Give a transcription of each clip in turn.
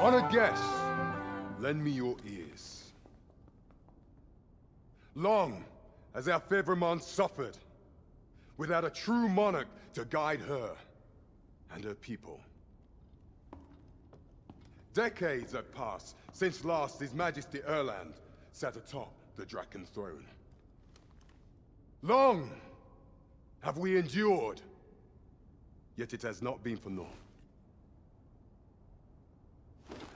Honored guests, lend me your ears. Long has our Fevrimon suffered, without a true monarch to guide her and her people. Decades have passed since last His Majesty Erland sat atop the Draken throne. Long have we endured, yet it has not been for naught.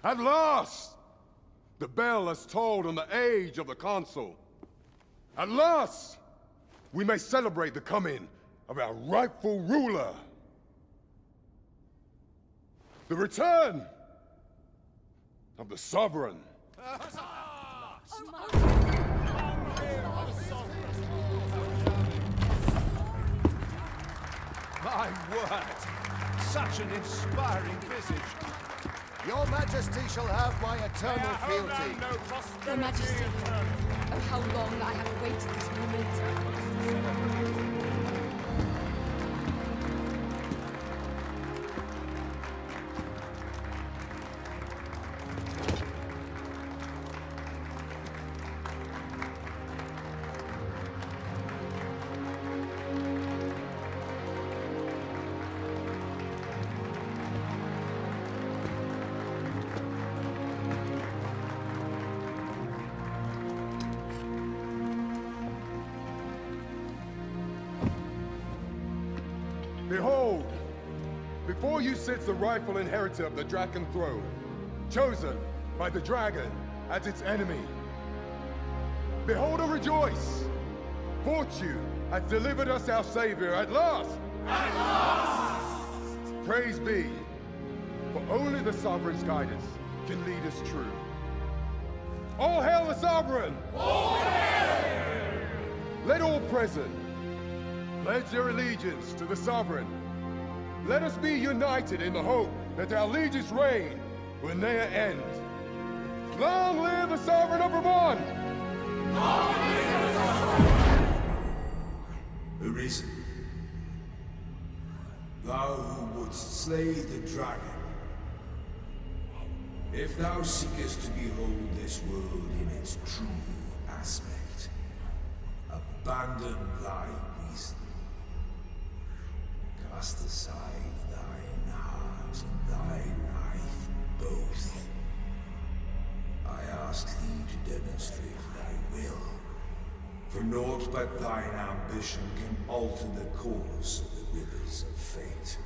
At last, the bell has tolled on the age of the Council. At last, we may celebrate the coming of our rightful ruler. The return of the Sovereign. My word! Such an inspiring visage. Your Majesty shall have my eternal fealty. Your Majesty, oh how long I have awaited this moment. Behold, before you sits the rightful inheritor of the Draken throne, chosen by the dragon as its enemy. Behold and rejoice! Fortune has delivered us our savior at last! At last! Praise be, for only the Sovereign's guidance can lead us true. All hail the Sovereign! All hail! Let all present pledge their allegiance to the Sovereign. Let us be united in the hope that our liege's reign will ne'er end. Long live the Sovereign of Vermont! Long live the Sovereign! Arisen, thou who wouldst slay the dragon, if thou seekest to behold this world in its true aspect, abandon thy reason. Cast aside thine heart and thy knife both. I ask thee to demonstrate thy will, for naught but thine ambition can alter the course of the rivers of fate.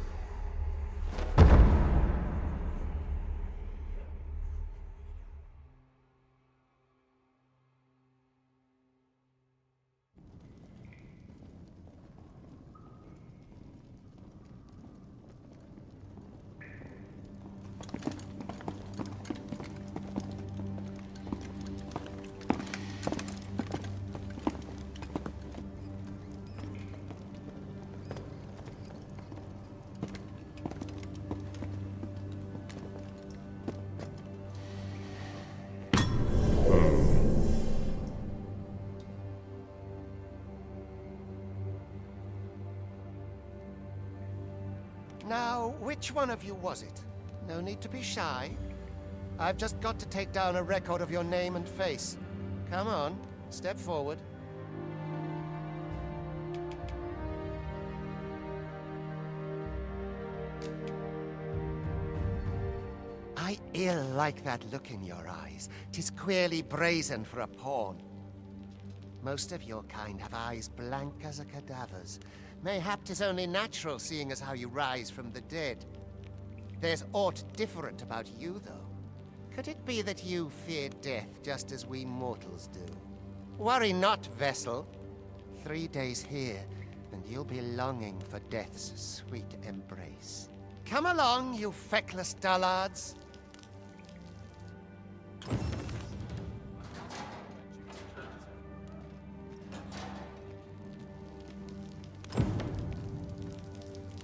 Now, which one of you was it? No need to be shy. I've just got to take down a record of your name and face. Come on, step forward. I ill like that look in your eyes. 'Tis queerly brazen for a pawn. Most of your kind have eyes blank as a cadaver's. Mayhap 'tis only natural, seeing as how you rise from the dead. There's aught different about you, though. Could it be that you fear death just as we mortals do? Worry not, vessel. 3 days here, and you'll be longing for death's sweet embrace. Come along, you feckless dullards.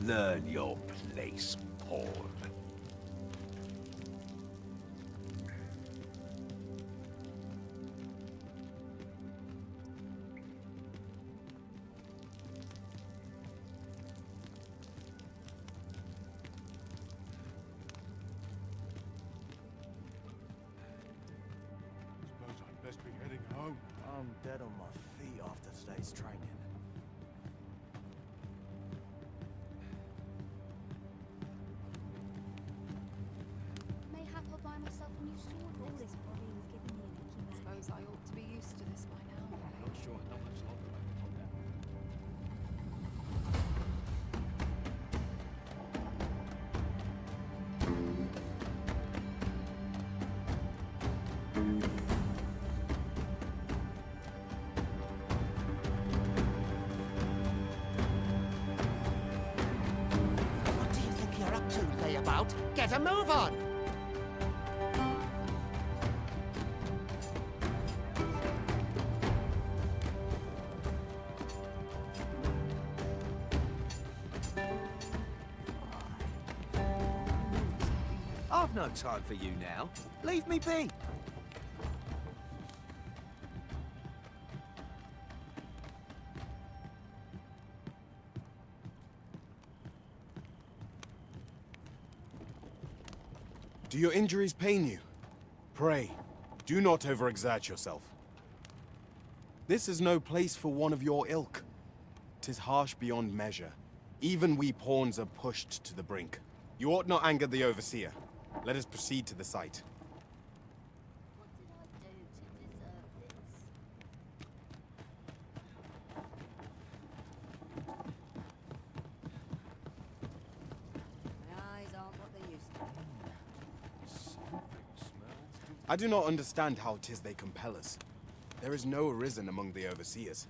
Learn your place, Paul. down dead on my feet after today's training. Mayhap I'll buy myself a new sword. All this worry was giving me an icky I suppose I ought to be used to this by now. Not sure how much longer I can hold out. What do you think you're up to, layabout? Get a move on! I've no time for you now. Leave me be. Do your injuries pain you? Pray, do not overexert yourself. This is no place for one of your ilk. 'Tis harsh beyond measure. Even we pawns are pushed to the brink. You ought not anger the Overseer. Let us proceed to the site. What did I do to deserve this? My eyes aren't what they used to be. I do not understand how 'tis they compel us. There is no Arisen among the Overseers.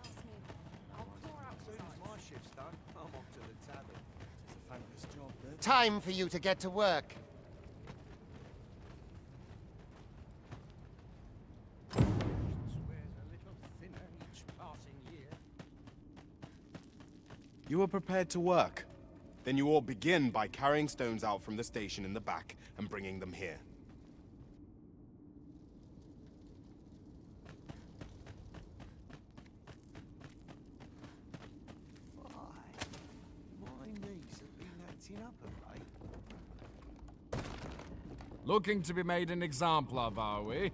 Ask me. I'll pour out As soon as my shift's done, I'm off to the tavern. It's a thankless job, but... Time for you to get to work. Swears a little thinner each passing year. You are prepared to work? Then you all begin by carrying stones out from the station in the back and bringing them here. My knees have been acting up of late. Looking to be made an example of, are we?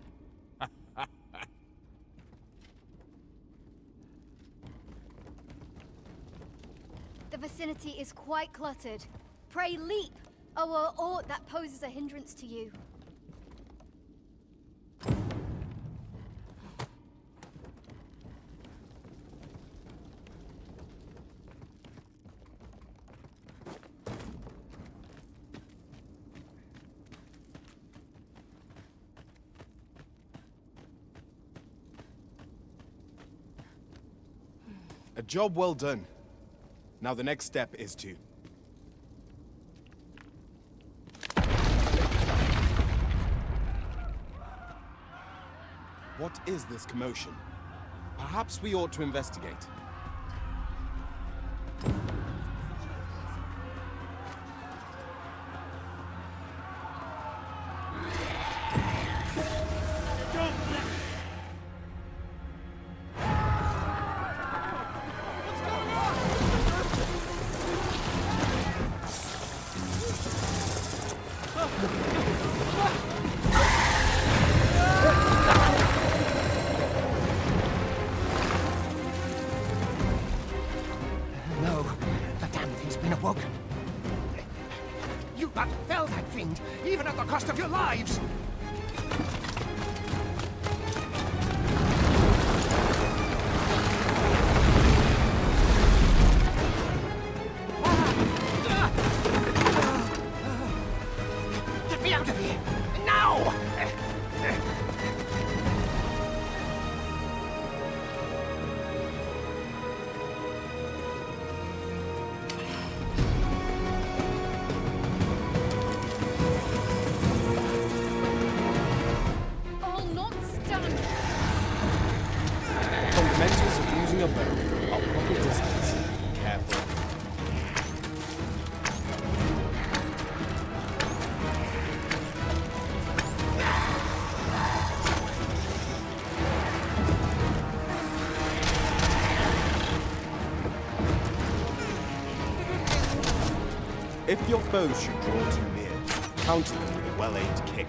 The vicinity is quite cluttered. Pray leap, or aught that poses a hindrance to you. A job well done. Now the next step is to... What is this commotion? Perhaps we ought to investigate. No, the damn thing's been awoken. You but fell that fiend, even at the cost of your lives! Get me out of here! Now! All knots done. Fundamentals of using a bow are proper distance. Careful. If your foes should draw too near, counter them with a well-aimed kick.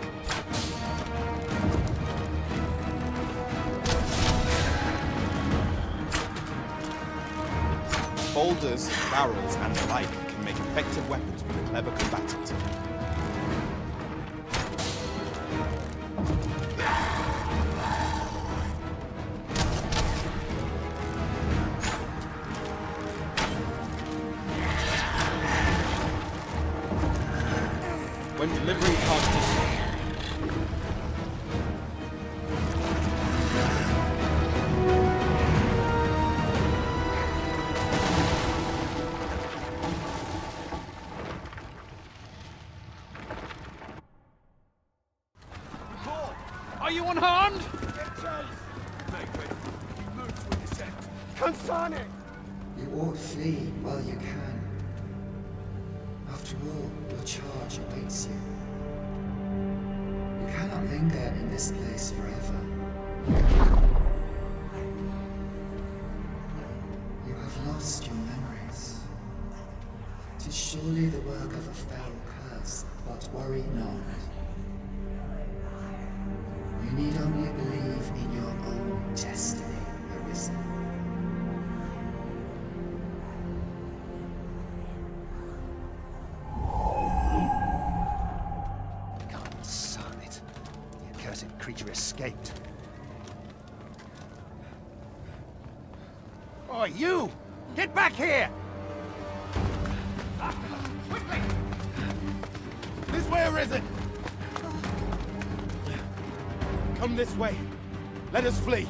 Boulders, barrels, and the like can make effective weapons for the clever combatant. When delivering targeted... Are you unharmed? You ought flee while you can. After all, your charge awaits you. You cannot linger in this place forever. You have lost your memories. 'Tis surely the work of a fell curse, but worry not. You need only believe in your own destiny, Arisen. God, son it. The accursed creature escaped. Oh, you! Get back here! Quickly! This way, Arisen! Come this way. Let us flee.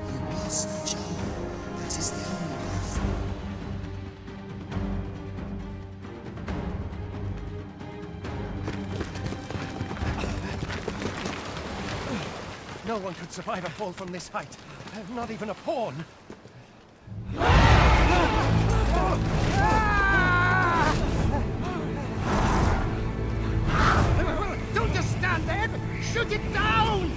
You must jump. That is the only path. No one could survive a fall from this height. Not even a pawn. Don't just stand there! Shoot it down!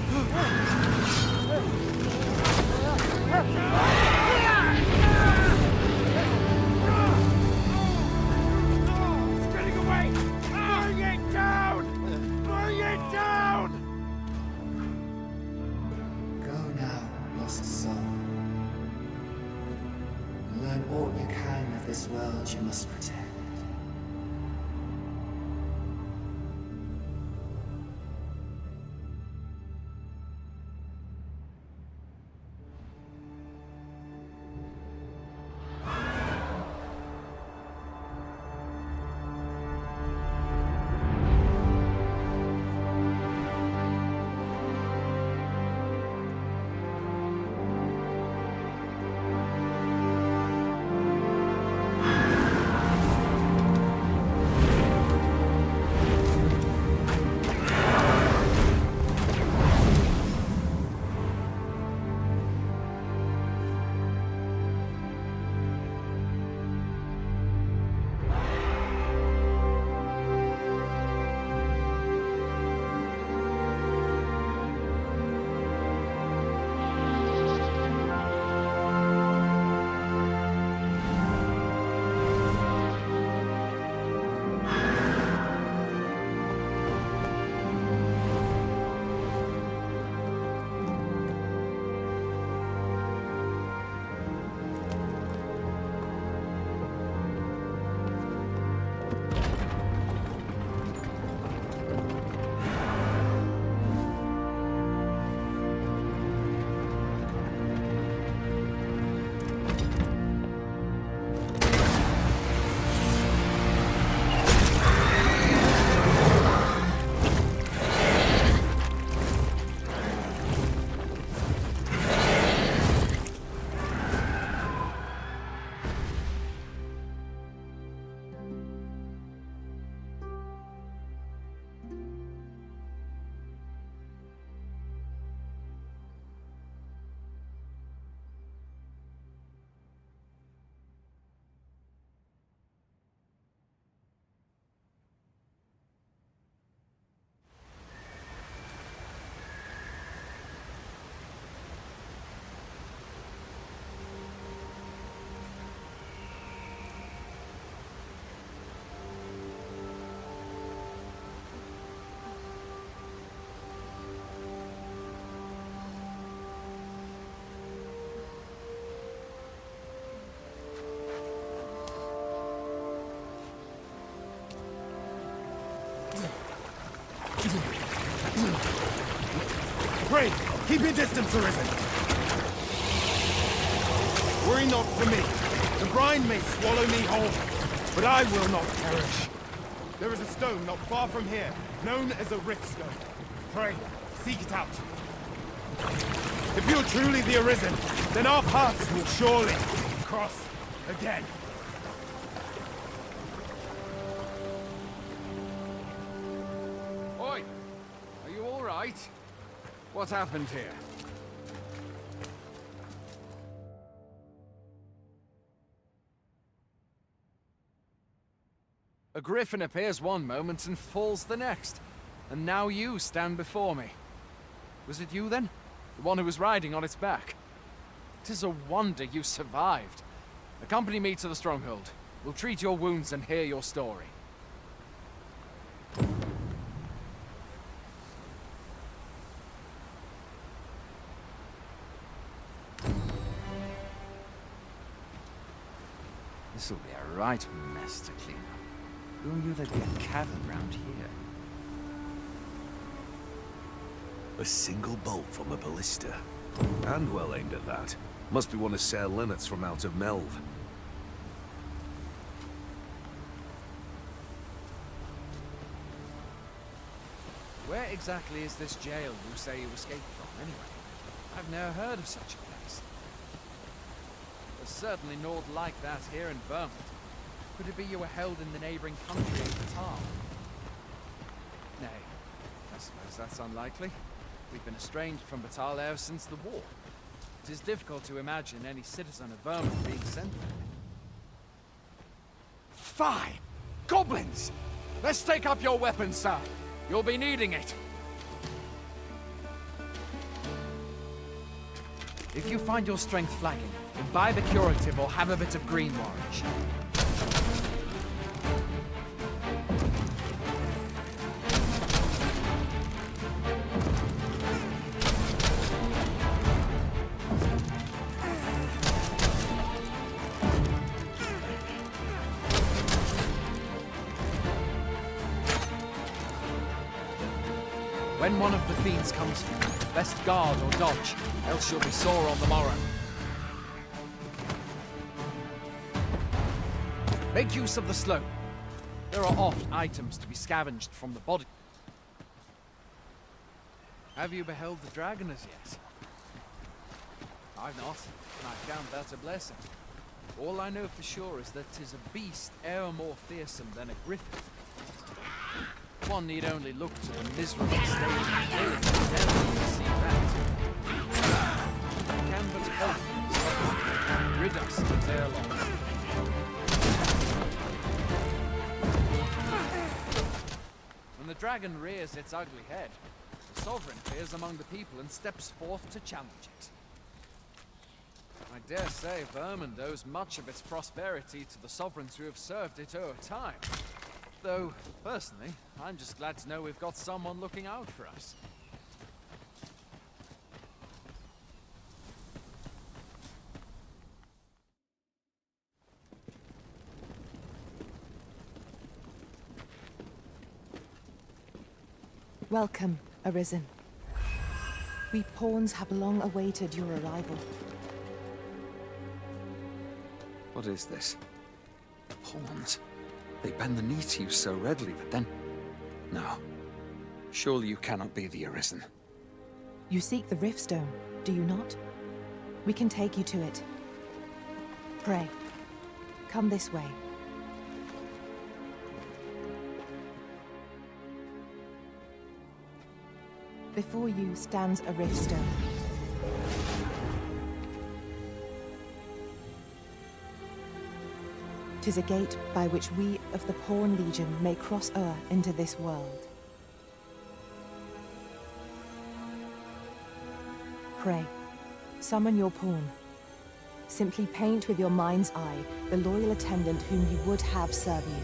It's getting away! Bring it down! Bring it down! Go now, lost soul. Learn all you can of this world you must protect. Keep your distance, Arisen! Worry not for me. The brine may swallow me whole, but I will not perish. There is a stone not far from here, known as a rift stone. Pray, seek it out. If you're truly the Arisen, then our paths will surely cross again. Oi! Are you all right? What happened here? A griffin appears one moment and falls the next. And now you stand before me. Was it you then? The one who was riding on its back? 'Tis a wonder you survived. Accompany me to the stronghold. We'll treat your wounds and hear your story. This'll be a right mess to clean up. Who knew there'd be a cavern round here? A single bolt from a ballista. And well aimed at that. Must be one of Sir Leonard's from out of Melve. Where exactly is this jail you say you escaped from, anyway? I've never heard of such a place. There's certainly naught like that here in Vermont. Could it be you were held in the neighboring country of Batal? Nay, I suppose that's unlikely. We've been estranged from Batal ever since the war. It is difficult to imagine any citizen of Vermont being sent there. Fie! Goblins! Let's take up your weapons, sir. You'll be needing it. If you find your strength flagging, imbibe a curative or have a bit of green orange. When one of the fiends comes for you, best guard or dodge, else you'll be sore on the morrow. Make use of the slope. There are oft items to be scavenged from the body. Have you beheld the dragon as yet? I've not, and I count that a blessing. All I know for sure is that 'tis a beast e'er more fearsome than a griffin. One need only look to the miserable state of the village to see that. Can but hope rid us of it ere long. When the dragon rears its ugly head, the sovereign appears among the people and steps forth to challenge it. I dare say Vermont owes much of its prosperity to the sovereigns who have served it o'er time. Though, personally, I'm just glad to know we've got someone looking out for us. Welcome, Arisen. We pawns have long awaited your arrival. What is this? Pawns? They bend the knee to you so readily, but then... No. Surely you cannot be the Arisen. You seek the Riftstone, do you not? We can take you to it. Pray, come this way. Before you stands a Riftstone. Tis a gate by which we of the Pawn Legion may cross o'er into this world. Pray, summon your pawn. Simply paint with your mind's eye the loyal attendant whom you would have serve you.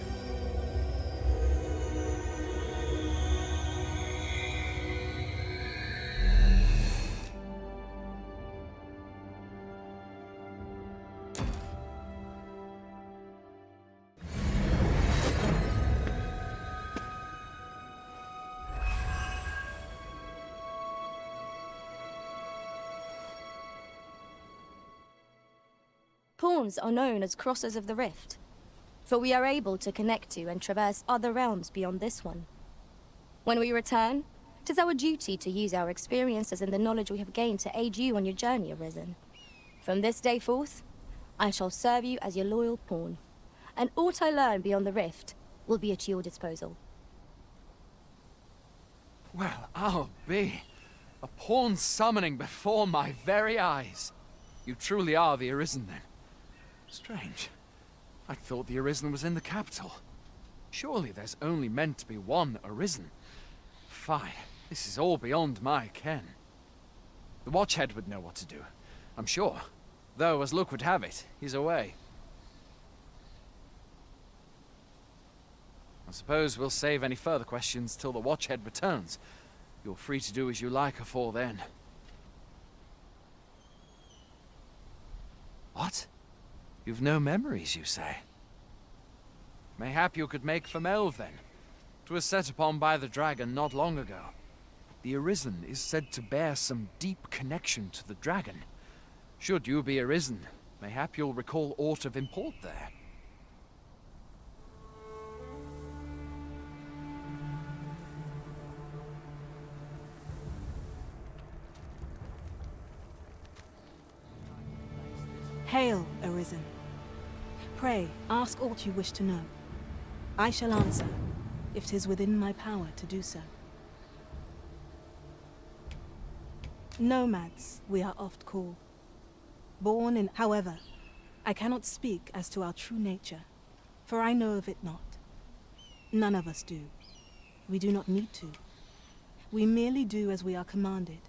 Pawns are known as crossers of the rift, for we are able to connect to and traverse other realms beyond this one. When we return, 'tis our duty to use our experiences and the knowledge we have gained to aid you on your journey, Arisen. From this day forth, I shall serve you as your loyal pawn, and aught I learn beyond the rift will be at your disposal. Well, I'll be. A pawn summoning before my very eyes. You truly are the Arisen, then. Strange. I thought the Arisen was in the capital. Surely there's only meant to be one Arisen. Fie, this is all beyond my ken. The Watchhead would know what to do, I'm sure. Though, as luck would have it, he's away. I suppose we'll save any further questions till the Watchhead returns. You're free to do as you like afore then. What? You've no memories, you say? Mayhap you could make for Melve, then. 'Twas set upon by the dragon not long ago. The Arisen is said to bear some deep connection to the dragon. Should you be Arisen, mayhap you'll recall aught of import there. Hail, Arisen. Pray, ask aught you wish to know. I shall answer, if 'tis within my power to do so. Nomads, we are oft called. Born in, however, I cannot speak as to our true nature, for I know of it not. None of us do. We do not need to. We merely do as we are commanded.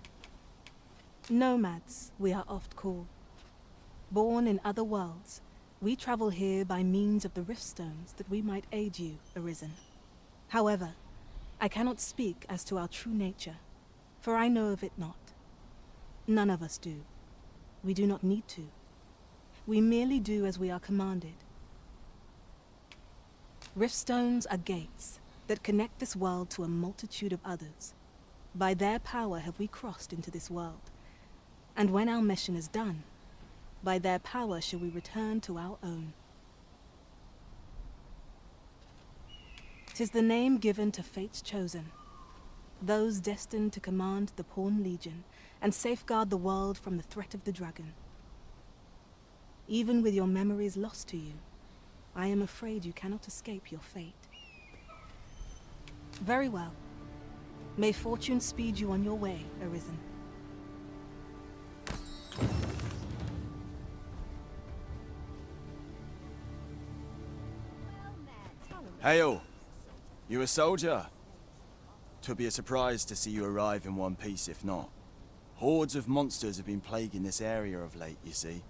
Nomads, we are oft called. Born in other worlds, we travel here by means of the rift stones that we might aid you, Arisen. However, I cannot speak as to our true nature, for I know of it not. None of us do. We do not need to. We merely do as we are commanded. Rift stones are gates that connect this world to a multitude of others. By their power have we crossed into this world. And when our mission is done, by their power shall we return to our own. 'Tis the name given to fate's chosen, those destined to command the Pawn Legion and safeguard the world from the threat of the dragon. Even with your memories lost to you, I am afraid you cannot escape your fate. Very well. May fortune speed you on your way, Arisen. Hail! You a soldier? 'Twould be a surprise to see you arrive in one piece, if not. Hordes of monsters have been plaguing this area of late, you see.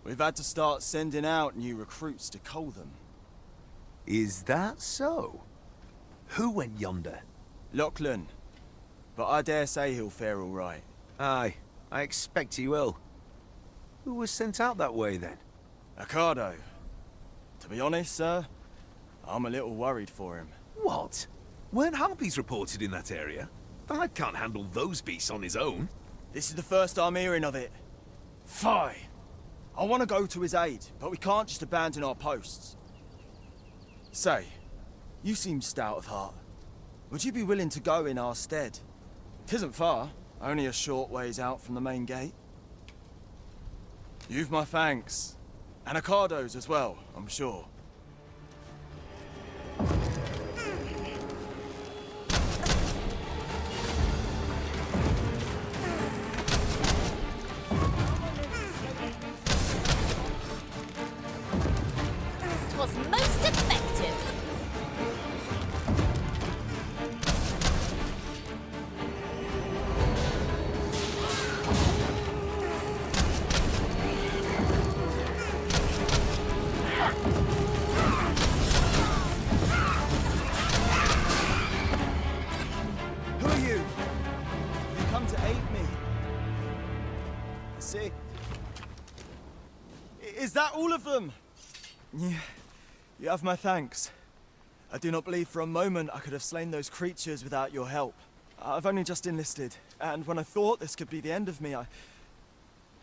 We've had to start sending out new recruits to cull them. Is that so? Who went yonder? Lachlan. But I dare say he'll fare all right. Aye, I expect he will. Who was sent out that way, then? Ocado. To be honest, sir, I'm a little worried for him. What? Weren't harpies reported in that area? The lad can't handle those beasts on his own. This is the first I'm hearing of it. Fie! I want to go to his aid, but we can't just abandon our posts. Say, you seem stout of heart. Would you be willing to go in our stead? 'Tisn't far, only a short ways out from the main gate. You've my thanks. And Anacardo's as well, I'm sure. It was most effective. Who are you? Have you come to aid me? I see. Is that all of them? Yeah, you have my thanks. I do not believe for a moment I could have slain those creatures without your help. I've only just enlisted, and when I thought this could be the end of me, I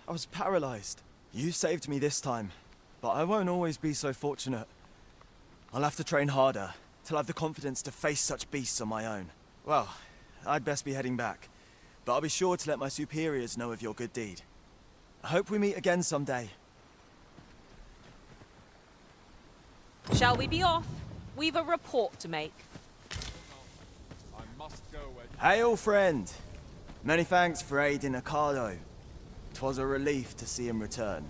was paralyzed. You saved me this time, but I won't always be so fortunate. I'll have to train harder, till I have the confidence to face such beasts on my own. Well, I'd best be heading back, but I'll be sure to let my superiors know of your good deed. I hope we meet again someday. Shall we be off? We've a report to make. I must go away. Hail, friend! Many thanks for aiding Anacardo. 'Twas a relief to see him return,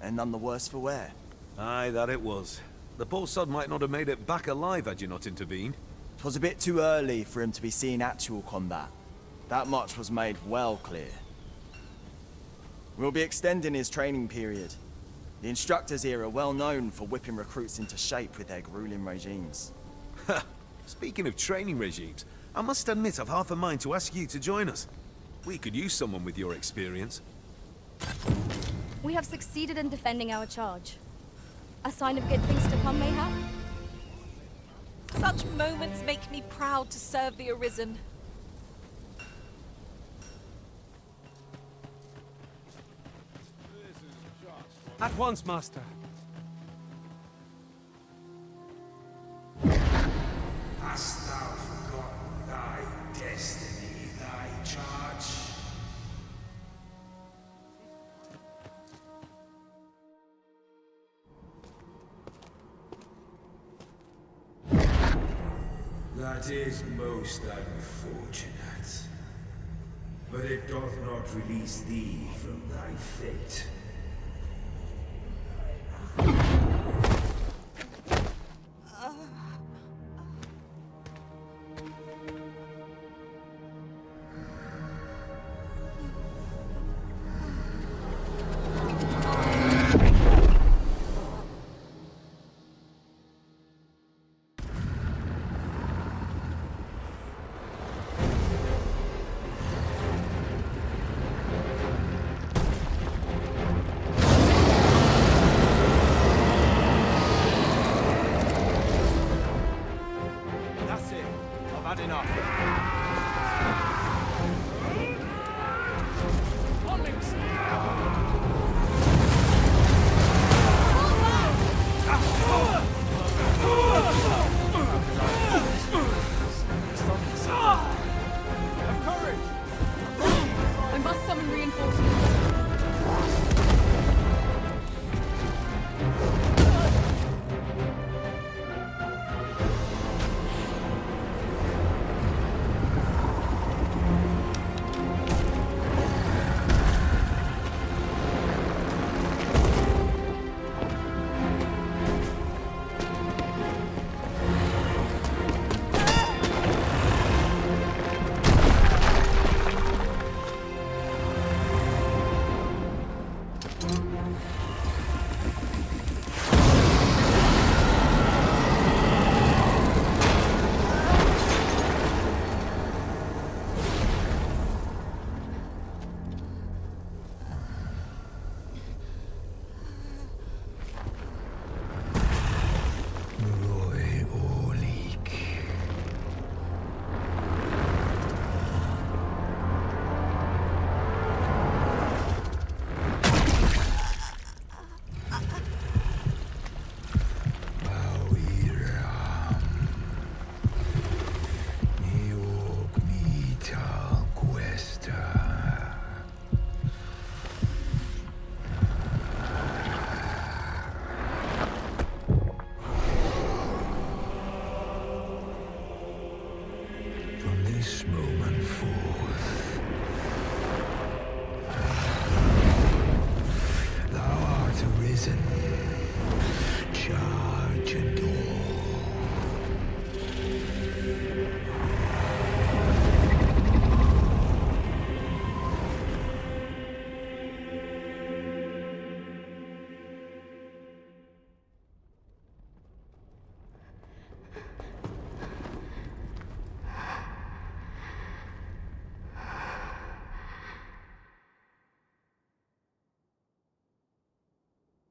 and none the worse for wear. Aye, that it was. The poor sod might not have made it back alive had you not intervened. 'Twas a bit too early for him to be seeing actual combat. That much was made well clear. We'll be extending his training period. The instructors here are well known for whipping recruits into shape with their grueling regimes. Speaking of training regimes, I must admit I've half a mind to ask you to join us. We could use someone with your experience. We have succeeded in defending our charge. A sign of good things to come, mayhap? Such moments make me proud to serve the Arisen. At once, Master. Hast thou forgotten thy destiny, thy charge? That is most unfortunate. But it doth not release thee from thy fate.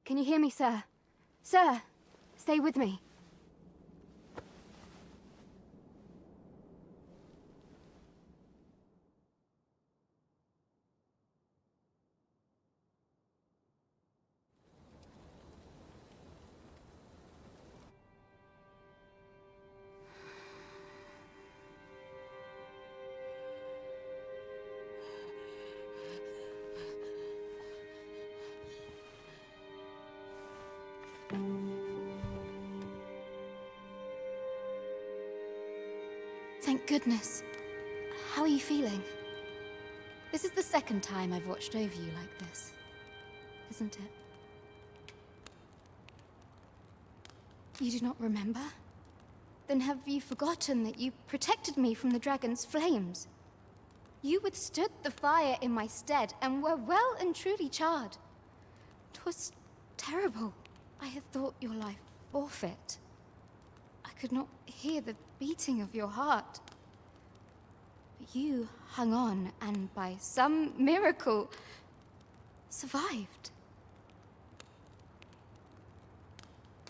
Can you hear me, sir? Sir, stay with me. Thank goodness. How are you feeling? This is the second time I've watched over you like this, isn't it? You do not remember? Then have you forgotten that you protected me from the dragon's flames? You withstood the fire in my stead and were well and truly charred. 'Twas terrible. I had thought your life forfeit. I could not hear the beating of your heart. But you hung on and by some miracle survived.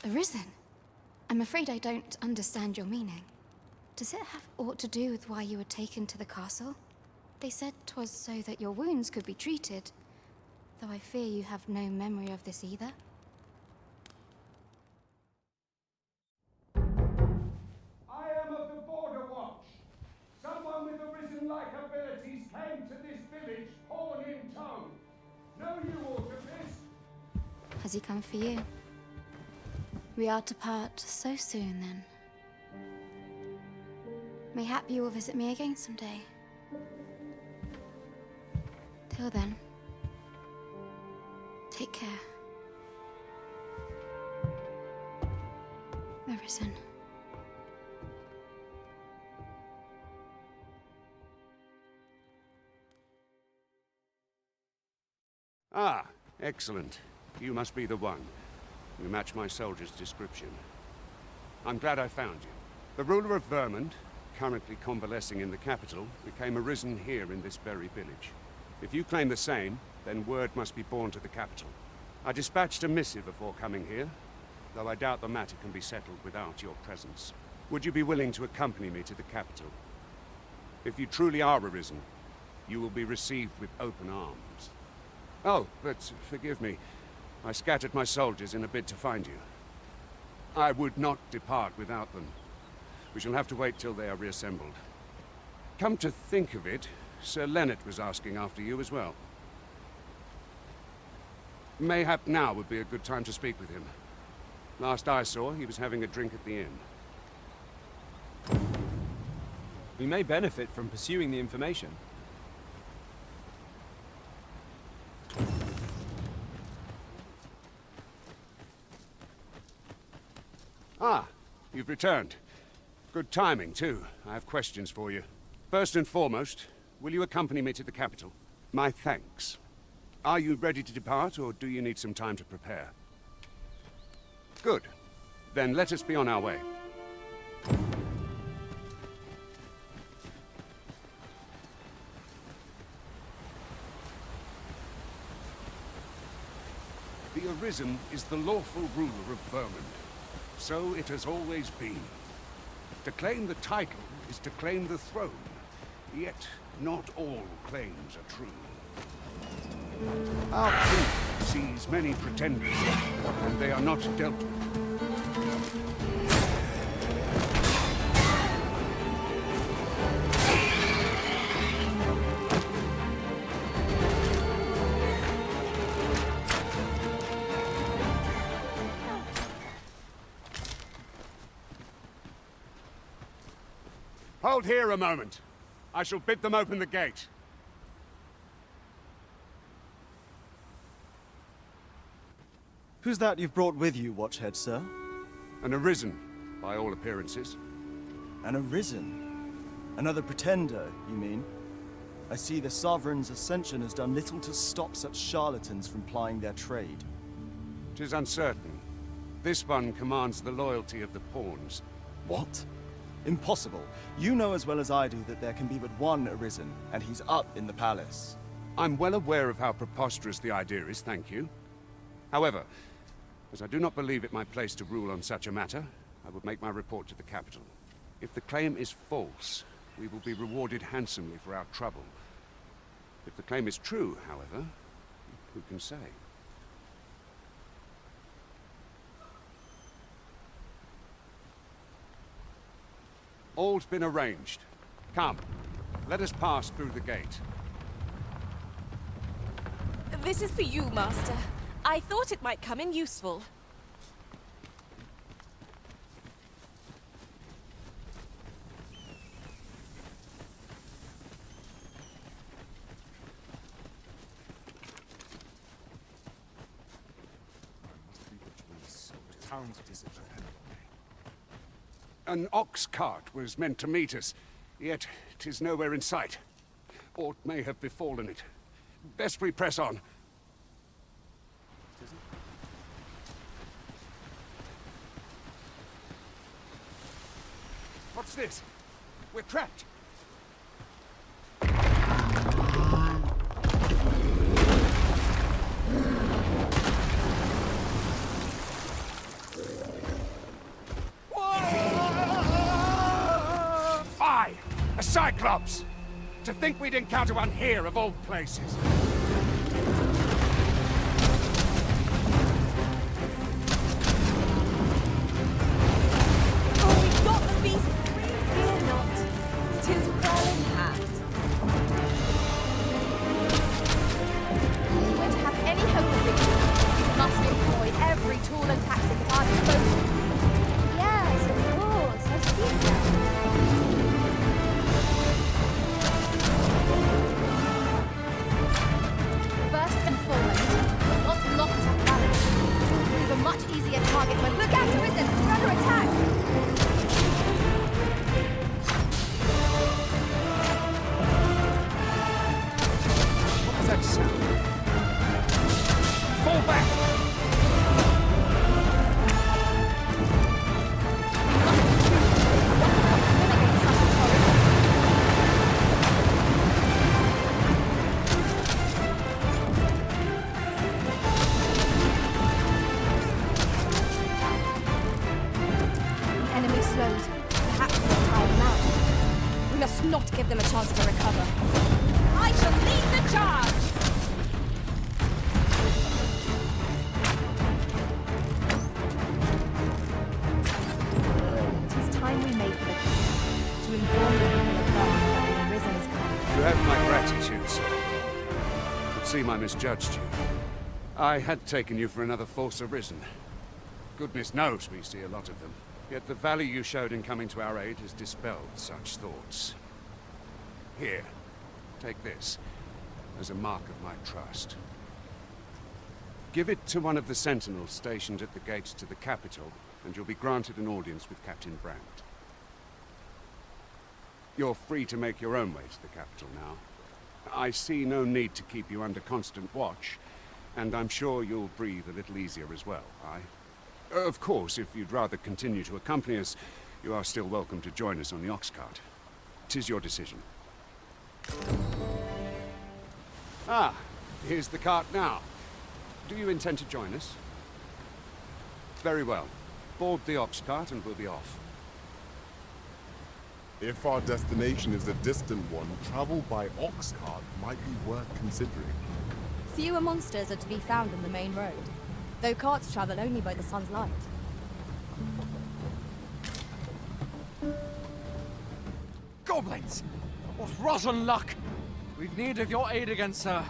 Arisen? I'm afraid I don't understand your meaning. Does it have aught to do with why you were taken to the castle? They said 'twas so that your wounds could be treated, though I fear you have no memory of this either. I am of the Border Watch. Someone with Arisen-like abilities came to this village, horn in tow. Know you aught of this? Has he come for you? We are to part so soon, then. Mayhap you will visit me again someday. Till then, take care. Arisen. Ah, excellent. You must be the one. You match my soldier's description. I'm glad I found you. The ruler of Vermund, currently convalescing in the capital, became Arisen here in this very village. If you claim the same, then word must be borne to the capital. I dispatched a missive before coming here, though I doubt the matter can be settled without your presence. Would you be willing to accompany me to the capital? If you truly are Arisen, you will be received with open arms. Oh, but forgive me. I scattered my soldiers in a bid to find you. I would not depart without them. We shall have to wait till they are reassembled. Come to think of it, Sir Leonard was asking after you as well. Mayhap now would be a good time to speak with him. Last I saw, he was having a drink at the inn. We may benefit from pursuing the information. Ah, you've returned. Good timing, too. I have questions for you. First and foremost, will you accompany me to the capital? My thanks. Are you ready to depart, or do you need some time to prepare? Good. Then let us be on our way. The Arisen is the lawful ruler of Vermund. So it has always been. To claim the title is to claim the throne. Yet, not all claims are true. Our king sees many pretenders, and they are not dealt with. Hold here a moment. I shall bid them open the gate. Who's that you've brought with you, Watchhead, sir? An Arisen, by all appearances. An Arisen? Another pretender, you mean? I see the Sovereign's ascension has done little to stop such charlatans from plying their trade. 'Tis uncertain. This one commands the loyalty of the pawns. What? Impossible. You know as well as I do that there can be but one Arisen, and he's up in the palace. I'm well aware of how preposterous the idea is, thank you. However, As I do not believe it my place to rule on such a matter, I would make my report to the capital. If the claim is false, we will be rewarded handsomely for our trouble. If the claim is true, however, who can say? All's been arranged. Come, let us pass through the gate. This is for you, Master. I thought it might come in useful. An ox cart was meant to meet us, yet 'tis nowhere in sight. Aught may have befallen it. Best we press on. What's this? We're trapped. Fie! A Cyclops! To think we'd encounter one here of all places. Oh, we've got the beast free, fear not. 'Tis well in hand. We're to have any hope of victory, we must employ every tool and tactic at our disposal. Yes, of course. I've seen that. First and foremost, we've got to lock up balance. We've a much easier target when... Look out, Arisen! We're under attack! What was that sound? Fall back! Not give them a chance to recover. I shall lead the charge! It is time we made for the king to inform the people of Dogma that Arisen is coming. You have my gratitude, sir. It seemed I misjudged you. I had taken you for another false Arisen. Goodness knows we see a lot of them. Yet the value you showed in coming to our aid has dispelled such thoughts. Here, take this, as a mark of my trust. Give it to one of the sentinels stationed at the gates to the capital, and you'll be granted an audience with Captain Brandt. You're free to make your own way to the capital now. I see no need to keep you under constant watch, and I'm sure you'll breathe a little easier as well, aye? Of course, if you'd rather continue to accompany us, you are still welcome to join us on the ox cart. 'Tis your decision. Ah, here's the cart now. Do you intend to join us? Very well. Board the ox cart and we'll be off. If our destination is a distant one, travel by ox cart might be worth considering. Fewer monsters are to be found on the main road, though carts travel only by the sun's light. Goblins! What rotten luck! We've need of your aid against her.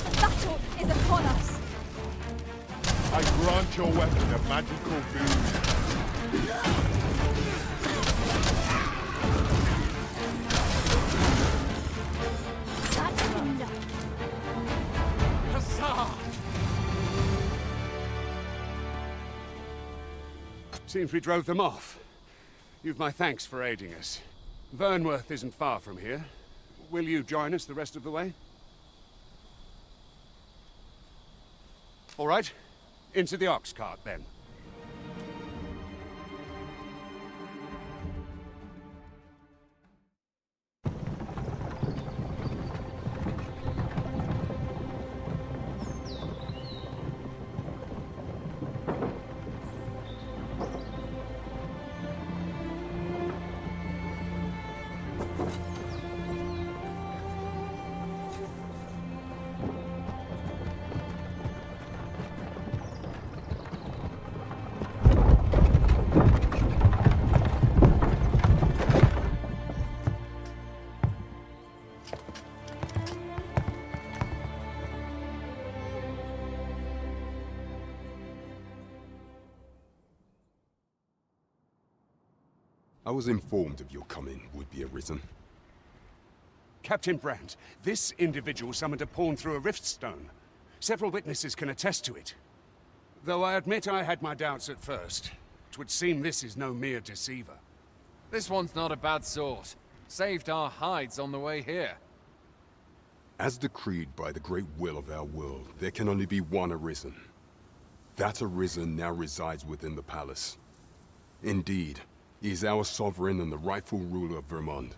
The battle is upon us! I grant your weapon a magical boon. That's enough. Huzzah! Seems we drove them off. You've my thanks for aiding us. Vernworth isn't far from here. Will you join us the rest of the way? All right. Into the ox cart, then. I was informed of your coming, would-be Arisen. Captain Brandt, this individual summoned a pawn through a rift stone. Several witnesses can attest to it. Though I admit I had my doubts at first. It would seem this is no mere deceiver. This one's not a bad sort. Saved our hides on the way here. As decreed by the great will of our world, there can only be one Arisen. That Arisen now resides within the palace. Indeed, he is our sovereign and the rightful ruler of Vermont.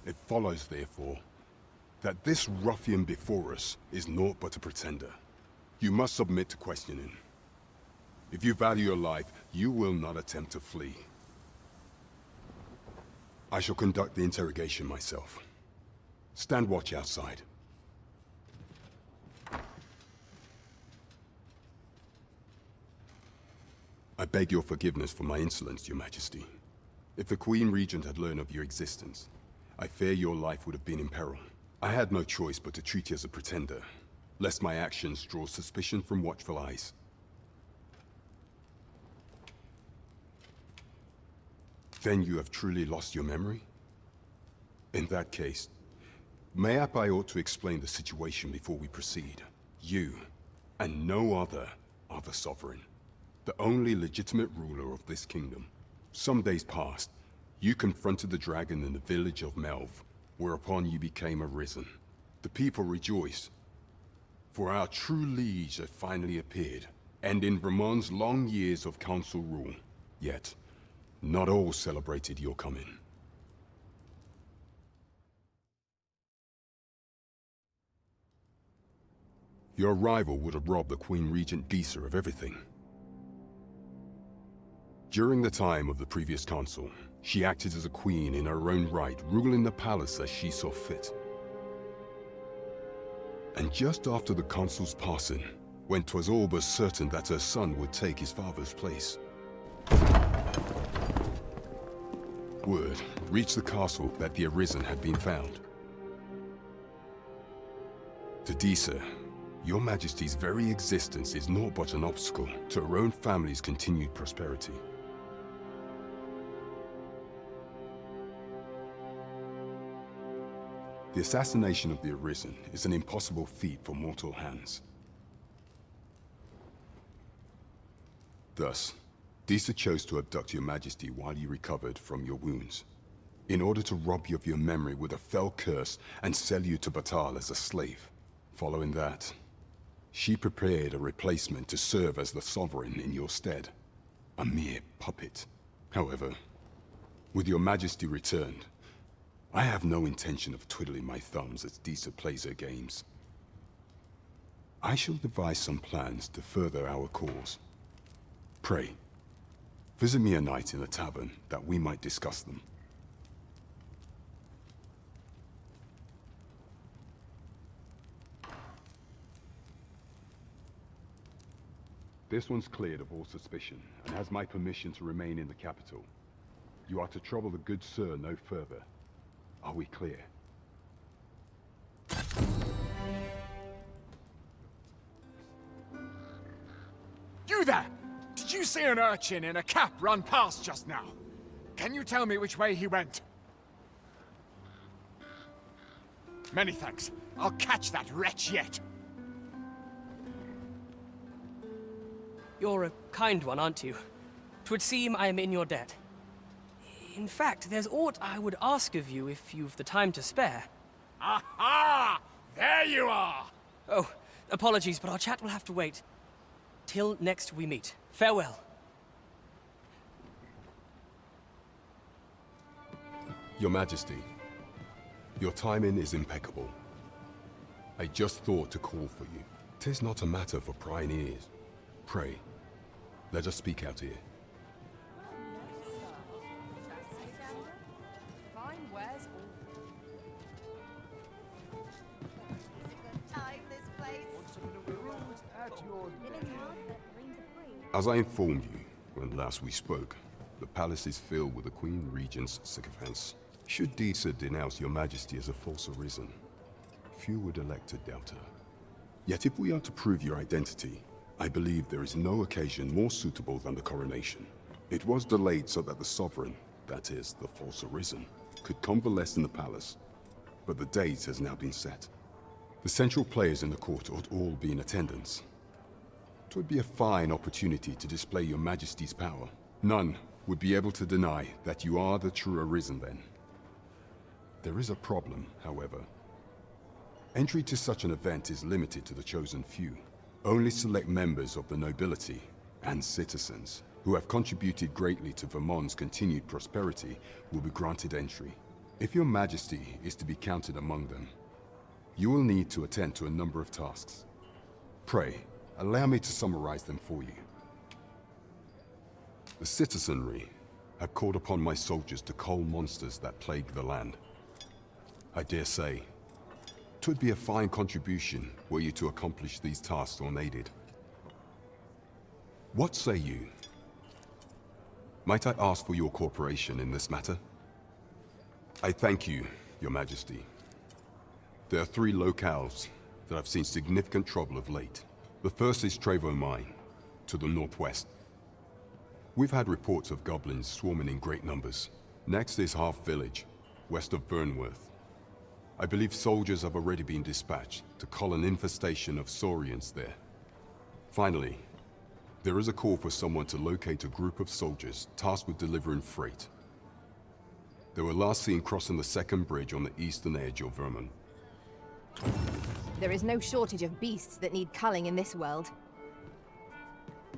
It follows, therefore, that this ruffian before us is naught but a pretender. You must submit to questioning. If you value your life, you will not attempt to flee. I shall conduct the interrogation myself. Stand watch outside. I beg your forgiveness for my insolence, Your Majesty. If the Queen Regent had learned of your existence, I fear your life would have been in peril. I had no choice but to treat you as a pretender, lest my actions draw suspicion from watchful eyes. Then you have truly lost your memory? In that case, mayhap I ought to explain the situation before we proceed. You, and no other, are the Sovereign, the only legitimate ruler of this kingdom. Some days past, you confronted the dragon in the village of Melv, whereupon you became Arisen. The people rejoiced, for our true liege had finally appeared, ending Vermont's long years of council rule. Yet, not all celebrated your coming. Your arrival would have robbed the Queen Regent Disa of everything. During the time of the previous consul, she acted as a queen in her own right, ruling the palace as she saw fit. And just after the consul's passing, when 'twas all but certain that her son would take his father's place, word reached the castle that the Arisen had been found. To Disa, Your Majesty's very existence is naught but an obstacle to her own family's continued prosperity. The assassination of the Arisen is an impossible feat for mortal hands. Thus, Disa chose to abduct Your Majesty while you recovered from your wounds, in order to rob you of your memory with a fell curse and sell you to Batal as a slave. Following that, she prepared a replacement to serve as the Sovereign in your stead. A mere puppet. However, with Your Majesty returned, I have no intention of twiddling my thumbs as Disa plays her games. I shall devise some plans to further our cause. Pray, visit me a night in the tavern that we might discuss them. This one's cleared of all suspicion and has my permission to remain in the capital. You are to trouble the good sir no further. Are we clear? You there! Did you see an urchin in a cap run past just now? Can you tell me which way he went? Many thanks. I'll catch that wretch yet. You're a kind one, aren't you? 'Twould seem I am in your debt. In fact, there's aught I would ask of you if you've the time to spare. Aha! There you are! Oh, apologies, but our chat will have to wait. Till next we meet. Farewell. Your Majesty, your timing is impeccable. I just thought to call for you. 'Tis not a matter for prying ears. Pray, let us speak out here. As I informed you when last we spoke, the palace is filled with the Queen Regent's sycophants. Should Disa denounce Your Majesty as a false Arisen, few would elect to doubt her. Yet if we are to prove your identity, I believe there is no occasion more suitable than the coronation. It was delayed so that the Sovereign, that is, the false Arisen, could convalesce in the palace, but the date has now been set. The central players in the court ought all be in attendance. It would be a fine opportunity to display your Majesty's power. None would be able to deny that you are the true Arisen then. There is a problem, however. Entry to such an event is limited to the chosen few. Only select members of the nobility and citizens who have contributed greatly to Vermont's continued prosperity will be granted entry. If your Majesty is to be counted among them, you will need to attend to a number of tasks. Pray, allow me to summarize them for you. The citizenry have called upon my soldiers to cull monsters that plague the land. I dare say, 'twould be a fine contribution were you to accomplish these tasks unaided. What say you? Might I ask for your cooperation in this matter? I thank you, Your Majesty. There are 3 locales that have seen significant trouble of late. The first is Trevo Mine, to the northwest. We've had reports of goblins swarming in great numbers. Next is Half Village, west of Burnworth. I believe soldiers have already been dispatched to cull an infestation of saurians there. Finally, there is a call for someone to locate a group of soldiers tasked with delivering freight. They were last seen crossing the second bridge on the eastern edge of Vermont. There is no shortage of beasts that need culling in this world.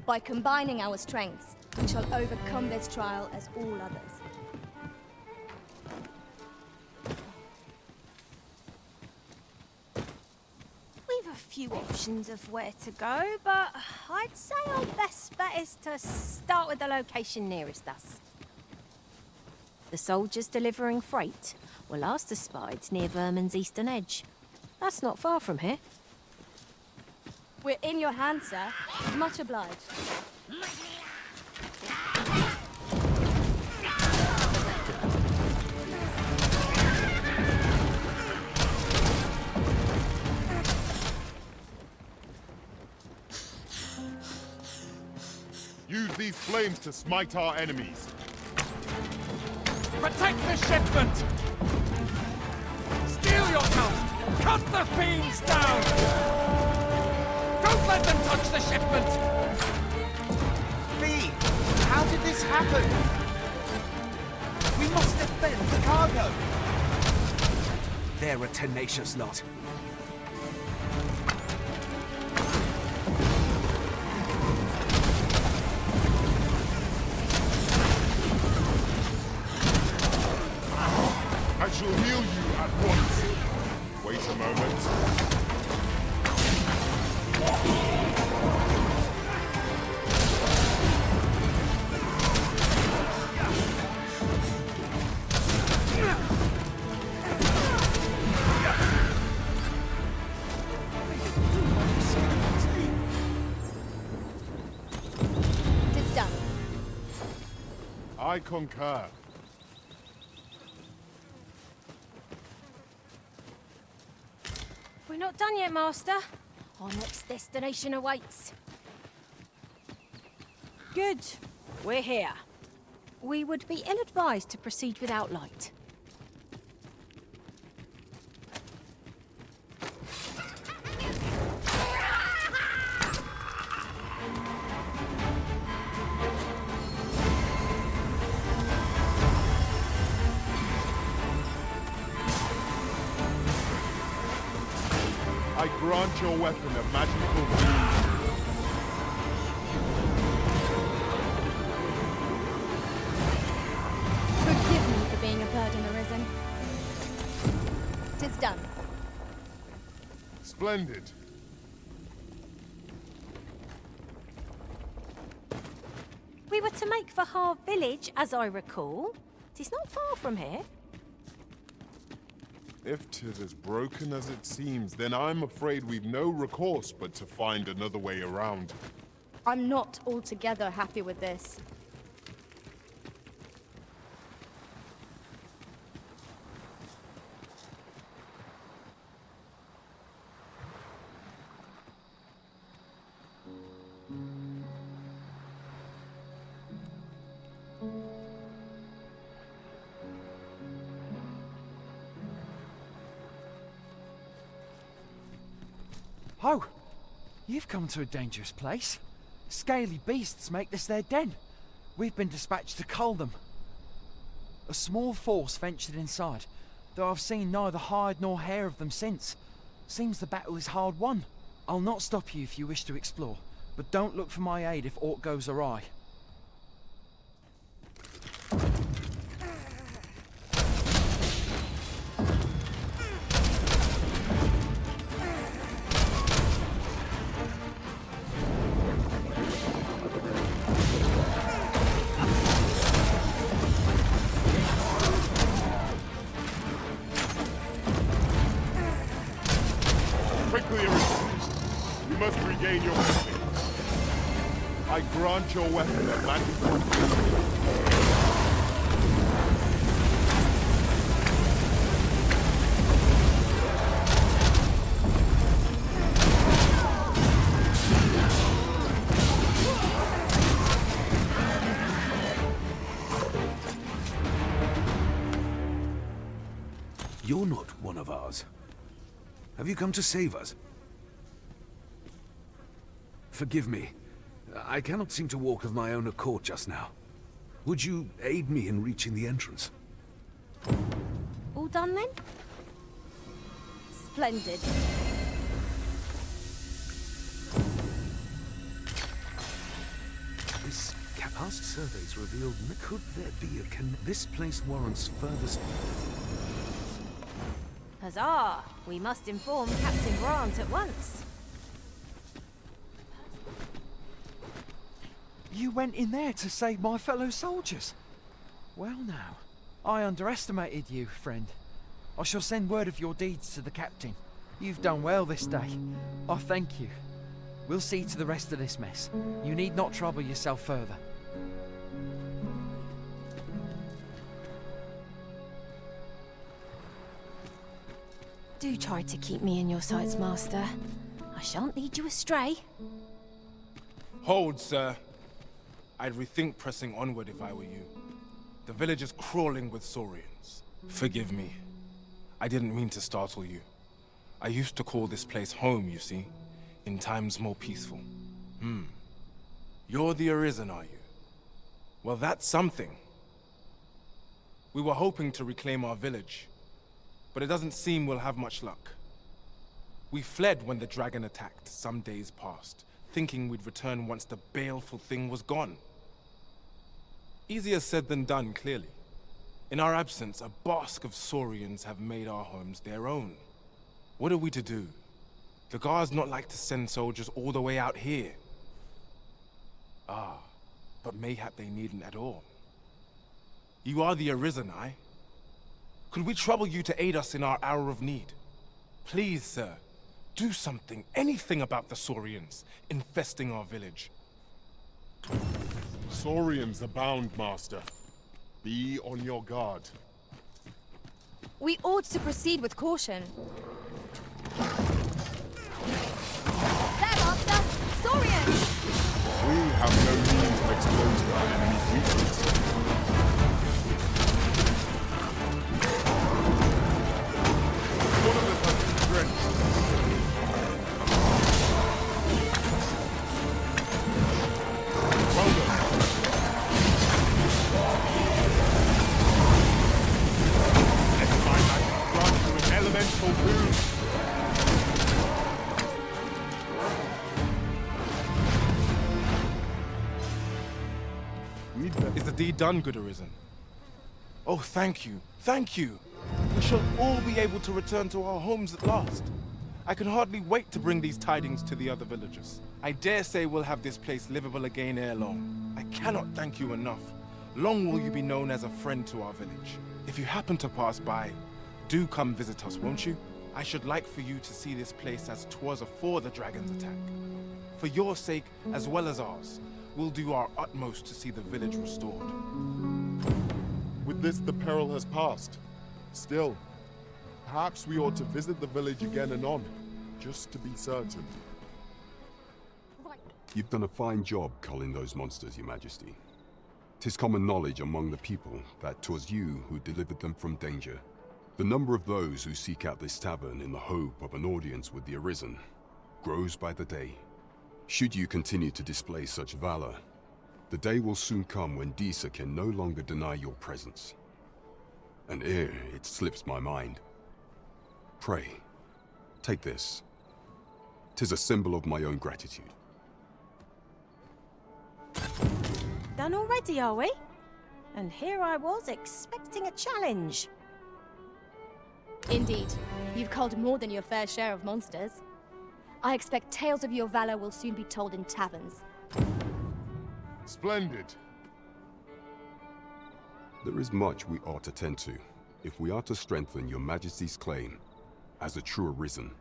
By combining our strengths, we shall overcome this trial as all others. We've a few options of where to go, but I'd say our best bet is to start with the location nearest us. The soldiers delivering freight were last espied near Vermon's eastern edge. That's not far from here. We're in your hands, sir. Much obliged. Use these flames to smite our enemies. Protect the shipment! Steal your house! Cut the fiends down! Don't let them touch the shipment! V! How did this happen? We must defend the cargo! They're a tenacious lot. I shall heal you at once. Wait a moment. It's done. I concur. We're not done yet, Master. Our next destination awaits. Good. We're here. We would be ill-advised to proceed without light. I grant your weapon a magical wound. Forgive me for being a burden, Arisen. 'Tis done. Splendid. We were to make for Harv Village, as I recall. 'Tis not far from here. If 'tis as broken as it seems, then I'm afraid we've no recourse but to find another way around. I'm not altogether happy with this. Oh, you've come to a dangerous place. Scaly beasts make this their den. We've been dispatched to cull them. A small force ventured inside, though I've seen neither hide nor hair of them since. Seems the battle is hard won. I'll not stop you if you wish to explore, but don't look for my aid if aught goes awry. Quickly, Arisen. You must regain your weapon. I grant your weapon a magic. You're not one of ours. Have you come to save us? Forgive me. I cannot seem to walk of my own accord just now. Would you aid me in reaching the entrance? All done then? Splendid. Past surveys revealed... Could there be a This place warrants further... Huzzah! We must inform Captain Grant at once. You went in there to save my fellow soldiers? Well now, I underestimated you, friend. I shall send word of your deeds to the captain. You've done well this day. I thank you. We'll see to the rest of this mess. You need not trouble yourself further. Do try to keep me in your sights, Master. I shan't lead you astray. Hold, sir. I'd rethink pressing onward if I were you. The village is crawling with saurians. Forgive me. I didn't mean to startle you. I used to call this place home, you see, in times more peaceful. You're the Arisen, are you? Well, that's something. We were hoping to reclaim our village, but it doesn't seem we'll have much luck. We fled when the dragon attacked some days past, thinking we'd return once the baleful thing was gone. Easier said than done, clearly. In our absence, a bask of saurians have made our homes their own. What are we to do? The guards not like to send soldiers all the way out here. Ah, but mayhap they needn't at all. You are the Arisen, aye? Could we trouble you to aid us in our hour of need? Please, sir, do something, anything about the saurians infesting our village. Saurians abound, Master. Be on your guard. We ought to proceed with caution. There, Master! Saurians! We have no means of exposing our enemy's weakness. One of us has been drenched. Well done. Let my magic grant you an elemental boon. Is the deed done, good Arisen? Oh, thank you, thank you! We shall all be able to return to our homes at last. I can hardly wait to bring these tidings to the other villagers. I dare say we'll have this place livable again ere long. I cannot thank you enough. Long will you be known as a friend to our village. If you happen to pass by, do come visit us, won't you? I should like for you to see this place as 'twas afore the dragon's attack. For your sake, as well as ours, we'll do our utmost to see the village restored. With this, the peril has passed. Still, perhaps we ought to visit the village again anon, just to be certain. You've done a fine job culling those monsters, Your Majesty. 'Tis common knowledge among the people that 'twas you who delivered them from danger. The number of those who seek out this tavern in the hope of an audience with the Arisen grows by the day. Should you continue to display such valor, the day will soon come when Disa can no longer deny your presence. And ere it slips my mind, pray, take this. 'Tis a symbol of my own gratitude. Done already, are we? And here I was expecting a challenge. Indeed. You've culled more than your fair share of monsters. I expect tales of your valor will soon be told in taverns. Splendid. There is much we ought to tend to, if we are to strengthen your Majesty's claim as a true Arisen.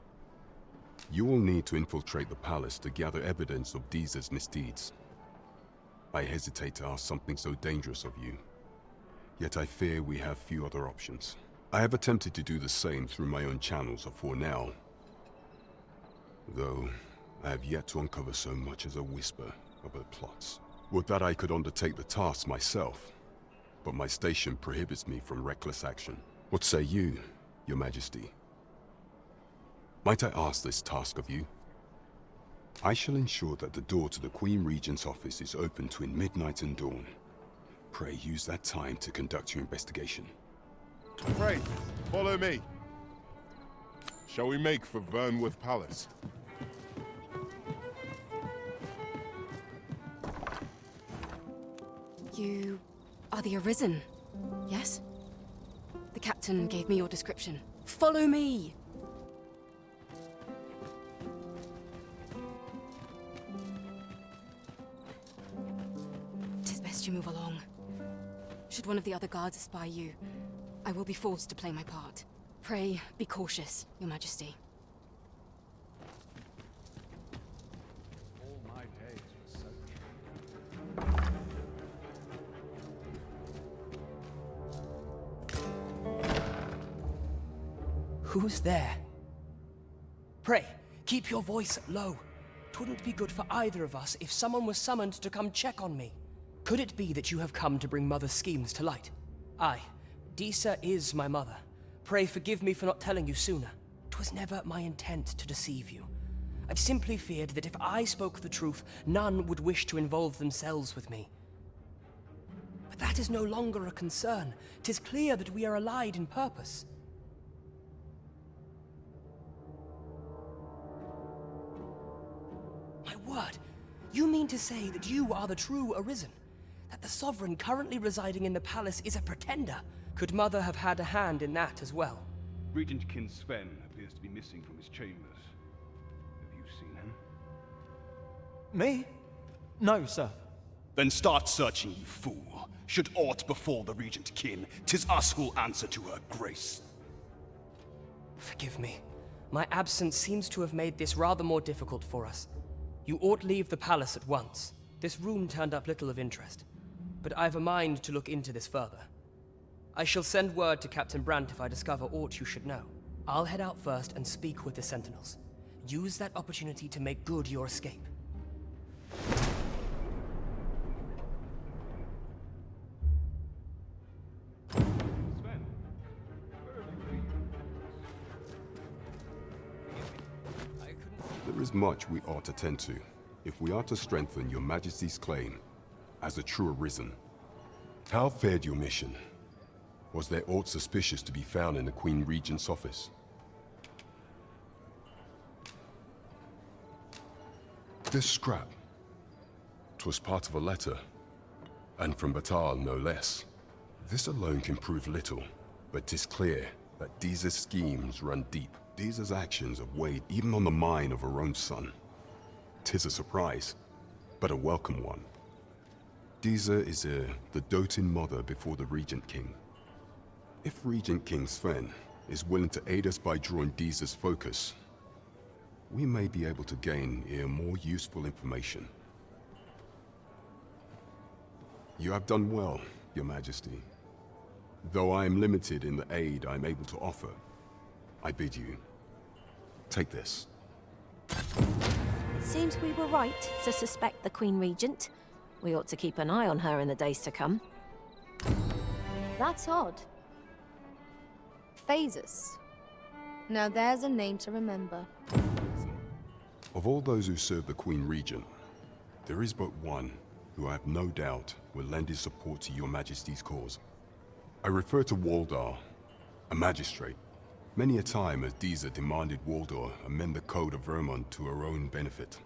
You will need to infiltrate the palace to gather evidence of Disa's misdeeds. I hesitate to ask something so dangerous of you, yet I fear we have few other options. I have attempted to do the same through my own channels afore now, though I have yet to uncover so much as a whisper of her plots. Would that I could undertake the task myself, but my station prohibits me from reckless action. What say you, Your Majesty? Might I ask this task of you? I shall ensure that the door to the Queen Regent's office is open between midnight and dawn. Pray use that time to conduct your investigation. Pray, follow me. Shall we make for Vernworth Palace? You are the Arisen, yes? The captain gave me your description. Follow me! Tis best you move along. Should one of the other guards espy you, I will be forced to play my part. Pray, be cautious, Your Majesty. All my days were so Who's there? Pray, keep your voice low. 'Twouldn't be good for either of us if someone was summoned to come check on me. Could it be that you have come to bring Mother's schemes to light? Aye, Disa is my mother. Pray forgive me for not telling you sooner. 'Twas never my intent to deceive you. I've simply feared that if I spoke the truth, none would wish to involve themselves with me. But that is no longer a concern. 'Tis clear that we are allied in purpose. My word, you mean to say that you are the true Arisen? That the Sovereign currently residing in the palace is a pretender? Could Mother have had a hand in that as well? Regent Kin Sven appears to be missing from his chambers. Have you seen him? Me? No, sir. Then start searching, you fool. Should aught befall the Regent Kin, 'tis us who'll answer to her grace. Forgive me. My absence seems to have made this rather more difficult for us. You ought leave the palace at once. This room turned up little of interest, but I've a mind to look into this further. I shall send word to Captain Brandt if I discover aught you should know. I'll head out first and speak with the Sentinels. Use that opportunity to make good your escape. There is much we ought to tend to, if we are to strengthen your Majesty's claim as a true Arisen. How fared your mission? Was there aught suspicious to be found in the Queen Regent's office? This scrap. 'Twas part of a letter, and from Batal no less. This alone can prove little, but 'tis clear that Disa's schemes run deep. Disa's actions have weighed even on the mind of her own son. 'Tis a surprise, but a welcome one. Disa is the doting mother before the Regent King. If Regent King Sven is willing to aid us by drawing Disa's focus, we may be able to gain more useful information. You have done well, Your Majesty. Though I am limited in the aid I'm able to offer, I bid you, take this. It seems we were right to suspect the Queen Regent. We ought to keep an eye on her in the days to come. That's odd. Phases. Now there's a name to remember. Of all those who serve the Queen Regent, there is but one who I have no doubt will lend his support to your Majesty's cause. I refer to Waldar, a magistrate. Many a time has Disa demanded Waldar amend the code of Vermont to her own benefit.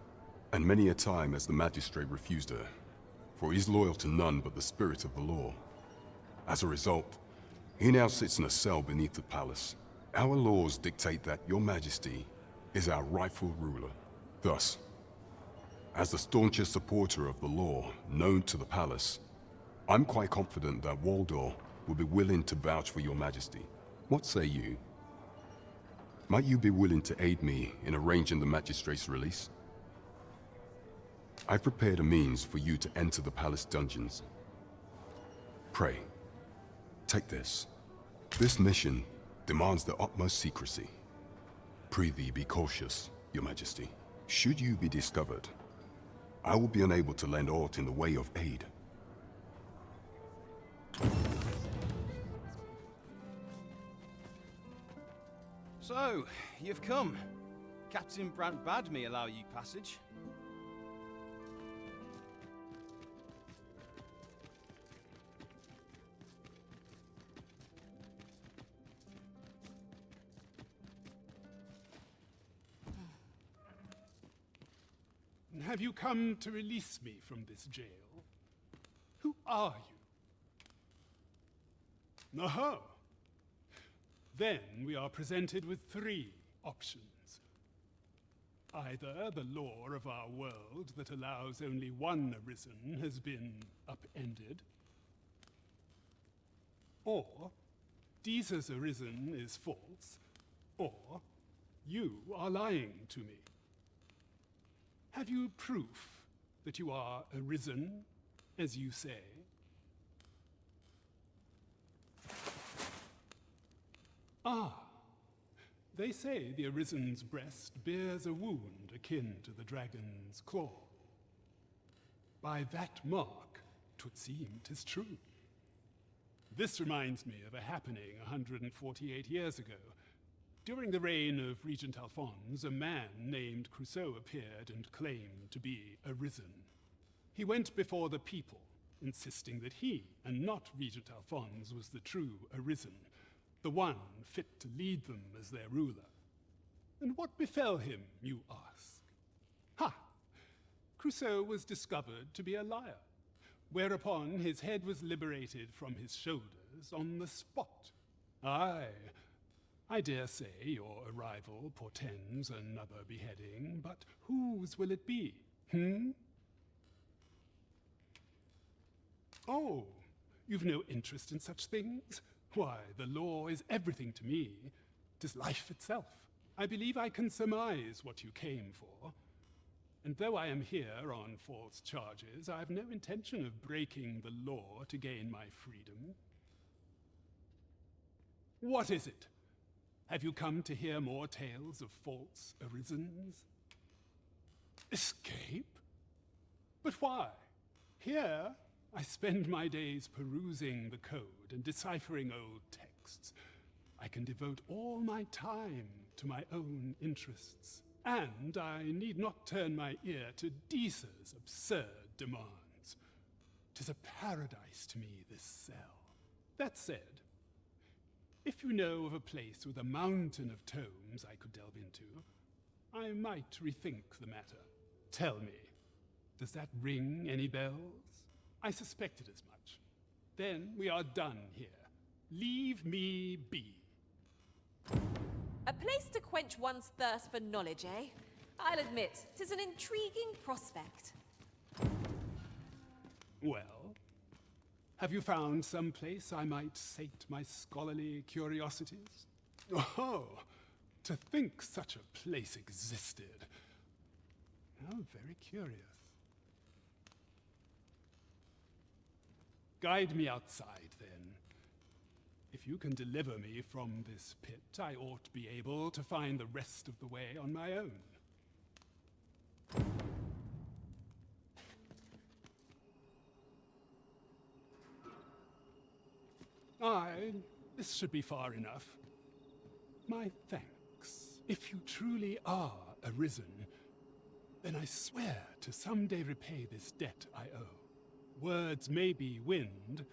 And many a time has the magistrate refused her, for he is loyal to none but the spirit of the law. As a result, he now sits in a cell beneath the palace. Our laws dictate that your Majesty is our rightful ruler. Thus, as the staunchest supporter of the law known to the palace, I'm quite confident that Waldor will be willing to vouch for your Majesty. What say you? Might you be willing to aid me in arranging the magistrate's release? I've prepared a means for you to enter the palace dungeons. Pray, take this. This mission demands the utmost secrecy. Prithee be cautious, your Majesty. Should you be discovered, I will be unable to lend aught in the way of aid. So, you've come. Captain Brant bade me allow you passage. Have you come to release me from this jail? Who are you? Oh. Then we are presented with three options. Either the law of our world that allows only one Arisen has been upended, or Disa's Arisen is false, or you are lying to me. Have you proof that you are Arisen, as you say? Ah, they say the Arisen's breast bears a wound akin to the dragon's claw. By that mark, 'twould seem 'tis true. This reminds me of a happening 148 years ago. During the reign of Regent Alphonse, a man named Crusoe appeared and claimed to be Arisen. He went before the people, insisting that he, and not Regent Alphonse, was the true Arisen, the one fit to lead them as their ruler. And what befell him, you ask? Ha! Crusoe was discovered to be a liar, whereupon his head was liberated from his shoulders on the spot. Aye, I dare say your arrival portends another beheading, but whose will it be, Oh, you've no interest in such things? Why, the law is everything to me. 'Tis life itself. I believe I can surmise what you came for. And though I am here on false charges, I have no intention of breaking the law to gain my freedom. What is it? Have you come to hear more tales of false Arisens? Escape? But why? Here, I spend my days perusing the code and deciphering old texts. I can devote all my time to my own interests, and I need not turn my ear to Disa's absurd demands. 'Tis a paradise to me, this cell. That said, if you know of a place with a mountain of tomes I could delve into, I might rethink the matter. Tell me, does that ring any bells? I suspected as much. Then we are done here. Leave me be. A place to quench one's thirst for knowledge, eh? I'll admit, 'tis an intriguing prospect. Well, have you found some place I might sate my scholarly curiosities? Oh, to think such a place existed. How very curious. Guide me outside, then. If you can deliver me from this pit, I ought to be able to find the rest of the way on my own. Aye, this should be far enough. My thanks. If you truly are Arisen, then I swear to someday repay this debt I owe. Words may be wind,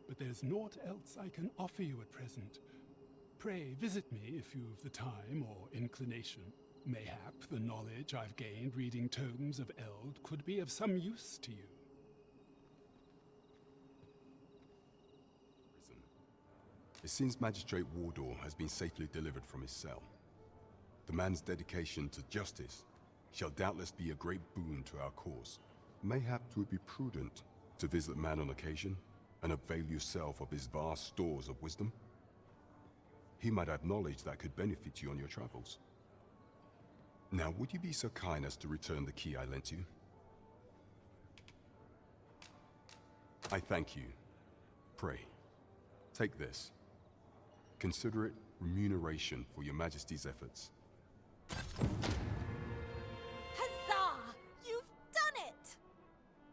but there's naught else I can offer you at present. Pray visit me if you've the time or inclination. Mayhap the knowledge I've gained reading tomes of Eld could be of some use to you. It seems Magistrate Wardor has been safely delivered from his cell. The man's dedication to justice shall doubtless be a great boon to our cause. Mayhap it would be prudent to visit the man on occasion and avail yourself of his vast stores of wisdom. He might have knowledge that could benefit you on your travels. Now, would you be so kind as to return the key I lent you? I thank you. Pray, take this. Consider it remuneration for your Majesty's efforts. Huzzah! You've done it!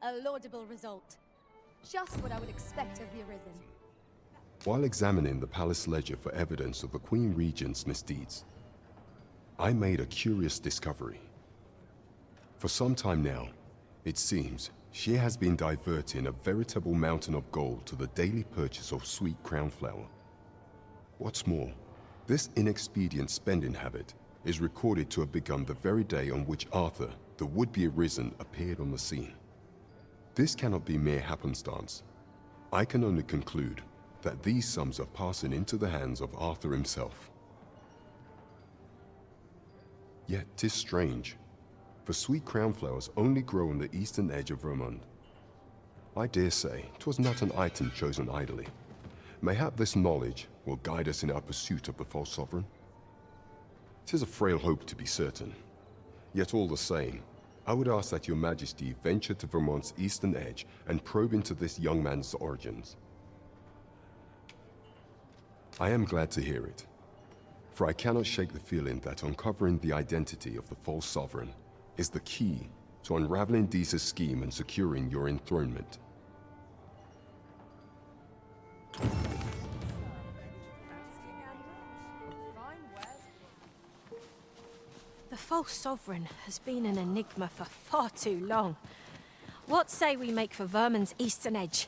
A laudable result. Just what I would expect of the Arisen. While examining the palace ledger for evidence of the Queen Regent's misdeeds, I made a curious discovery. For some time now, it seems she has been diverting a veritable mountain of gold to the daily purchase of sweet crown flower. What's more, this inexpedient spending habit is recorded to have begun the very day on which Arthur, the would-be Arisen, appeared on the scene. This cannot be mere happenstance. I can only conclude that these sums are passing into the hands of Arthur himself. Yet 'tis strange, for sweet crown flowers only grow on the eastern edge of Vermund. I dare say 'twas not an item chosen idly. Mayhap this knowledge will guide us in our pursuit of the false sovereign. 'Tis a frail hope to be certain, yet all the same, I would ask that your Majesty venture to Vermont's eastern edge and probe into this young man's origins. I am glad to hear it, for I cannot shake the feeling that uncovering the identity of the false sovereign is the key to unraveling Deeza's scheme and securing your enthronement. The false sovereign has been an enigma for far too long. What say we make for Vermund's eastern edge?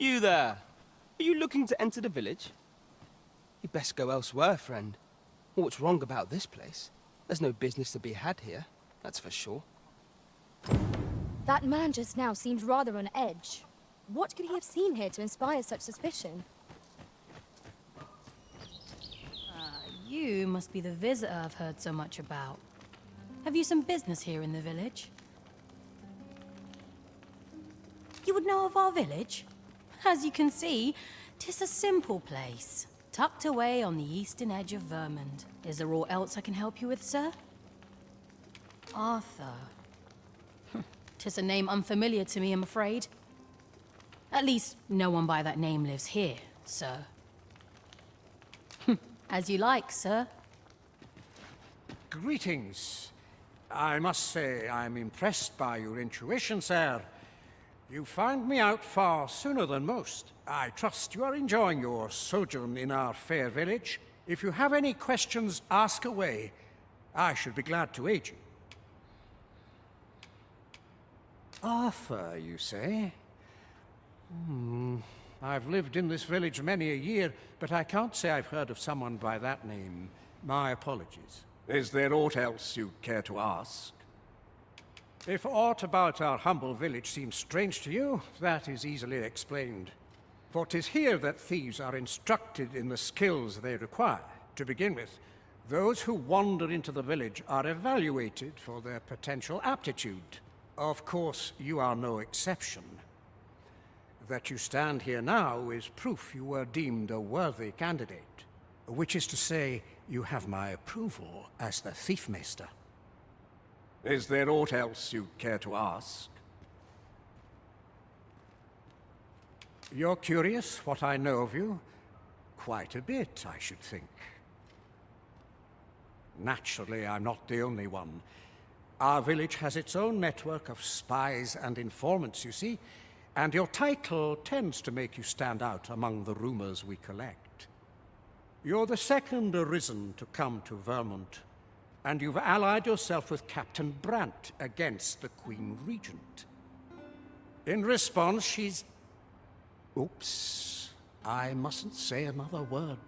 You there! Are you looking to enter the village? You'd best go elsewhere, friend. What's wrong about this place? There's no business to be had here, that's for sure. That man just now seemed rather on edge. What could he have seen here to inspire such suspicion? You must be the visitor I've heard so much about. Have you some business here in the village? You would know of our village? As you can see, 'tis a simple place, tucked away on the eastern edge of Vermund. Is there aught else I can help you with, sir? Arthur. 'Tis a name unfamiliar to me, I'm afraid. At least, no one by that name lives here, sir. As you like, sir. Greetings. I must say I'm impressed by your intuition, sir. You found me out far sooner than most. I trust you are enjoying your sojourn in our fair village. If you have any questions, ask away. I should be glad to aid you. Arthur, you say? I've lived in this village many a year, but I can't say I've heard of someone by that name. My apologies. Is there aught else you'd care to ask? If aught about our humble village seems strange to you, that is easily explained. For 'tis here that thieves are instructed in the skills they require. To begin with, those who wander into the village are evaluated for their potential aptitude. Of course, you are no exception. That you stand here now is proof you were deemed a worthy candidate, which is to say, you have my approval as the Thiefmeister. Is there aught else you'd care to ask? You're curious what I know of you? Quite a bit, I should think. Naturally, I'm not the only one. Our village has its own network of spies and informants, you see, and your title tends to make you stand out among the rumors we collect. You're the second Arisen to come to Vermont, and you've allied yourself with Captain Brant against the Queen Regent. In response, she's... Oops. I mustn't say another word.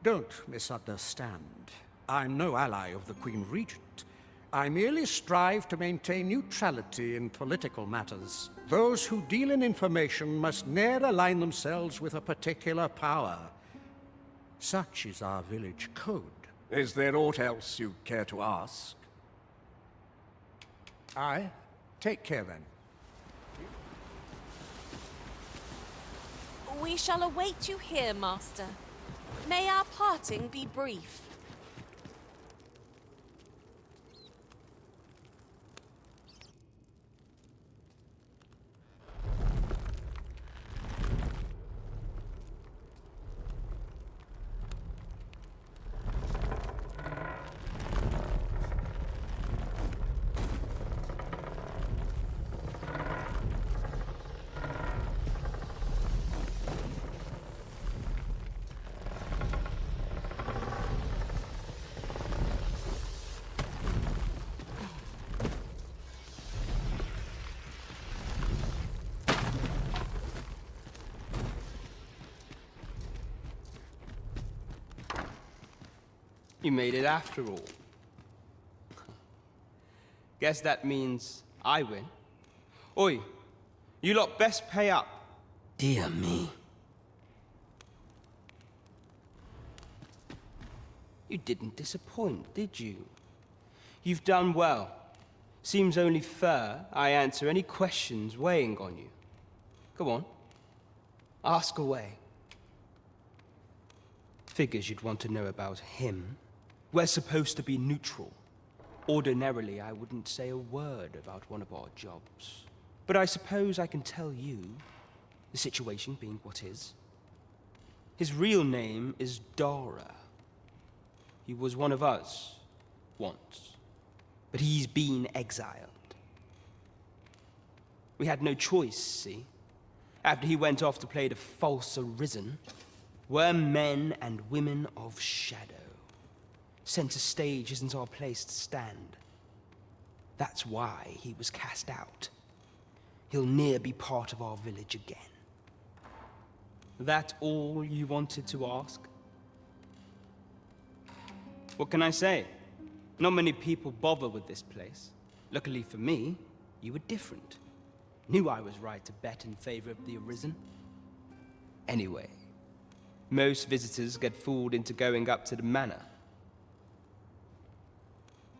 Don't misunderstand. I'm no ally of the Queen Regent. I merely strive to maintain neutrality in political matters. Those who deal in information must ne'er align themselves with a particular power. Such is our village code. Is there aught else you care to ask? Aye. Take care then. We shall await you here, Master. May our parting be brief. You made it after all. Guess that means I win. Oi, you lot best pay up. Dear me. You didn't disappoint, did you? You've done well. Seems only fair I answer any questions weighing on you. Go on. Ask away. Figures you'd want to know about him. We're supposed to be neutral. Ordinarily, I wouldn't say a word about one of our jobs. But I suppose I can tell you, the situation being what is. His real name is Dara. He was one of us, once. But he's been exiled. We had no choice, see? After he went off to play the false Arisen, we're men and women of shadow. Center stage isn't our place to stand. That's why he was cast out. He'll ne'er be part of our village again. That all you wanted to ask? What can I say? Not many people bother with this place. Luckily for me, you were different. Knew I was right to bet in favor of the Arisen. Anyway, most visitors get fooled into going up to the manor.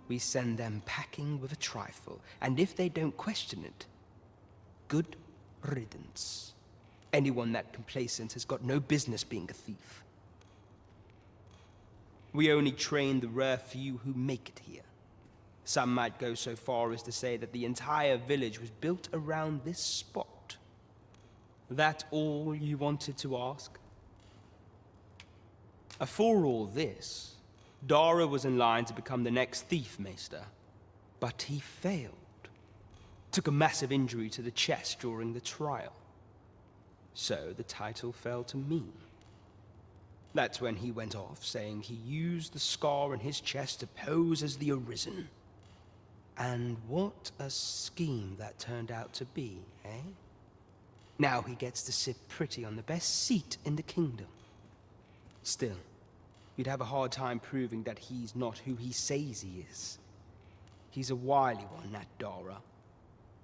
We send them packing with a trifle, and if they don't question it, good riddance. Anyone that complacent has got no business being a thief. We only train the rare few who make it here. Some might go so far as to say that the entire village was built around this spot. That all you wanted to ask? For all this, Dara was in line to become the next thief maester, but he failed. Took a massive injury to the chest during the trial. So the title fell to me. That's when he went off, saying he used the scar in his chest to pose as the Arisen. And what a scheme that turned out to be, eh? Now he gets to sit pretty on the best seat in the kingdom. Still, you'd have a hard time proving that he's not who he says he is. He's a wily one, that Dara.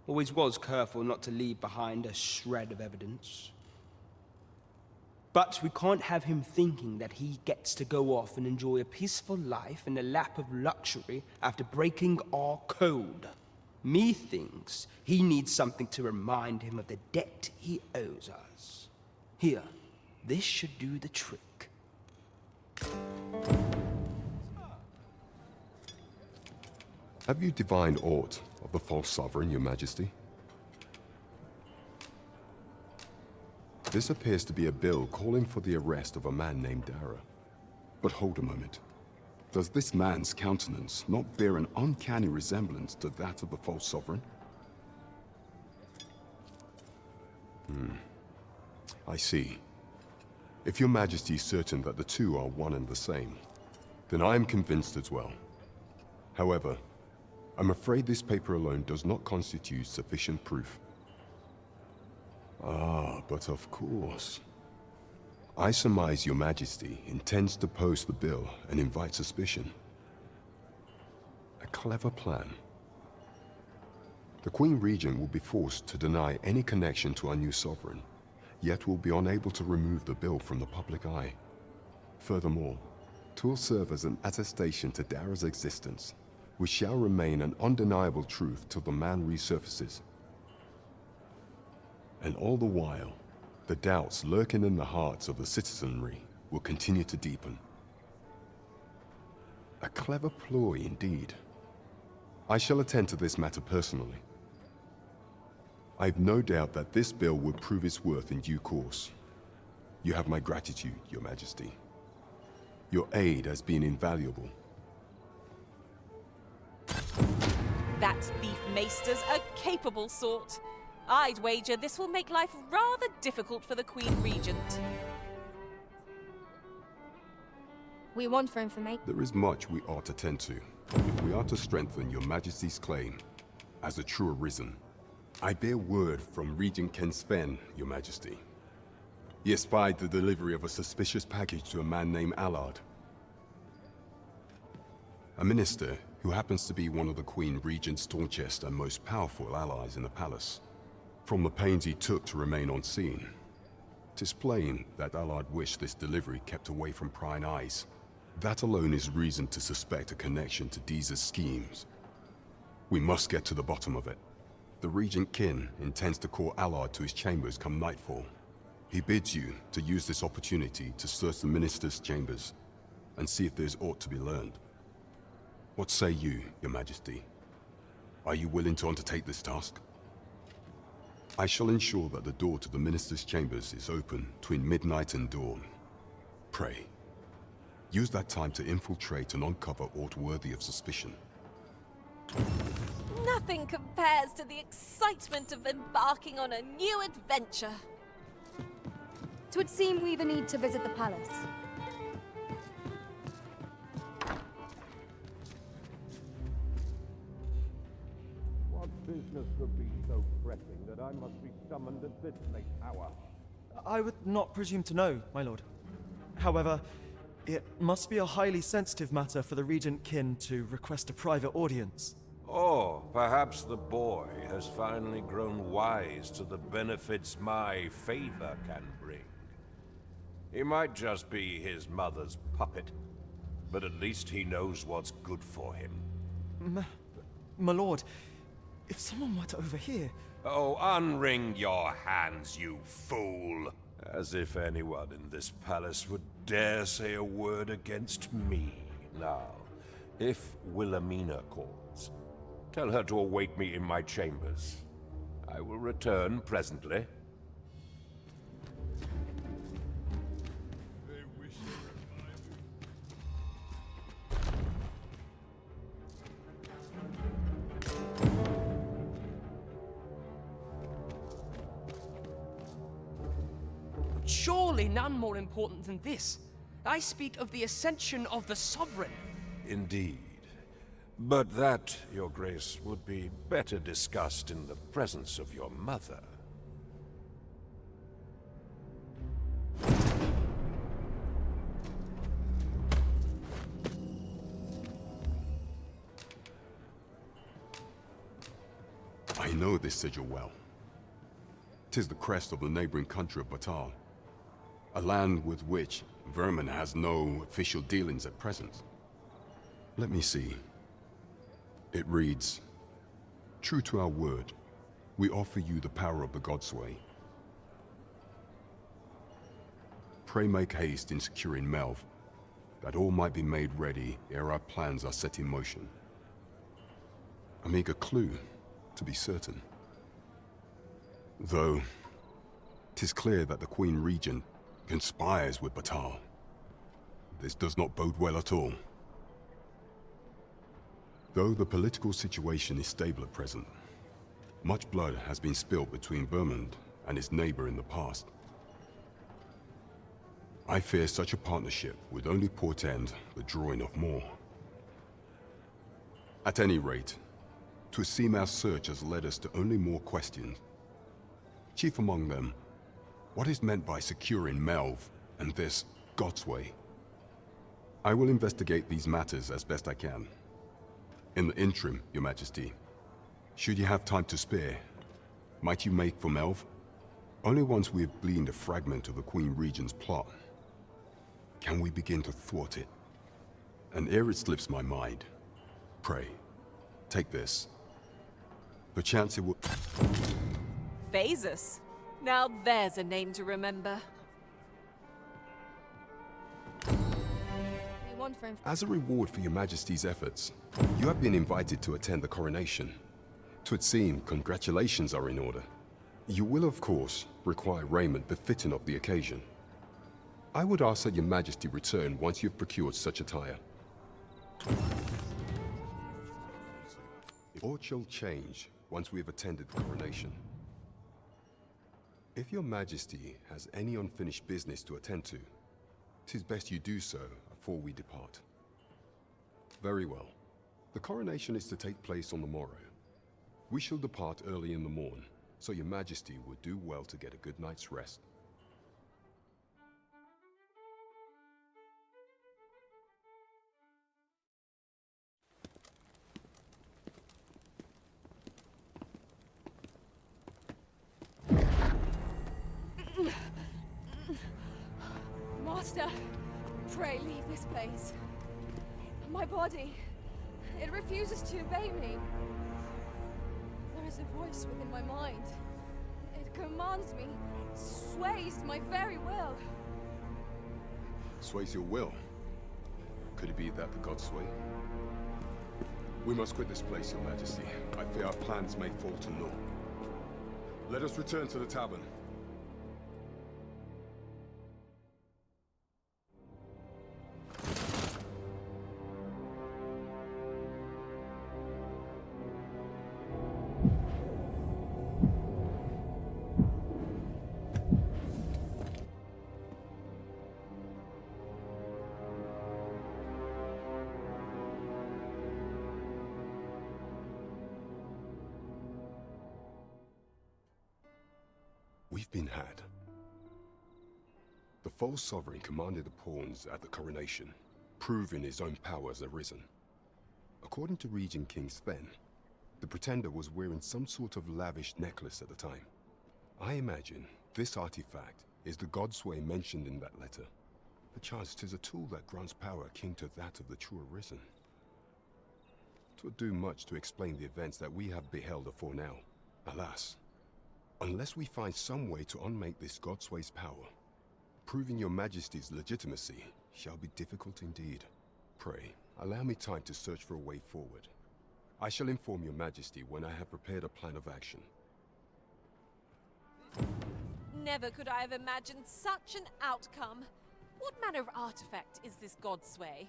Always was careful not to leave behind a shred of evidence. But we can't have him thinking that he gets to go off and enjoy a peaceful life in the lap of luxury after breaking our code. Methinks he needs something to remind him of the debt he owes us. Here, this should do the trick. Have you divined aught of the false sovereign, your majesty? This appears to be a bill calling for the arrest of a man named Dara. But hold a moment. Does this man's countenance not bear an uncanny resemblance to that of the false sovereign? I see. If your Majesty is certain that the two are one and the same, then I am convinced as well. However, I'm afraid this paper alone does not constitute sufficient proof. Ah, but of course. I surmise your Majesty intends to post the bill and invite suspicion. A clever plan. The Queen Regent will be forced to deny any connection to our new sovereign, yet will be unable to remove the bill from the public eye. Furthermore, 'twill serve as an attestation to Dara's existence, which shall remain an undeniable truth till the man resurfaces. And all the while, the doubts lurking in the hearts of the citizenry will continue to deepen. A clever ploy indeed. I shall attend to this matter personally. I've no doubt that this bill will prove its worth in due course. You have my gratitude, Your Majesty. Your aid has been invaluable. That thief maester's a capable sort. I'd wager this will make life rather difficult for the Queen Regent. We want for information. There is much we ought to tend to, if we are to strengthen Your Majesty's claim as a true Arisen. I bear word from Regent Ken Sven, Your Majesty. He espied the delivery of a suspicious package to a man named Allard. A minister who happens to be one of the Queen Regent's staunchest and most powerful allies in the palace. From the pains he took to remain on scene, 'tis plain that Allard wished this delivery kept away from prying eyes. That alone is reason to suspect a connection to Deeza's schemes. We must get to the bottom of it. The Regent Kin intends to call Allard to his chambers come nightfall. He bids you to use this opportunity to search the minister's chambers and see if there's aught to be learned. What say you, Your Majesty? Are you willing to undertake this task? I shall ensure that the door to the minister's chambers is open between midnight and dawn. Pray, use that time to infiltrate and uncover aught worthy of suspicion. Nothing compares to the excitement of embarking on a new adventure. 'Twould seem we even need to visit the palace. What business could be so pressing that I must be summoned at this late hour? I would not presume to know, my lord. However, it must be a highly sensitive matter for the Regent Kin to request a private audience. Or perhaps the boy has finally grown wise to the benefits my favor can bring. He might just be his mother's puppet, but at least he knows what's good for him. My lord, if someone were to overhear... Oh, unwring your hands, you fool! As if anyone in this palace would dare say a word against me. Now, if Wilhelmina calls, tell her to await me in my chambers. I will return presently. Surely none more important than this. I speak of the ascension of the Sovereign. Indeed. But that, Your Grace, would be better discussed in the presence of your mother. I know this sigil well. 'Tis the crest of the neighboring country of Batal, a land with which Vermin has no official dealings at present. Let me see. It reads, "True to our word, we offer you the power of the Godsway. Pray make haste in securing Melv, that all might be made ready ere our plans are set in motion." A meager clue, to be certain. Though, 'Tis clear that the Queen Regent conspires with Batal. This does not bode well at all. Though the political situation is stable at present, much blood has been spilled between Vermund and its neighbor in the past. I fear such a partnership would only portend the drawing of more. At any rate, 'twould seem our search has led us to only more questions. Chief among them, what is meant by securing Melve and this Godsway? I will investigate these matters as best I can. In the interim, Your Majesty, should you have time to spare, might you make for Melve? Only once we have gleaned a fragment of the Queen Regent's plot can we begin to thwart it. And ere it slips my mind, pray, take this. Perchance it will... Phasus. Now there's a name to remember. As a reward for Your Majesty's efforts, you have been invited to attend the coronation. 'Twould seem congratulations are in order. You will, of course, require raiment befitting of the occasion. I would ask that Your Majesty return once you've procured such attire. All shall change once we have attended the coronation. If Your Majesty has any unfinished business to attend to, 'tis best you do so before we depart. Very well. The coronation is to take place on the morrow. We shall depart early in the morn, so Your Majesty would do well to get a good night's rest. Master, pray leave this place. My body, it refuses to obey me. There is a voice within my mind. It commands me, sways my very will. Sways your will? Could it be that the gods sway? We must quit this place, Your Majesty. I fear our plans may fall to naught. Let us return to the tavern. We've been had. The false sovereign commanded the pawns at the coronation, proving his own power as Arisen. According to Regent King Sven, the pretender was wearing some sort of lavish necklace at the time. I imagine this artifact is the Godsway mentioned in that letter. Perchance 'tis a tool that grants power akin to that of the true Arisen. 'Twould do much to explain the events that we have beheld afore now. Alas, unless we find some way to unmake this Godsway's power, proving Your Majesty's legitimacy shall be difficult indeed. Pray, allow me time to search for a way forward. I shall inform Your Majesty when I have prepared a plan of action. Never could I have imagined such an outcome. What manner of artifact is this Godsway?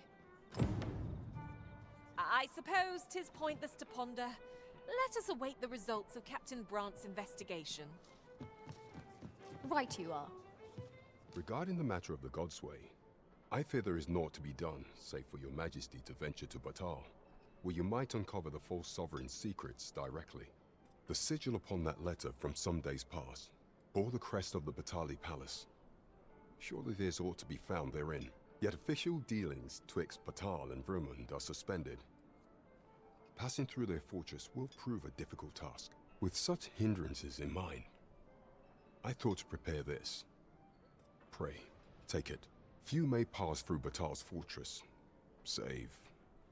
I suppose 'tis pointless to ponder. Let us await the results of Captain Brant's investigation. Right you are. Regarding the matter of the Godsway, I fear there is naught to be done, save for Your Majesty to venture to Batal, where you might uncover the false sovereign's secrets directly. The sigil upon that letter from some days past bore the crest of the Batali Palace. Surely there's aught to be found therein. Yet official dealings twixt Batal and Vermund are suspended. Passing through their fortress will prove a difficult task. With such hindrances in mind, I thought to prepare this. Pray, take it. Few may pass through Batal's fortress, save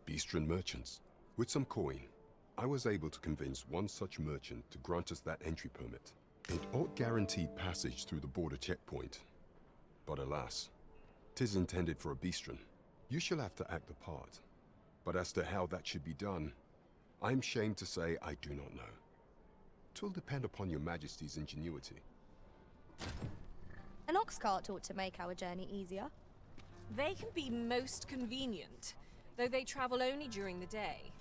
Beastren merchants. With some coin, I was able to convince one such merchant to grant us that entry permit. It ought guaranteed passage through the border checkpoint. But alas, 'tis intended for a Beastren. You shall have to act the part. But as to how that should be done, I'm ashamed to say I do not know. 'Twill depend upon Your Majesty's ingenuity. An ox cart ought to make our journey easier. They can be most convenient, though they travel only during the day.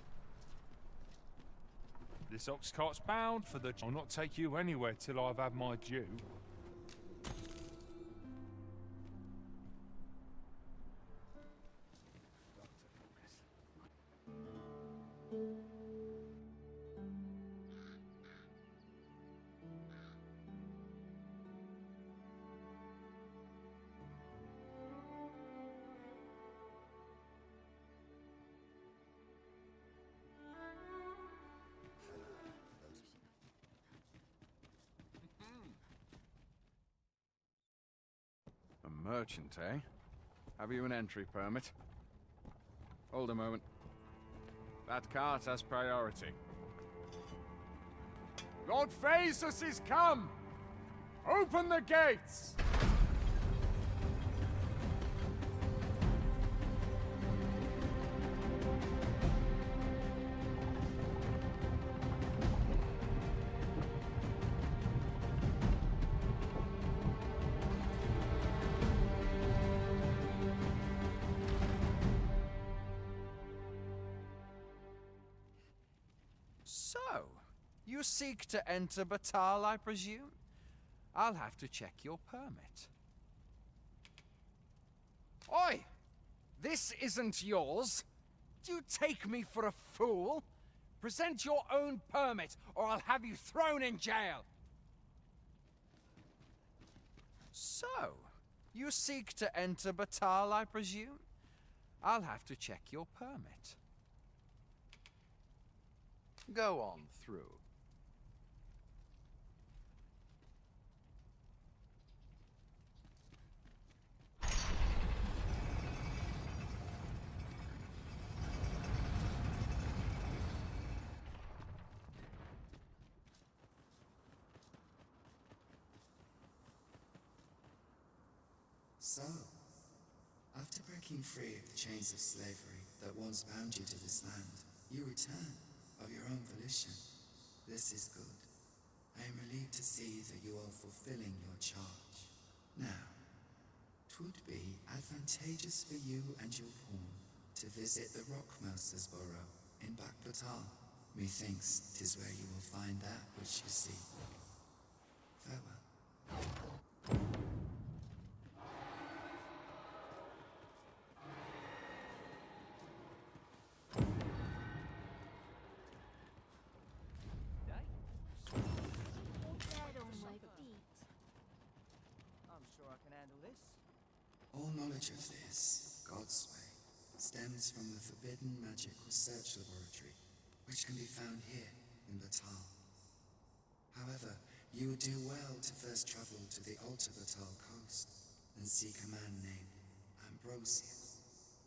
This ox cart's bound for the... I'll not take you anywhere till I've had my due. A merchant, eh? Have you an entry permit? Hold a moment. That cart has priority. Lord Phaesus is come! Open the gates! So, you seek to enter Batal, I presume? I'll have to check your permit. Oi! This isn't yours. Do you take me for a fool? Present your own permit, or I'll have you thrown in jail! So, you seek to enter Batal, I presume? I'll have to check your permit. Go on through. So, after breaking free of the chains of slavery that once bound you to this land, you return of your own volition. This is good. I am relieved to see that you are fulfilling your charge. Now, 'twould be advantageous for you and your pawn to visit the Rockmouser's burrow in Backbatal. Methinks 'tis where you will find that which you seek. Farewell. I'm sure I can handle this. All knowledge of this, God's way, stems from the forbidden magic research laboratory, which can be found here in Batal. However, you would do well to first travel to the Alta Batal coast and seek a man named Ambrosius.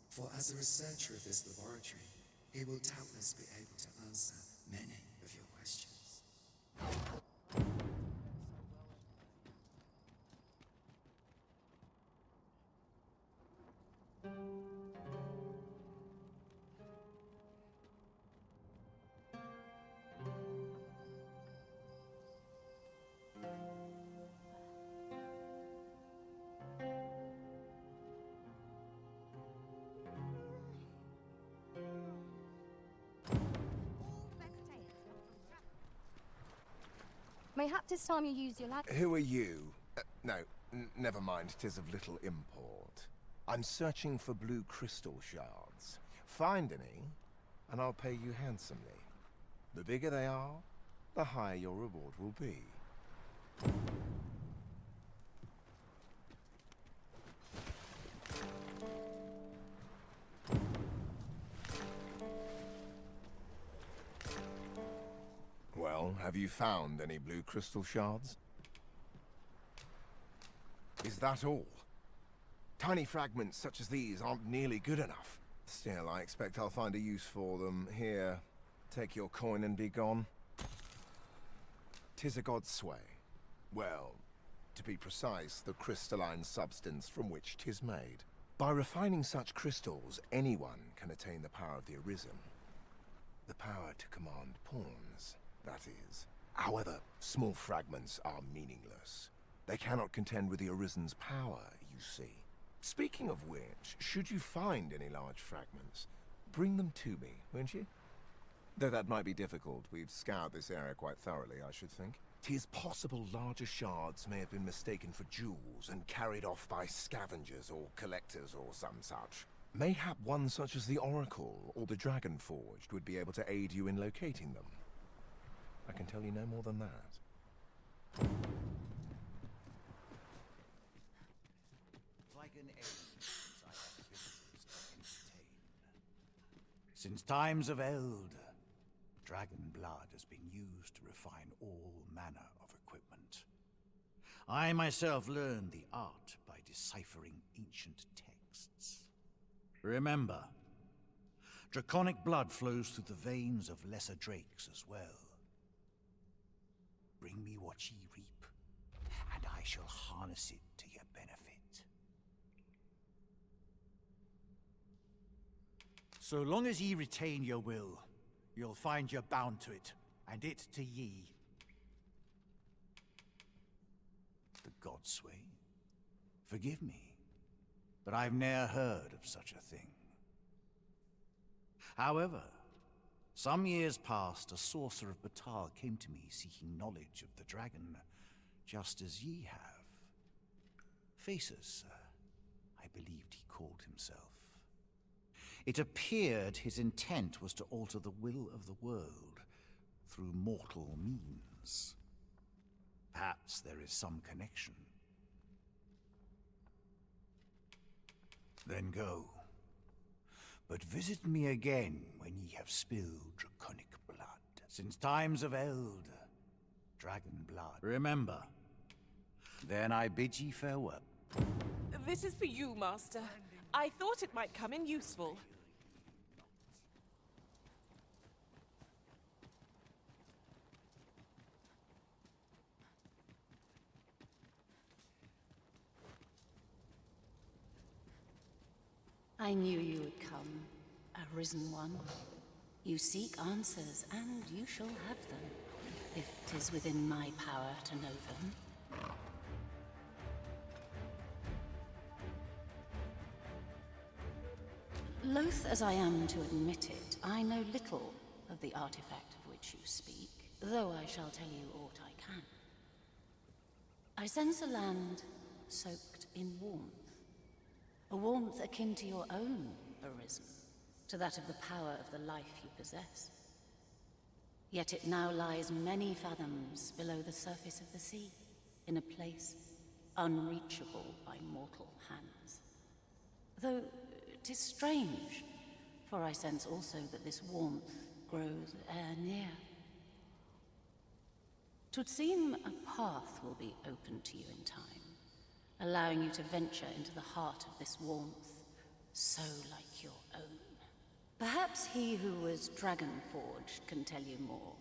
For as a researcher of this laboratory, he will doubtless be able to answer many of your questions. Mayhap 'tis time you use your ladder. Who are you? No, never mind, 'tis of little import. I'm searching for blue crystal shards. Find any, and I'll pay you handsomely. The bigger they are, the higher your reward will be. Well, have you found any blue crystal shards? Is that all? Tiny fragments such as these aren't nearly good enough. Still, I expect I'll find a use for them. Here, take your coin and be gone. 'Tis a god's sway. Well, to be precise, the crystalline substance from which 'tis made. By refining such crystals, anyone can attain the power of the Arisen. The power to command pawns, that is. However, small fragments are meaningless. They cannot contend with the Arisen's power, you see. Speaking of which, should you find any large fragments, bring them to me, won't you? Though that might be difficult. We've scoured this area quite thoroughly, I should think. 'Tis possible larger shards may have been mistaken for jewels and carried off by scavengers or collectors or some such. Mayhap one such as the Oracle or the Dragon Forged would be able to aid you in locating them. I can tell you no more than that. Like an age since I had visitors to entertain. Since times of Eld, dragon blood has been used to refine all manner of equipment. I myself learned the art by deciphering ancient texts. Remember, draconic blood flows through the veins of lesser drakes as well. Bring me what ye reap, and I shall harness it to your benefit. So long as ye retain your will, you'll find you're bound to it, and it to ye. The Godsway? Forgive me, but I've ne'er heard of such a thing. However, some years past, a sorcerer of Batal came to me seeking knowledge of the dragon, just as ye have. Faces, I believed he called himself. It appeared his intent was to alter the will of the world through mortal means. Perhaps there is some connection. Then go. But visit me again when ye have spilled draconic blood. Since times of Eld, dragon blood. Remember. Then I bid ye farewell. This is for you, Master. I thought it might come in useful. I knew you would come, Arisen one. You seek answers, and you shall have them, if 'tis within my power to know them. Loath as I am to admit it, I know little of the artifact of which you speak, though I shall tell you aught I can. I sense a land soaked in warmth. A warmth akin to your own, Arisen, to that of the power of the life you possess. Yet it now lies many fathoms below the surface of the sea, in a place unreachable by mortal hands. Though 'tis strange, for I sense also that this warmth grows ere near. 'Twould seem a path will be open to you in time, allowing you to venture into the heart of this warmth, so like your own. Perhaps he who was dragon-forged can tell you more.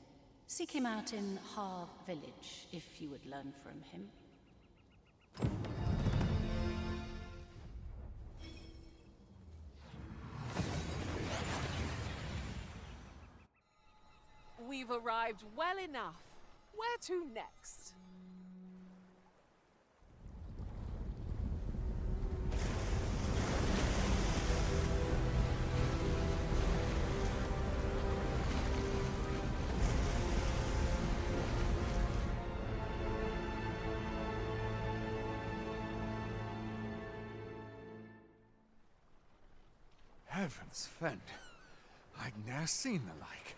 Seek him out in Har village, if you would learn from him. We've arrived well enough. Where to next? Heavens fend. I'd ne'er seen the like.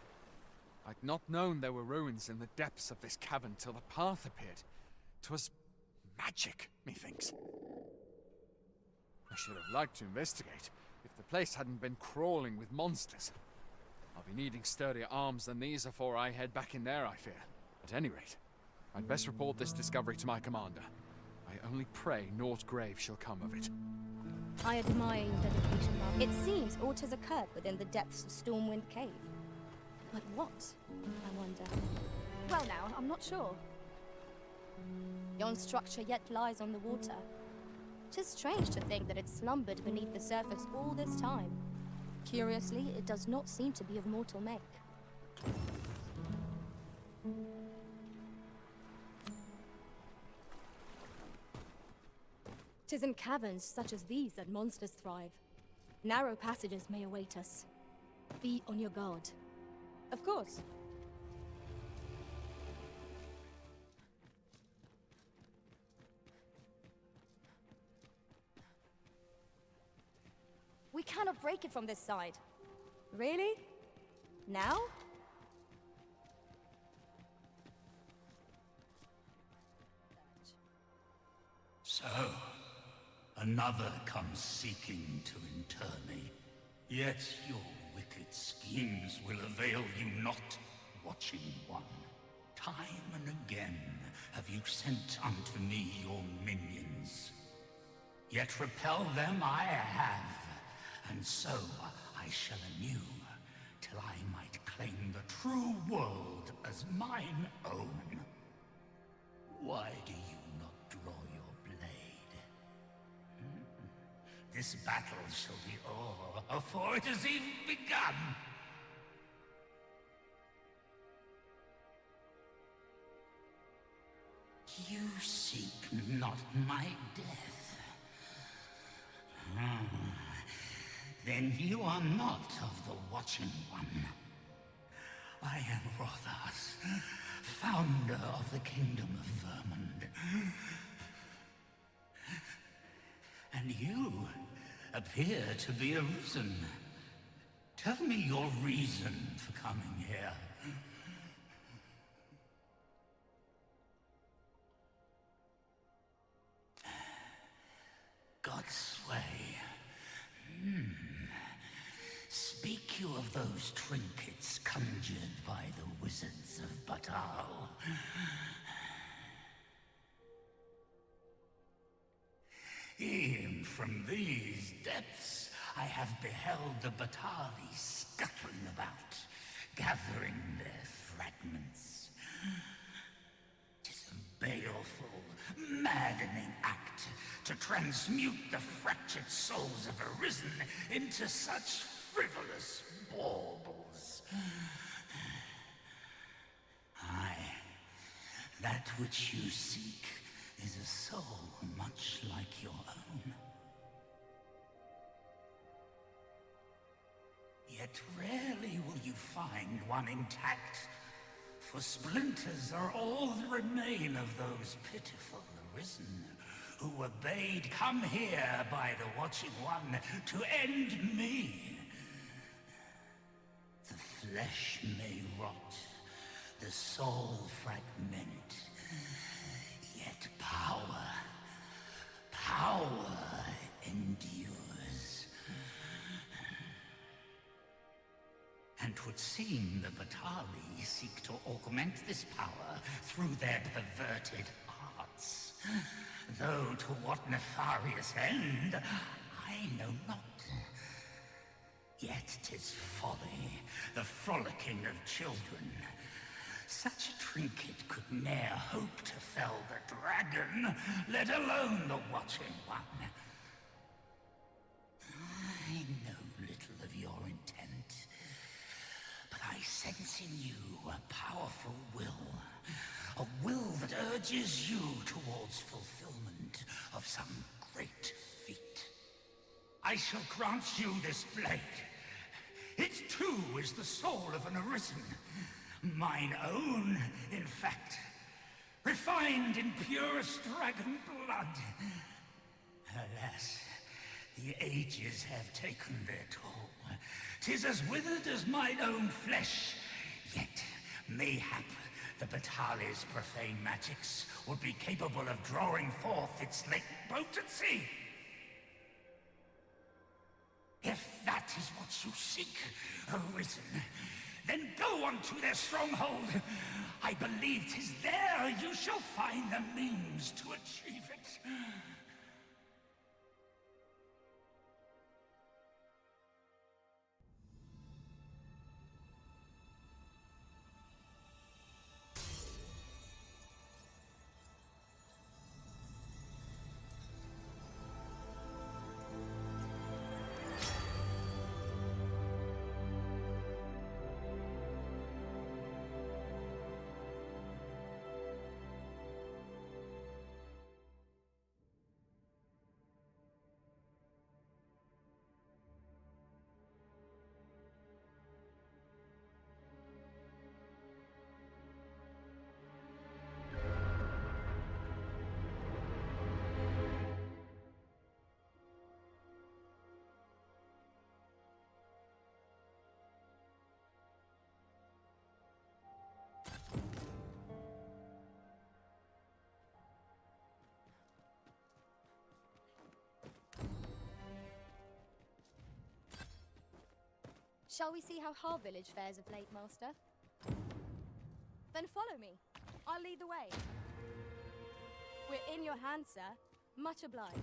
I'd not known there were ruins in the depths of this cavern till the path appeared. 'Twas magic, methinks. I should have liked to investigate, if the place hadn't been crawling with monsters. I'll be needing sturdier arms than these afore I head back in there, I fear. At any rate, I'd best report this discovery to my commander. I only pray naught grave shall come of it. I admire your dedication, Mark. It seems aught has occurred within the depths of Stormwind Cave. But what, I wonder? Well now, I'm not sure. Yon structure yet lies on the water. 'Tis strange to think that it slumbered beneath the surface all this time. Curiously, it does not seem to be of mortal make. 'Tis in caverns such as these that monsters thrive. Narrow passages may await us. Be on your guard. Of course. We cannot break it from this side. Really? Now? So, another comes seeking to inter me. Yet your wicked schemes will avail you not, Watching One. Time and again have you sent unto me your minions. Yet repel them I have, and so I shall anew, till I might claim the true world as mine own. Why do you not draw your blade? This battle shall be o'er before it has even begun. You seek not my death. Then you are not of the Watching One. I am Rothas, founder of the Kingdom of Vermund. And you appear to be Arisen. Tell me your reason for coming here. Godsway. Speak you of those trinkets conjured by the wizards of Batal? E'en from these depths I have beheld the Batali scuttling about, gathering their fragments. 'Tis a baleful, maddening act to transmute the fractured souls of Arisen into such frivolous baubles. Aye, that which you seek is a soul much like your own. Yet rarely will you find one intact, for splinters are all that remain of those pitiful Arisen who were bade come here by the Watching One to end me. The flesh may rot, the soul fragment, yet power endures. And 'twould seem the Batali seek to augment this power through their perverted arts. Though to what nefarious end, I know not. Yet 'tis folly, the frolicking of children. Such a trinket could ne'er hope to fell the dragon, let alone the Watching One. I know little of your intent, but I sense in you a powerful will. A will that urges you towards fulfillment of some great feat. I shall grant you this blade. It too is the soul of an Arisen. Mine own, in fact. Refined in purest dragon blood. Alas, the ages have taken their toll. 'Tis as withered as mine own flesh. Yet, mayhap, the Batali's profane magics would be capable of drawing forth its latent potency. If that is what you seek, Arisen, then go unto their stronghold. I believe 'tis there you shall find the means to achieve it. Shall we see how our village fares of late, Master? Then follow me. I'll lead the way. We're in your hands, sir. Much obliged.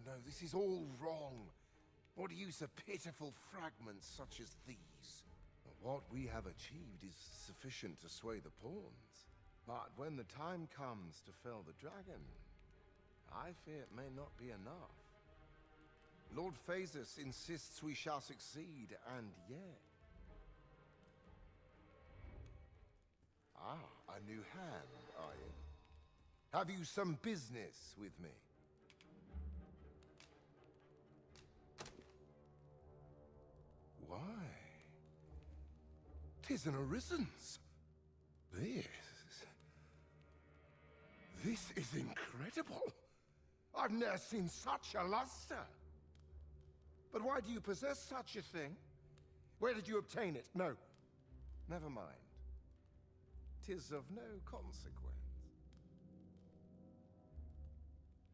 No, this is all wrong. What use are pitiful fragments such as these? What we have achieved is sufficient to sway the pawns. But when the time comes to fell the dragon, I fear it may not be enough. Lord Phaesus insists we shall succeed, and yet... Ah, a new hand, are you? Have you some business with me? Why? 'Tis an Arisen's. This is incredible. I've never seen such a luster. But why do you possess such a thing? Where did you obtain it? No, never mind. 'Tis of no consequence.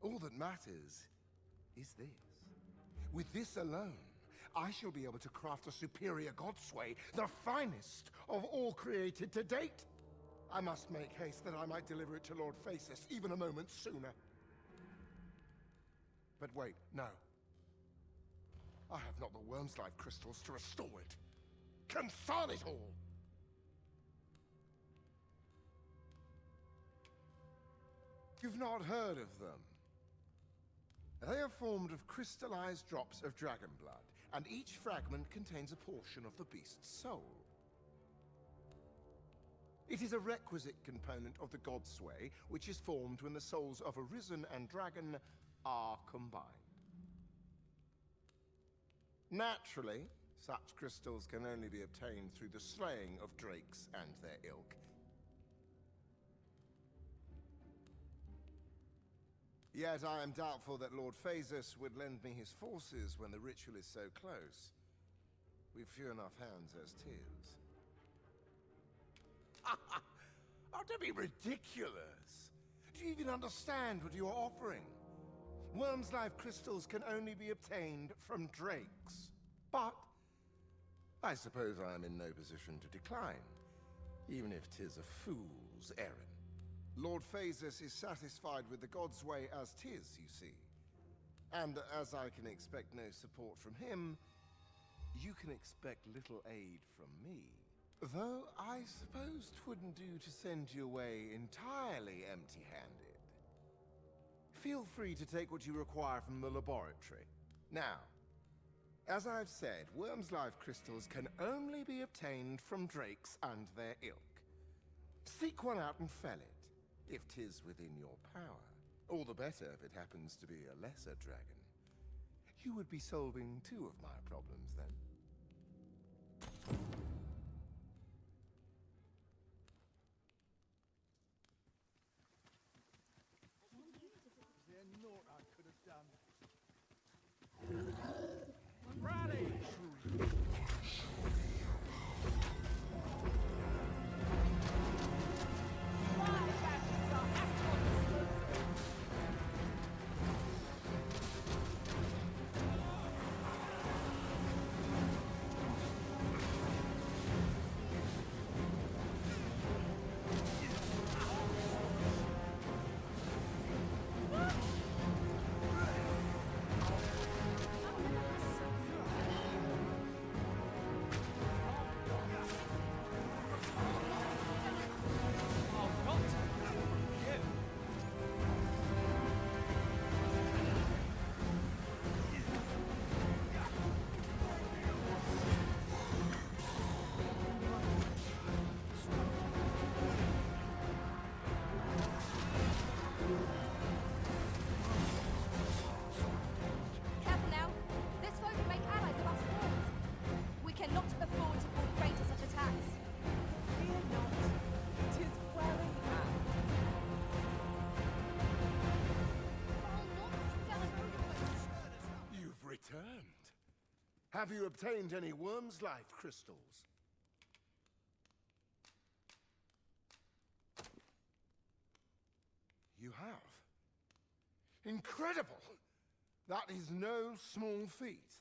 All that matters is this. With this alone, I shall be able to craft a superior godsway, the finest of all created to date. I must make haste that I might deliver it to Lord Phaesus even a moment sooner. But wait, no. I have not the worm's life crystals to restore it. Confound it all! You've not heard of them. They are formed of crystallized drops of dragon blood, and each fragment contains a portion of the beast's soul. It is a requisite component of the godsway, which is formed when the souls of Arisen and Dragon are combined. Naturally, such crystals can only be obtained through the slaying of drakes and their ilk. Yet I am doubtful that Lord Phaesus would lend me his forces when the ritual is so close. We've few enough hands as 'tis. Oh, don't be ridiculous! Do you even understand what you're offering? Worm's life crystals can only be obtained from drakes. But I suppose I am in no position to decline, even if 'tis a fool's errand. Lord Phaesus is satisfied with the godsway as 'tis, you see. And as I can expect no support from him, you can expect little aid from me. Though I suppose 'twouldn't do to send you away entirely empty-handed. Feel free to take what you require from the laboratory. Now, as I've said, worm's life crystals can only be obtained from drakes and their ilk. Seek one out and fell it, if 'tis within your power. All the better if it happens to be a lesser dragon. You would be solving 2 of my problems then. Is there naught I could have done? Rally! Have you obtained any worm's life crystals? You have? Incredible! That is no small feat.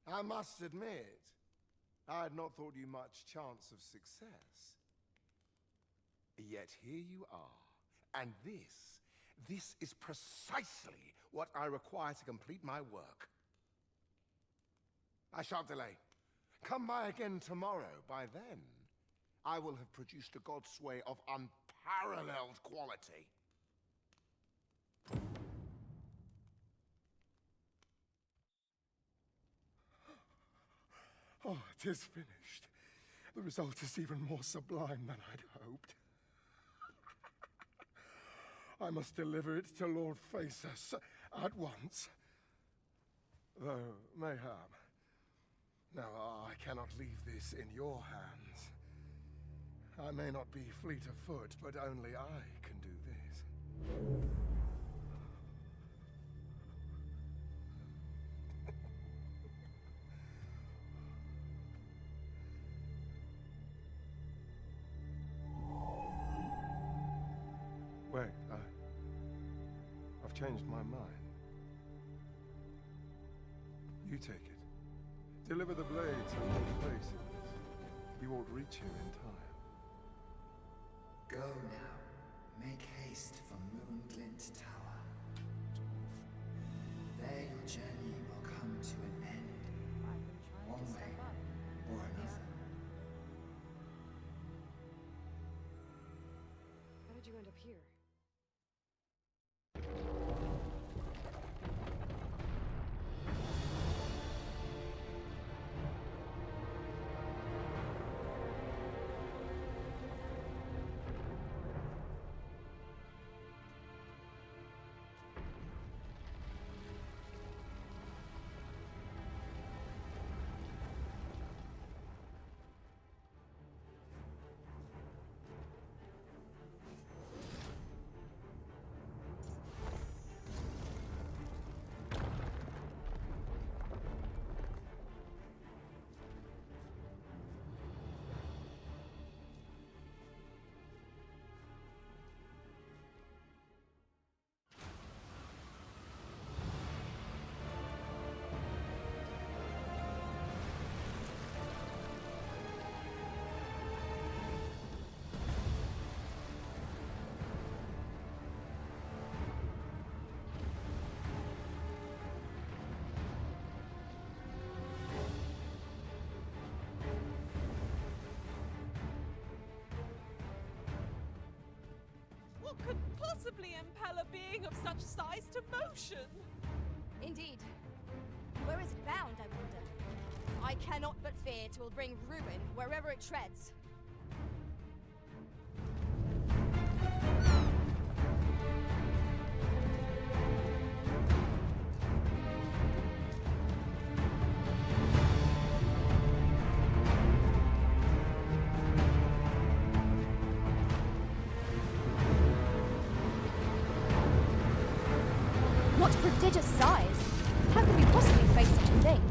I must admit, I had not thought you much chance of success. Yet here you are, and this is precisely what I require to complete my work. I shan't delay. Come by again tomorrow. By then, I will have produced a godsway of unparalleled quality. Oh, it is finished. The result is even more sublime than I'd hoped. I must deliver it to Lord Phaesus at once. Though, mayhap. Now, I cannot leave this in your hands. I may not be fleet of foot, but only I can do this. Wait, I've changed my mind. You take it. Deliver the blade to Lord Phaesus. He won't reach him in time. Go now. Make haste for Moonglint Tower. There your journey will come to an end. One way or another. How did you end up here? What could possibly impel a being of such size to motion? Indeed. Where is it bound, I wonder? I cannot but fear it will bring ruin wherever it treads. What prodigious size! How could we possibly face such a thing?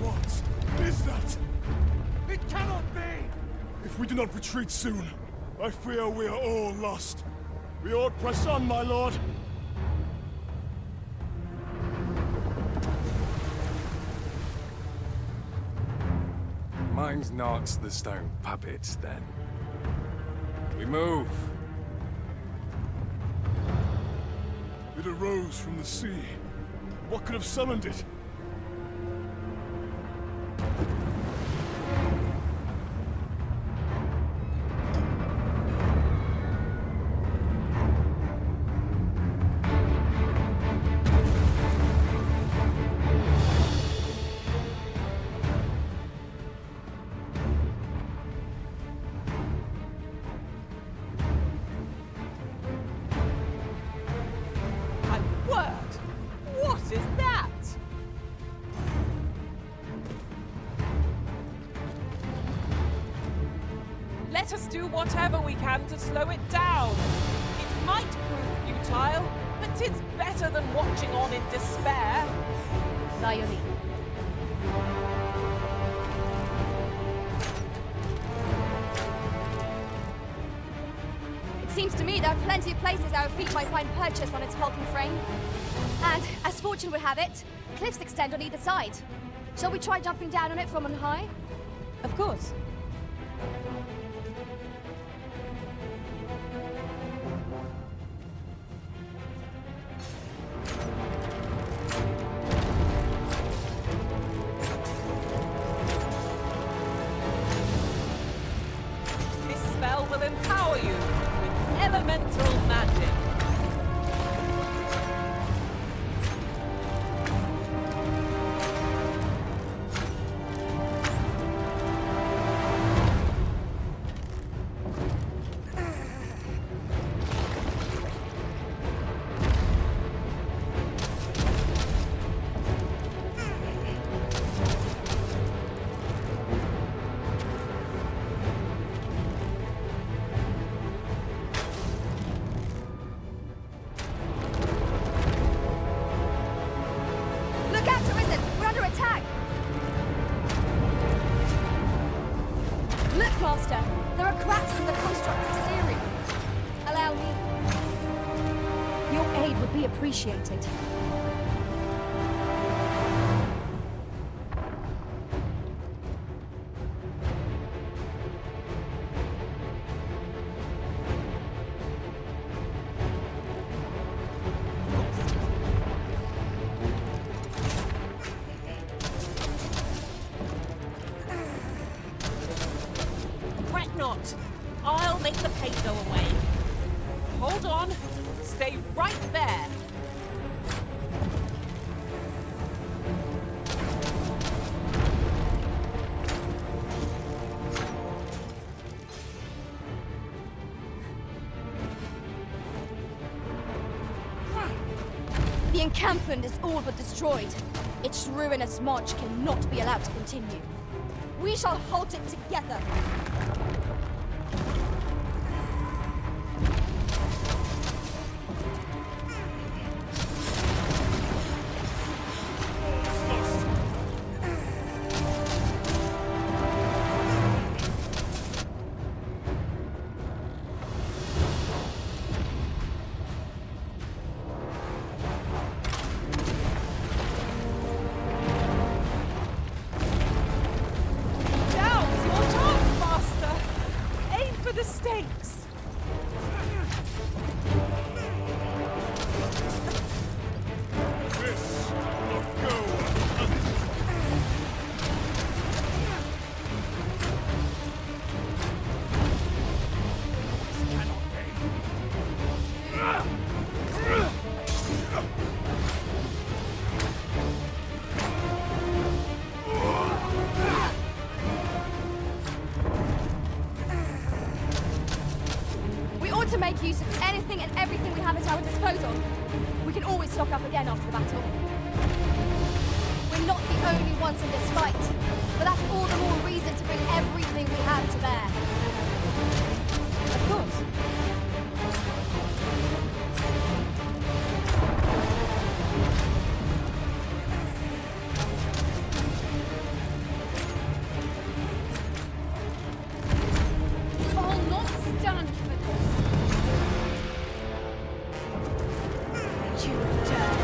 What is that? It cannot be! If we do not retreat soon, I fear we are all lost. We ought press on, my lord. Mine's not the stone puppets, then. We move. It arose from the sea. What could have summoned it? My word! What is that? let us do whatever we can to slow it down. It might prove futile, but it's better than watching on in despair. By your leave. It seems to me there are plenty of places our feet might find purchase on its hulking frame. And, as fortune would have it, cliffs extend on either side. Shall we try jumping down on it from on high? Of course. This spell will empower you with elemental magic. Look out, Arisen! We're under attack! Look, Master! There are cracks in the construct's exterior. Allow me. Your aid would be appreciated. Fret not. I'll make the pain go away. Hold on. Stay right there. The encampment is all but destroyed. Its ruinous march cannot be allowed to continue. We shall halt it together. Now's your chance, Master. Aim for the stakes. This will go We ought to make use of anything and everything we have at our disposal. We can always stock up again after the battle. We're not the only ones in this fight, but that's all the more reason to bring everything we have to bear. Of course. I'll not stand for this. You dare.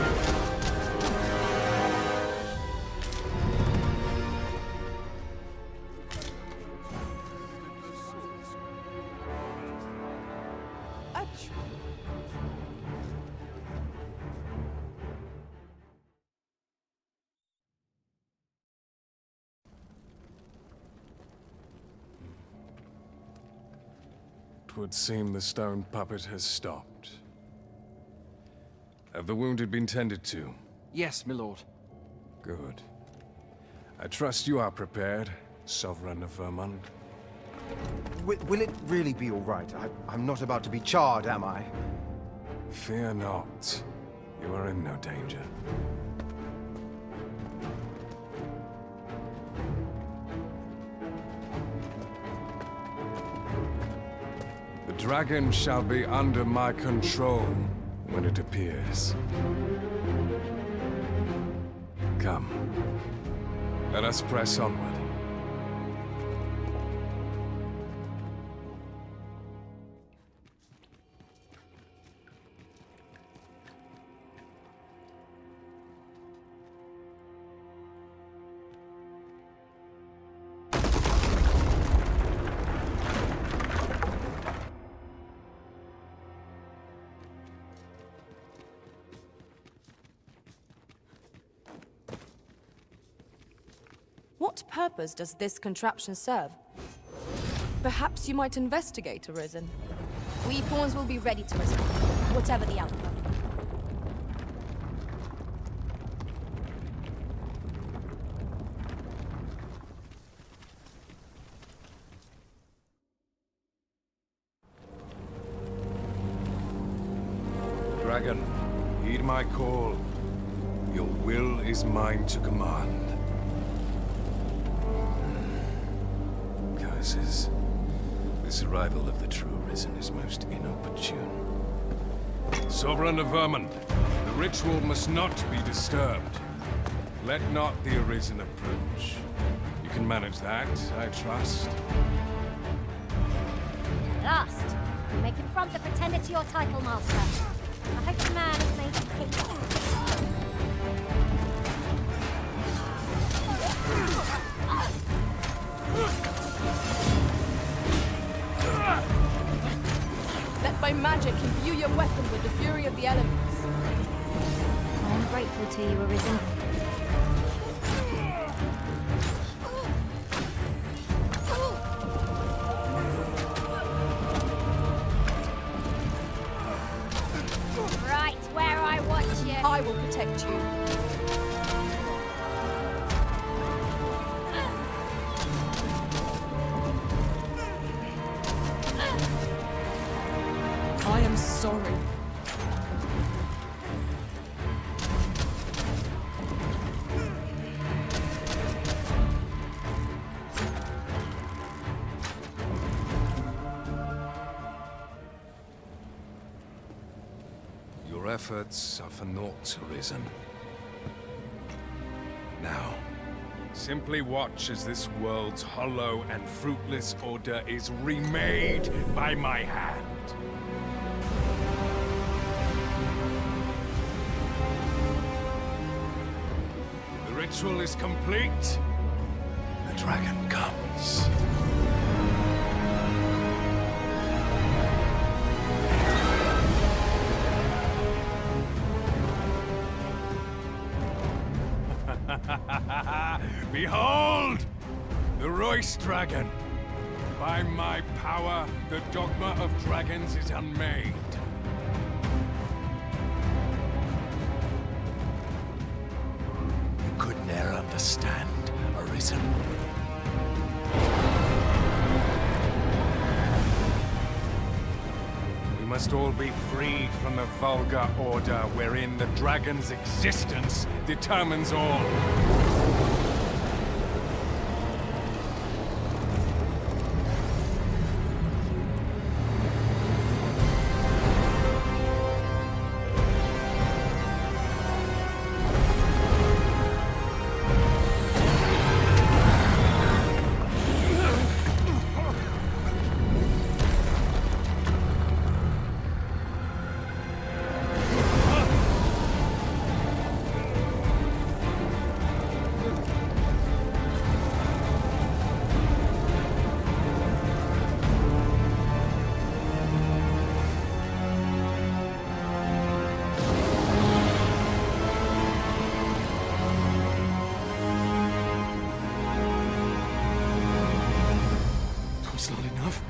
Twould seem the stone puppet has stopped. Have the wounded been tended to? Yes, my lord. Good. I trust you are prepared, Sovereign of Vermund. Will it really be all right? I'm not about to be charred, am I? Fear not. You are in no danger. dragon shall be under my control when it appears. Come. Let us press onward. What purpose does this contraption serve? Perhaps you might investigate, Arisen. We pawns will be ready to respond, whatever the outcome. Dragon, heed my call. Your will is mine to command. Curses. This arrival of the true Arisen is most inopportune. Sovereign of Vermund, the ritual must not be disturbed. Let not the Arisen approach. You can manage that, I trust. At last, you may confront the pretender to your title, Master. I hope the man has made peace. Let my magic imbue your weapon with the fury of the elements. I am grateful to you, Arisen. Right where I want you. I will protect you. I am sorry. Your efforts are for naught, Arisen. Now, simply watch as this world's hollow and fruitless order is remade by my hand. The ritual is complete. The dragon comes. Behold! The Royce Dragon! By my power, the Dogma of Dragons is unmade. You could ne'er understand, Arisen. We must all be freed from the vulgar order wherein the dragon's existence determines all. Not enough.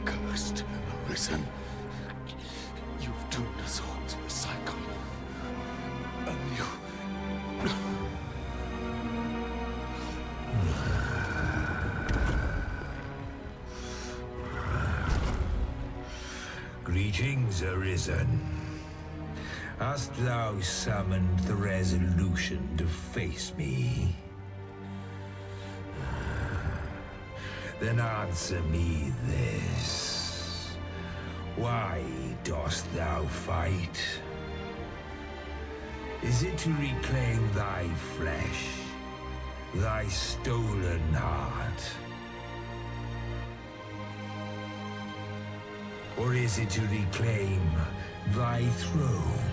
Cursed Arisen. You've doomed us all to the cycle. And you... Greetings, Arisen. Hast thou summoned the resolution to face me? Then answer me this. Why dost thou fight? Is it to reclaim thy flesh, thy stolen heart? Or is it to reclaim thy throne?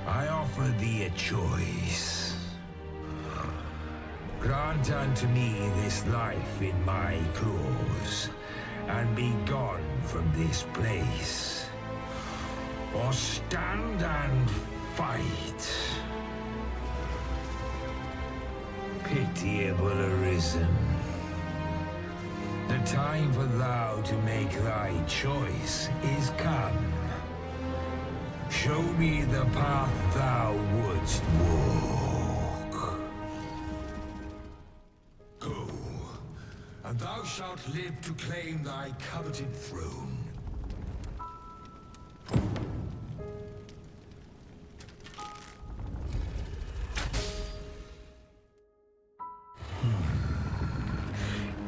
I offer thee a choice. Grant unto me this life in my claws, and be gone from this place. Or stand and fight. Pitiable Arisen. The time for thou to make thy choice is come. Show me the path thou wouldst walk. Go, and thou shalt live to claim thy coveted throne.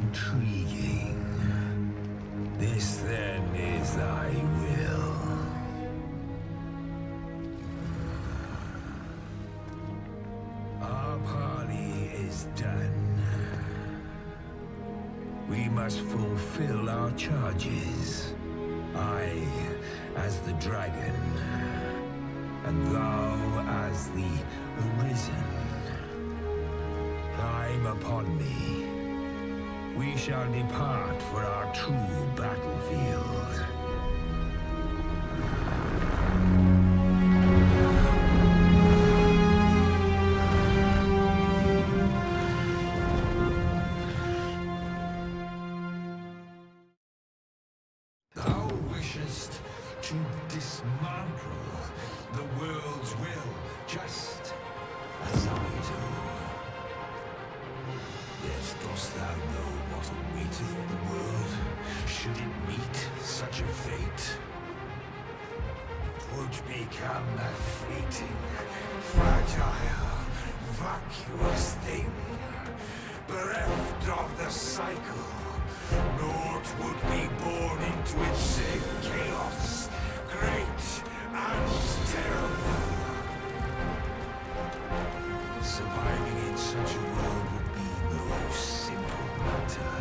Intriguing. This then is thy will. Our parley is done. We must fulfill our charges. I as the dragon, and thou as the Arisen. Climb upon me. We shall depart for our true battlefield. Thou wishest to dismantle the world's will, just as I do. Yet dost thou know what awaiteth the world, should it meet such a fate? 'Twould become a fleeting, fragile, vacuous thing, bereft of the cycle. Naught would be born into its same chaos, great and terrible. Surviving in such a world would be no simple matter.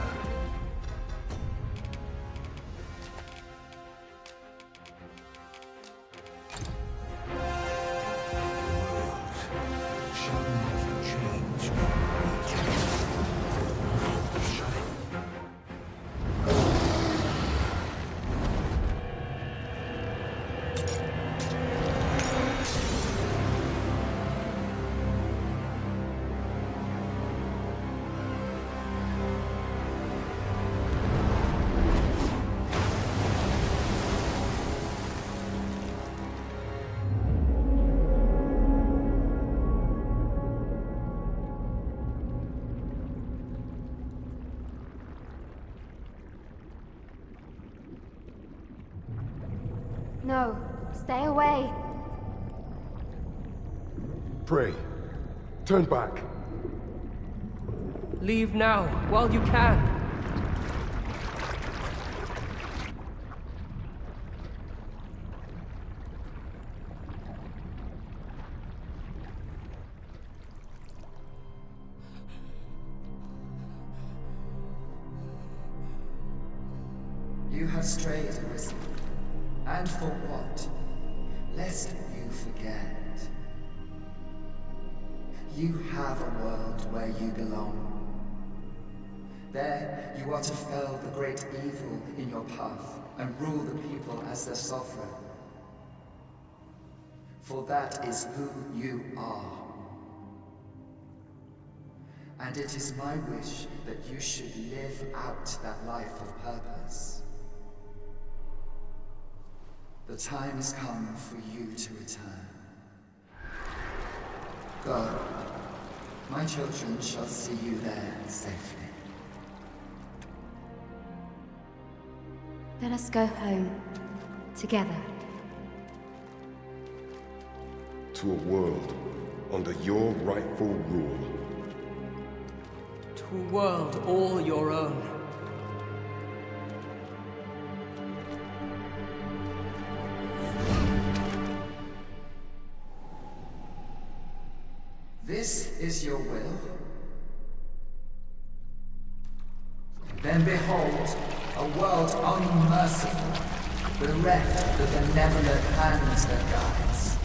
No, stay away. Pray. Turn back. Leave now, while you can. You have strayed, Arisen. And for what? Lest you forget. You have a world where you belong. There, you are to fell the great evil in your path and rule the people as their sovereign. For that is who you are. And it is my wish that you should live out that life of purpose. The time has come for you to return. Go. My children shall see you there safely. Let us go home. Together. To a world under your rightful rule. world all your own. This is your will? Then behold, a world unmerciful, bereft of the benevolent hands that guides.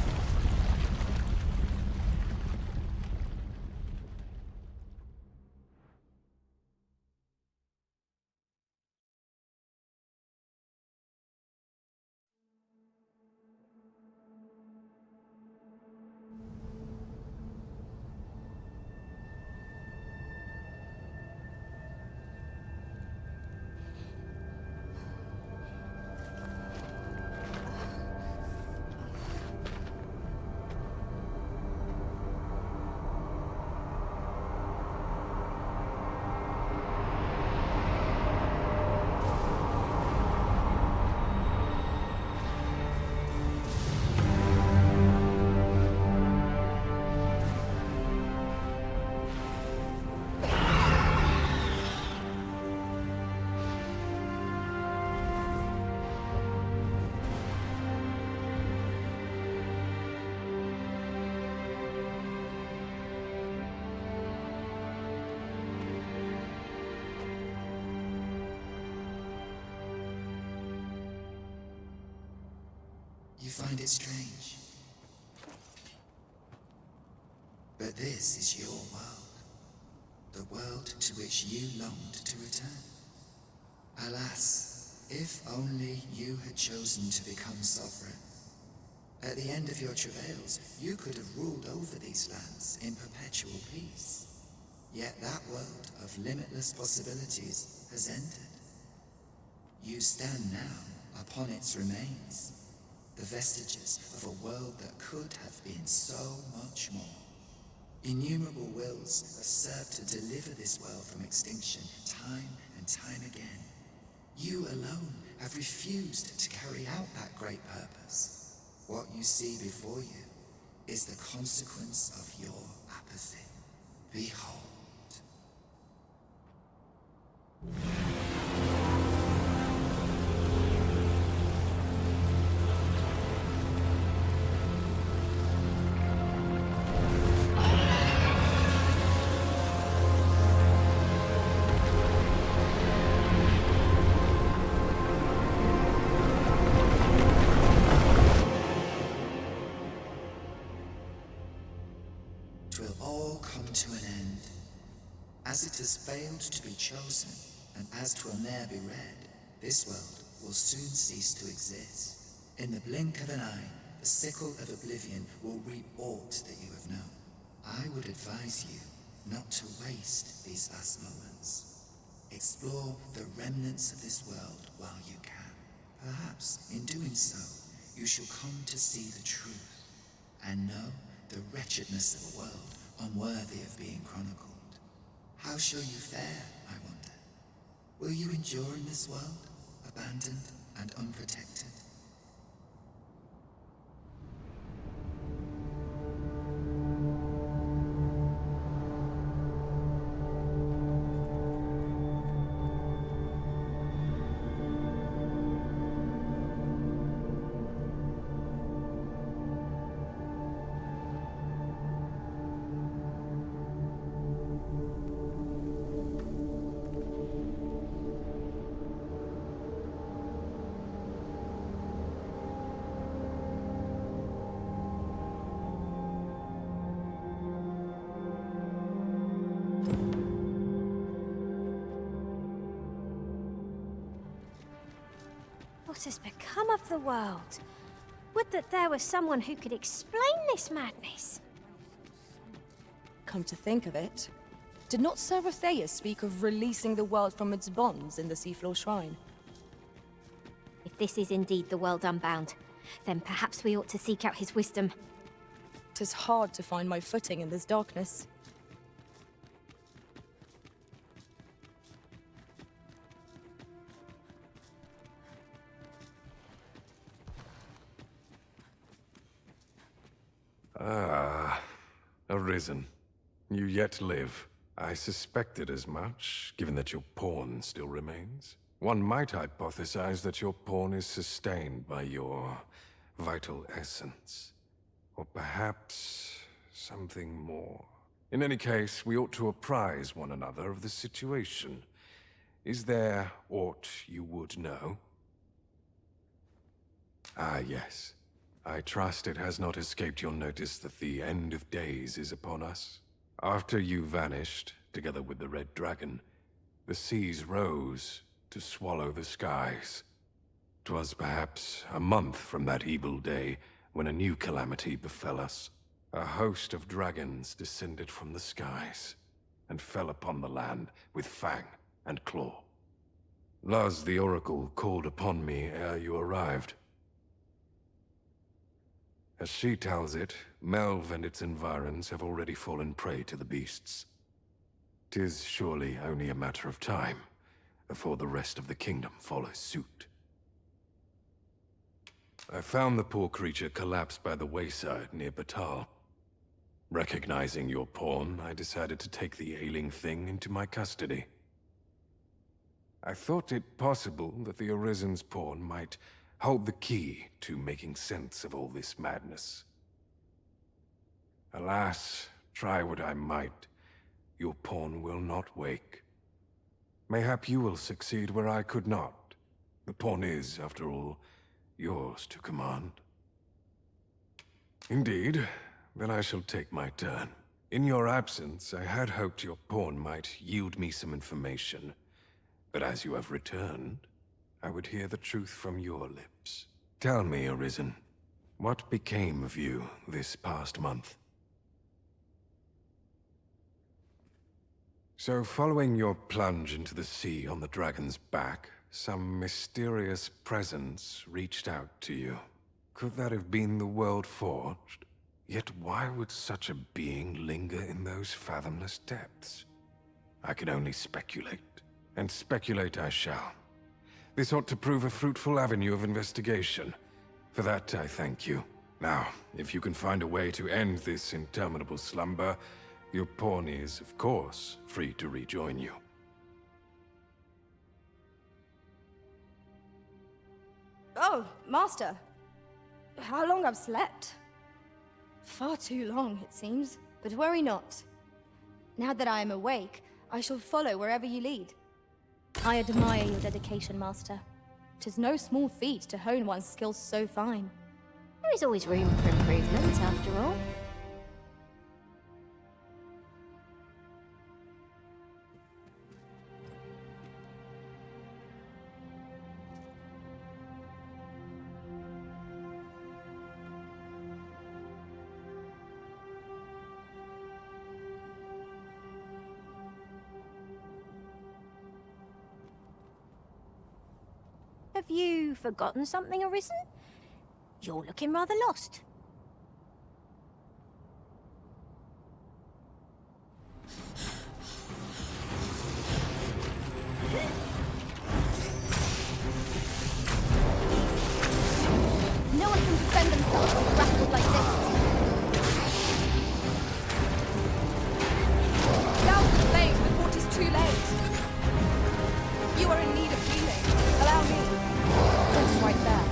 You find it strange. But this is your world. The world to which you longed to return. Alas, if only you had chosen to become sovereign. At the end of your travails, you could have ruled over these lands in perpetual peace. Yet that world of limitless possibilities has ended. You stand now upon its remains. The vestiges of a world that could have been so much more. Innumerable wills have served to deliver this world from extinction time and time again. You alone have refused to carry out that great purpose. What you see before you is the consequence of your apathy. Behold. As it has failed to be chosen, and as 'twill ne'er be read, this world will soon cease to exist. In the blink of an eye, the sickle of oblivion will reap aught that you have known. I would advise you not to waste these last moments. Explore the remnants of this world while you can. Perhaps, in doing so, you shall come to see the truth, and know the wretchedness of a world unworthy of being chronicled. How shall you fare, I wonder? Will you endure in this world, abandoned and unprotected? What has become of the world? Would that there was someone who could explain this madness. Come to think of it, did not Seratheus speak of releasing the world from its bonds in the Seafloor Shrine? If this is indeed the world unbound, then perhaps we ought to seek out his wisdom. 'Tis hard to find my footing in this darkness. Ah, Arisen. You yet live. I suspected as much, given that your pawn still remains. One might hypothesize that your pawn is sustained by your vital essence. Or perhaps something more. In any case, we ought to apprise one another of the situation. Is there aught you would know? Ah, yes. I trust it has not escaped your notice that the end of days is upon us. After you vanished, together with the Red Dragon, the seas rose to swallow the skies. 'Twas perhaps a month from that evil day when a new calamity befell us. A host of dragons descended from the skies and fell upon the land with fang and claw. Luz the Oracle called upon me ere you arrived. As she tells it, Melve and its environs have already fallen prey to the beasts. 'Tis surely only a matter of time before the rest of the kingdom follows suit. I found the poor creature collapsed by the wayside near Batal. Recognizing your pawn, I decided to take the ailing thing into my custody. I thought it possible that the Arisen's pawn might hold the key to making sense of all this madness. Alas, try what I might, your pawn will not wake. Mayhap you will succeed where I could not. The pawn is, after all, yours to command. Indeed, then I shall take my turn. In your absence, I had hoped your pawn might yield me some information. But as you have returned, I would hear the truth from your lips. Tell me, Arisen, what became of you this past month? So, following your plunge into the sea on the dragon's back, some mysterious presence reached out to you. Could that have been the World Forged? Yet why would such a being linger in those fathomless depths? I can only speculate, and speculate I shall. This ought to prove a fruitful avenue of investigation. For that, I thank you. Now, if you can find a way to end this interminable slumber, your pawn is, of course, free to rejoin you. Oh, Master. How long I've slept? Far too long, it seems. But worry not. Now that I am awake, I shall follow wherever you lead. I admire your dedication, Master. 'Tis no small feat to hone one's skills so fine. There is always room for improvement, after all. Have you forgotten something, Arisen? You're looking rather lost. No one can defend themselves when grappled like this. Douse the flame before it is too late. You are in need of healing. Allow me. That's right there.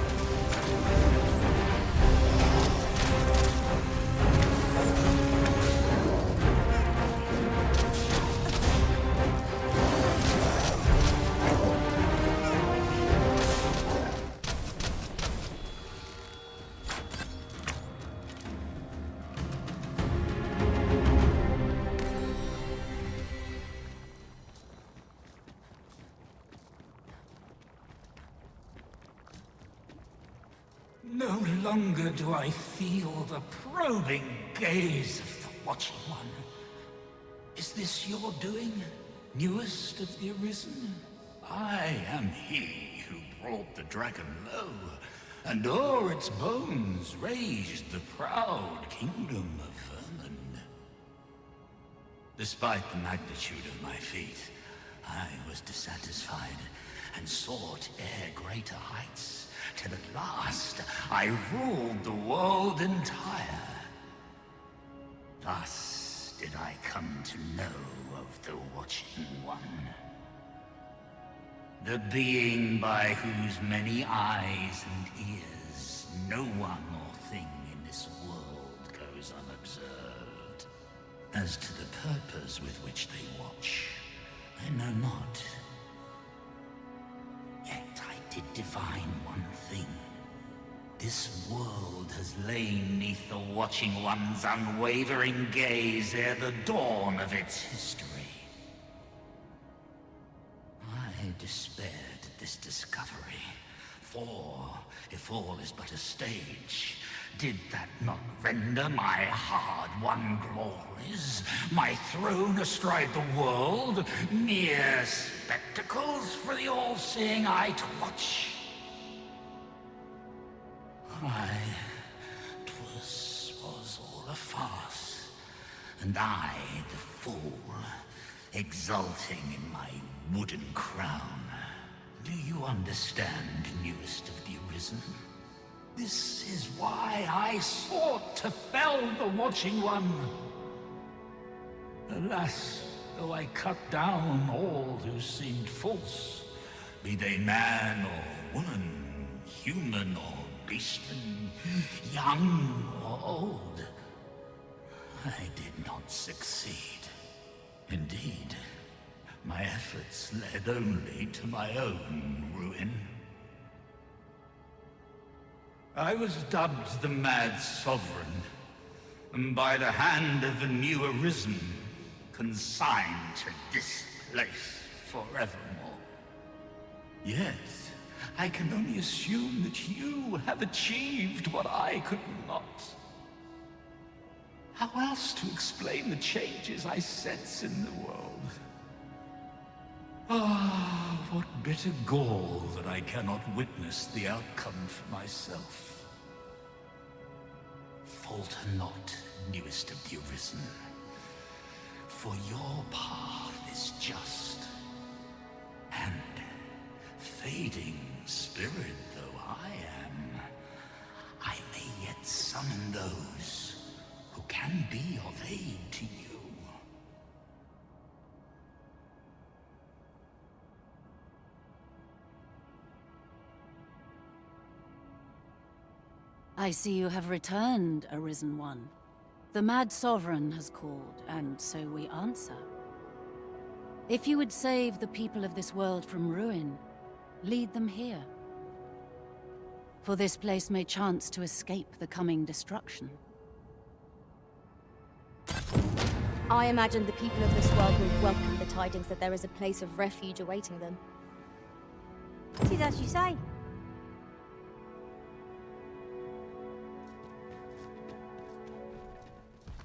No longer do I feel the probing gaze of the Watching One. Is this your doing, newest of the Arisen? I am he who brought the dragon low, and o'er its bones raised the proud kingdom of vermin. Despite the magnitude of my feat, I was dissatisfied and sought ere greater heights, till at last I ruled the world entire. Thus did I come to know of the Watching One. The being by whose many eyes and ears no one or thing in this world goes unobserved. As to the purpose with which they watch, I know not. Yet I did divine one thing. This world has lain neath the Watching One's unwavering gaze ere the dawn of its history. I despaired at this discovery, for if all is but a stage, did that not render my hard-won glories, my throne astride the world, mere spectacles for the all-seeing eye to watch? Aye, 'twas all a farce, and I, the fool, exulting in my wooden crown. Do you understand, newest of the Arisen? This is why I sought to fell the Watching One. Alas, though I cut down all who seemed false, be they man or woman, human or beastman, young or old, I did not succeed. Indeed, my efforts led only to my own ruin. I was dubbed the Mad Sovereign, and by the hand of the new Arisen, consigned to this place forevermore. Yet, I can only assume that you have achieved what I could not. How else to explain the changes I sense in the world? Ah, what bitter gall that I cannot witness the outcome for myself. Falter not, newest of the Arisen, for your path is just. And, fading spirit though I am, I may yet summon those who can be of aid to you. I see you have returned, Arisen One. The Mad Sovereign has called, and so we answer. If you would save the people of this world from ruin, lead them here. For this place may chance to escape the coming destruction. I imagine the people of this world will welcome the tidings that there is a place of refuge awaiting them. It is as you say.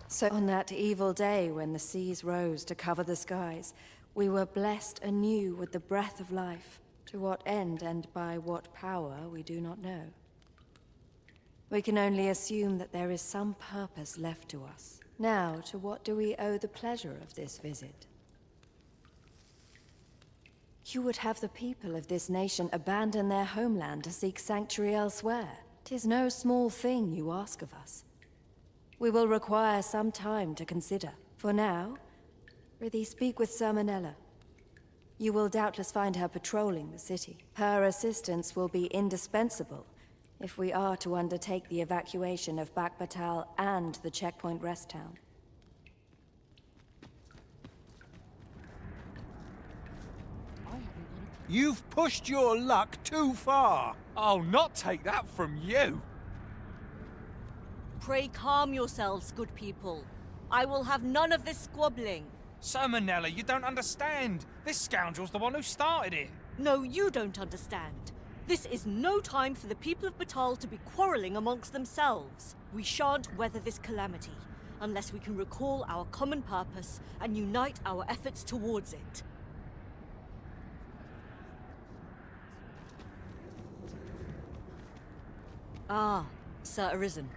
So on that evil day when the seas rose to cover the skies, we were blessed anew with the breath of life. To what end and by what power, we do not know. We can only assume that there is some purpose left to us. Now, to what do we owe the pleasure of this visit? You would have the people of this nation abandon their homeland to seek sanctuary elsewhere. 'Tis no small thing you ask of us. We will require some time to consider. For now, prithee speak with Sir Manella. You will doubtless find her patrolling the city. Her assistance will be indispensable if we are to undertake the evacuation of Bakbatal and the checkpoint rest town. You've pushed your luck too far. I'll not take that from you. Pray calm yourselves, good people. I will have none of this squabbling. Sir Manella, you don't understand. This scoundrel's the one who started it. No, you don't understand. This is no time for the people of Batal to be quarreling amongst themselves. We shan't weather this calamity unless we can recall our common purpose and unite our efforts towards it. Ah, Sir Arisen.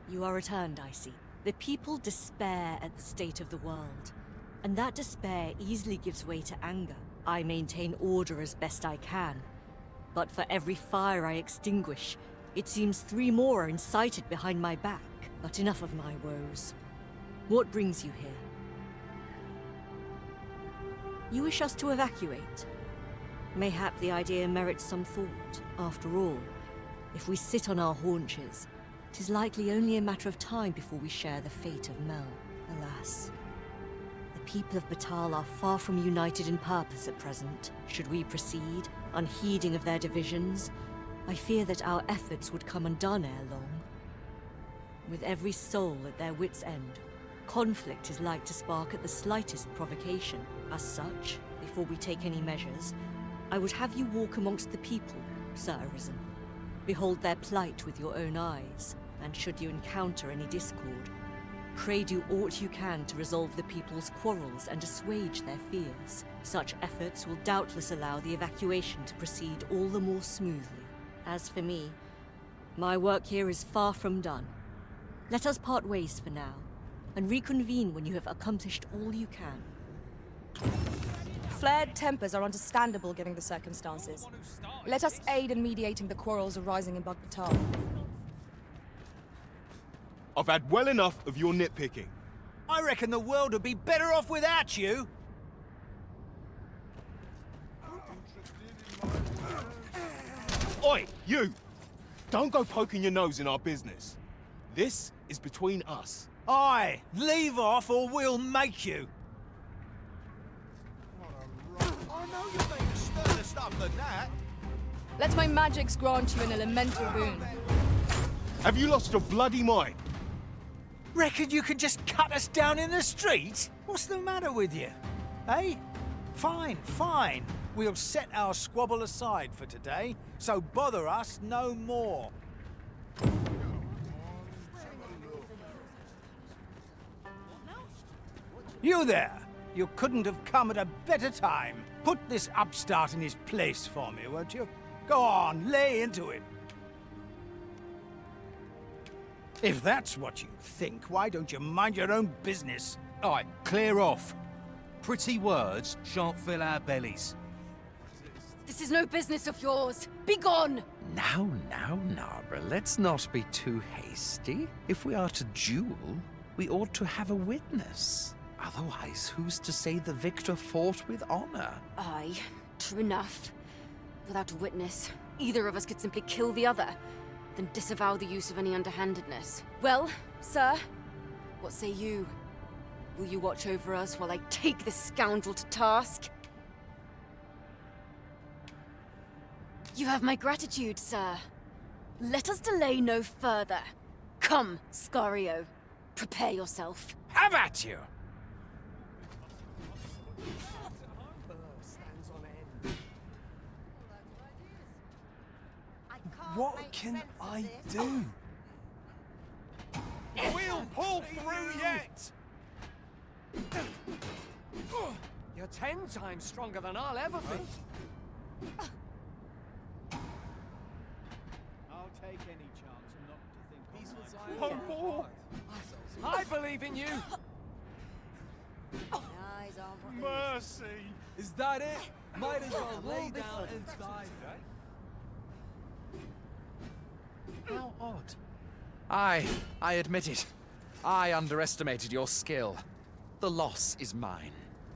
You are returned, I see. The people despair at the state of the world, and that despair easily gives way to anger. I maintain order as best I can, but for every fire I extinguish, it seems 3 more are incited behind my back. But enough of my woes. What brings you here? You wish us to evacuate? Mayhap the idea merits some thought. After all, if we sit on our haunches, 'tis likely only a matter of time before we share the fate of Mel. Alas, the people of Batal are far from united in purpose at present. Should we proceed, unheeding of their divisions, I fear that our efforts would come undone ere long. With every soul at their wits' end, conflict is like to spark at the slightest provocation. As such, before we take any measures, I would have you walk amongst the people, Sir Arisen. Behold their plight with your own eyes, and should you encounter any discord, pray do aught you can to resolve the people's quarrels and assuage their fears. Such efforts will doubtless allow the evacuation to proceed all the more smoothly. As for me, my work here is far from done. Let us part ways for now, and reconvene when you have accomplished all you can. Flared tempers are understandable given the circumstances. Let us aid in mediating the quarrels arising in Batal. I've had well enough of your nitpicking. I reckon the world would be better off without you. Oi, you! Don't go poking your nose in our business. This is between us. Aye, leave off or we'll make you. I know you think sterner stuff than that. Let my magics grant you an elemental boon. Have you lost your bloody mind? Reckon you can just cut us down in the street? What's the matter with you? Eh? Fine, fine. We'll set our squabble aside for today, so bother us no more. You there! You couldn't have come at a better time. Put this upstart in his place for me, won't you? Go on, lay into him. If that's what you think, why don't you mind your own business? Aye, clear off. Pretty words shan't fill our bellies. This is no business of yours. Be gone! Now, Nara, let's not be too hasty. If we are to duel, we ought to have a witness. Otherwise, who's to say the victor fought with honor? Aye, true enough. Without a witness, either of us could simply kill the other, then disavow the use of any underhandedness. Well, sir, what say you? Will you watch over us while I take this scoundrel to task? You have my gratitude, sir. Let us delay no further. Come, Scario. Prepare yourself. Have at you! What can I do? We'll pull through yet! You're 10 times stronger than I'll ever be. I'll take any chance not to think peaceful One more. I believe in you. Mercy! Is that it? Might as well lay down and die. How odd. I admit it. I underestimated your skill. The loss is mine.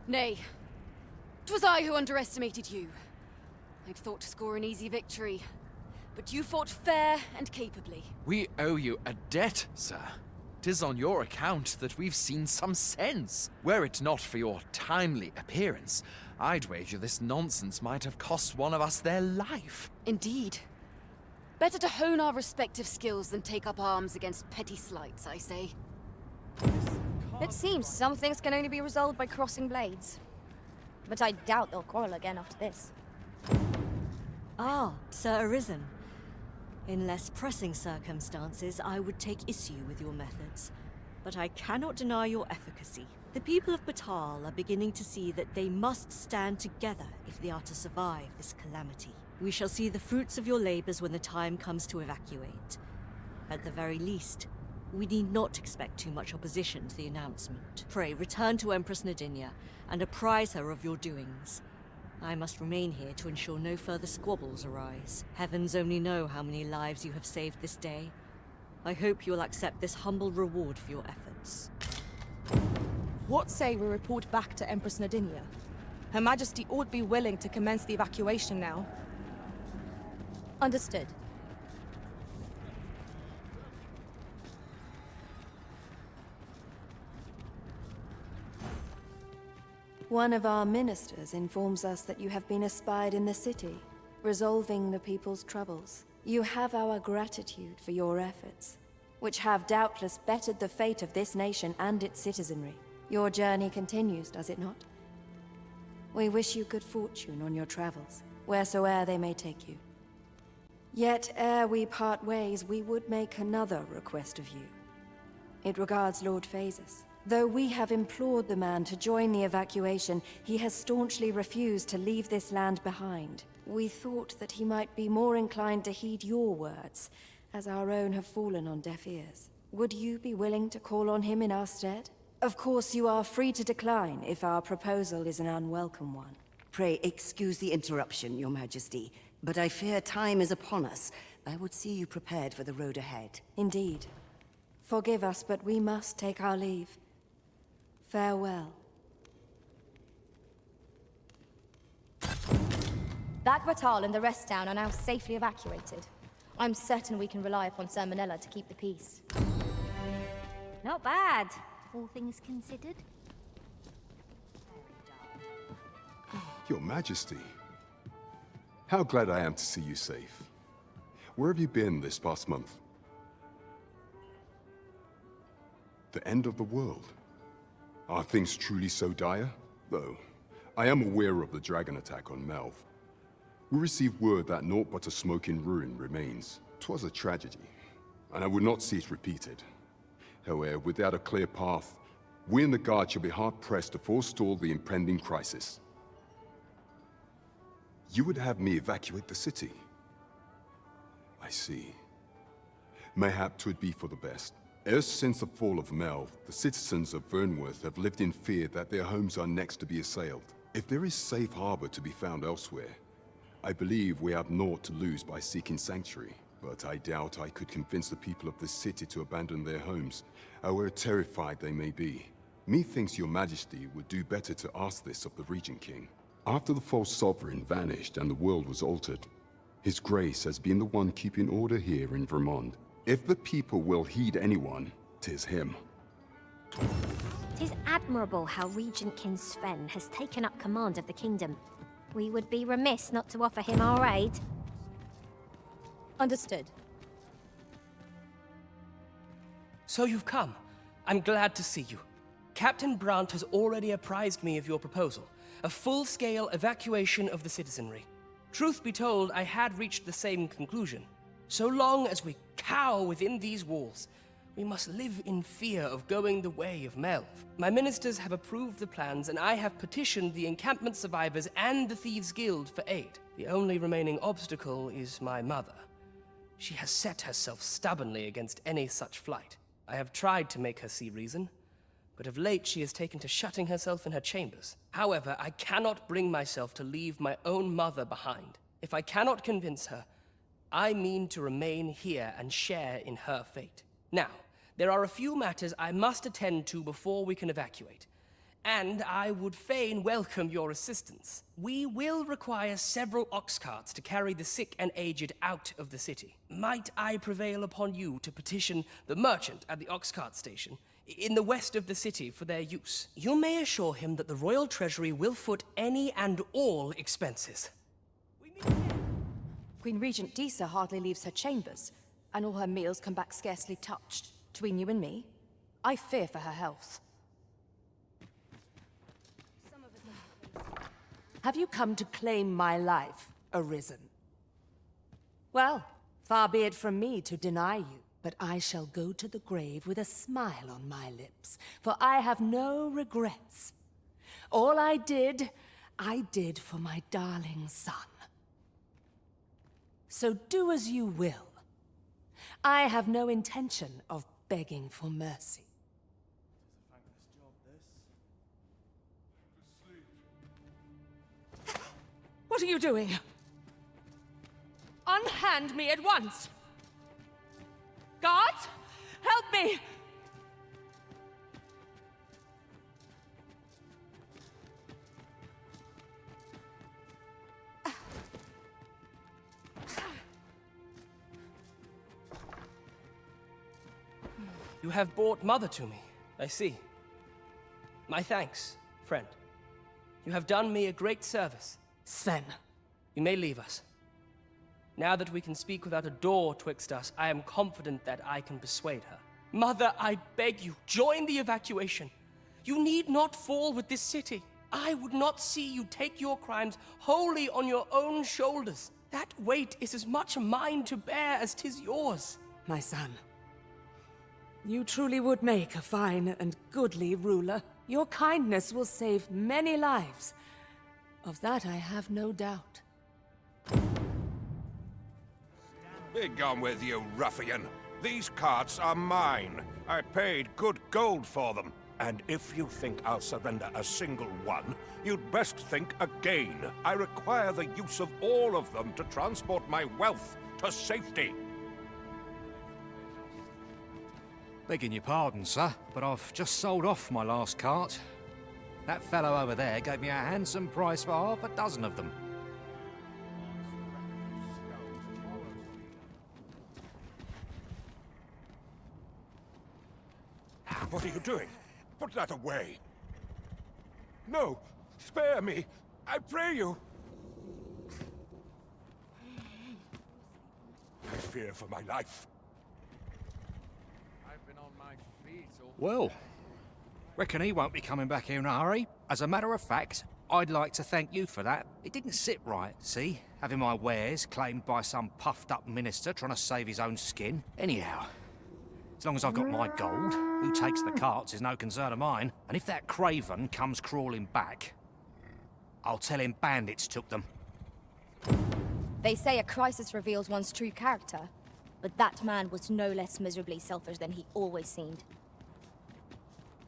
Nay, 'twas I who underestimated you. I'd thought to score an easy victory, but you fought fair and capably. We owe you a debt, sir. 'Tis on your account that we've seen some sense. Were it not for your timely appearance, I'd wager this nonsense might have cost one of us their life. Indeed. Better to hone our respective skills than take up arms against petty slights, I say. It seems some things can only be resolved by crossing blades. But I doubt they'll quarrel again after this. Ah, Sir Arisen. In less pressing circumstances, I would take issue with your methods, but I cannot deny your efficacy. The people of Batal are beginning to see that they must stand together if they are to survive this calamity. We shall see the fruits of your labors when the time comes to evacuate. At the very least, we need not expect too much opposition to the announcement. Pray, return to Empress Nadinia and apprise her of your doings. I must remain here to ensure no further squabbles arise. Heavens only know how many lives you have saved this day. I hope you'll accept this humble reward for your efforts. What say we report back to Empress Nadinia? Her Majesty ought be willing to commence the evacuation now. Understood. One of our ministers informs us that you have been espied in the city, resolving the people's troubles. You have our gratitude for your efforts, which have doubtless bettered the fate of this nation and its citizenry. Your journey continues, does it not? We wish you good fortune on your travels, wheresoe'er they may take you. Yet, ere we part ways, we would make another request of you. It regards Lord Phases. Though we have implored the man to join the evacuation, he has staunchly refused to leave this land behind. We thought that he might be more inclined to heed your words, as our own have fallen on deaf ears. Would you be willing to call on him in our stead? Of course, you are free to decline if our proposal is an unwelcome one. Pray excuse the interruption, Your Majesty, but I fear time is upon us. I would see you prepared for the road ahead. Indeed. Forgive us, but we must take our leave. Farewell. That batal and the rest down are now safely evacuated. I'm certain we can rely upon Sir Manella to keep the peace. Not bad, all things considered. Your Majesty. How glad I am to see you safe. Where have you been this past month? The end of the world. Are things truly so dire? Though, I am aware of the dragon attack on Melv. We received word that naught but a smoking ruin remains. 'Twas a tragedy, and I would not see it repeated. However, without a clear path, we in the Guard shall be hard-pressed to forestall the impending crisis. You would have me evacuate the city? I see. Mayhap 'twould be for the best. Ever since the fall of Melv, the citizens of Vernworth have lived in fear that their homes are next to be assailed. If there is safe harbor to be found elsewhere, I believe we have naught to lose by seeking sanctuary. But I doubt I could convince the people of this city to abandon their homes, however terrified they may be. Methinks your Majesty would do better to ask this of the Regent King. After the false sovereign vanished and the world was altered, His Grace has been the one keeping order here in Vermont. If the people will heed anyone, 'tis him. 'Tis admirable how Regent King Sven has taken up command of the kingdom. We would be remiss not to offer him our aid. Understood. So you've come. I'm glad to see you. Captain Brandt has already apprised me of your proposal, a full-scale evacuation of the citizenry. Truth be told, I had reached the same conclusion. So long as we cower within these walls, we must live in fear of going the way of Melv. My ministers have approved the plans, and I have petitioned the encampment survivors and the Thieves' Guild for aid. The only remaining obstacle is my mother. She has set herself stubbornly against any such flight. I have tried to make her see reason, but of late she has taken to shutting herself in her chambers. However, I cannot bring myself to leave my own mother behind. If I cannot convince her, I mean to remain here and share in her fate. Now, there are a few matters I must attend to before we can evacuate, and I would fain welcome your assistance. We will require several ox carts to carry the sick and aged out of the city. Might I prevail upon you to petition the merchant at the ox cart station in the west of the city for their use? You may assure him that the royal treasury will foot any and all expenses. Queen Regent Disa hardly leaves her chambers, and all her meals come back scarcely touched. Between you and me, I fear for her health. Have you come to claim my life, Arisen? Well, far be it from me to deny you, but I shall go to the grave with a smile on my lips, for I have no regrets. All I did for my darling son. So do as you will. I have no intention of begging for mercy. What are you doing? Unhand me at once! Guards, help me! You have brought Mother to me. I see. My thanks, friend. You have done me a great service. Sven. You may leave us. Now that we can speak without a door twixt us, I am confident that I can persuade her. Mother, I beg you, join the evacuation. You need not fall with this city. I would not see you take your crimes wholly on your own shoulders. That weight is as much mine to bear as 'tis yours. My son, you truly would make a fine and goodly ruler. Your kindness will save many lives. Of that I have no doubt. Be gone with you, ruffian. These carts are mine. I paid good gold for them. And if you think I'll surrender a single one, you'd best think again. I require the use of all of them to transport my wealth to safety. Begging your pardon, sir, but I've just sold off my last cart. That fellow over there gave me a handsome price for half a dozen of them. What are you doing? Put that away. No, spare me. I pray you. I fear for my life. I've been on my feet all... Well, reckon he won't be coming back here in a hurry. As a matter of fact, I'd like to thank you for that. It didn't sit right, see? Having my wares claimed by some puffed-up minister trying to save his own skin. Anyhow, as long as I've got my gold, who takes the carts is no concern of mine. And if that craven comes crawling back, I'll tell him bandits took them. They say a crisis reveals one's true character, but that man was no less miserably selfish than he always seemed.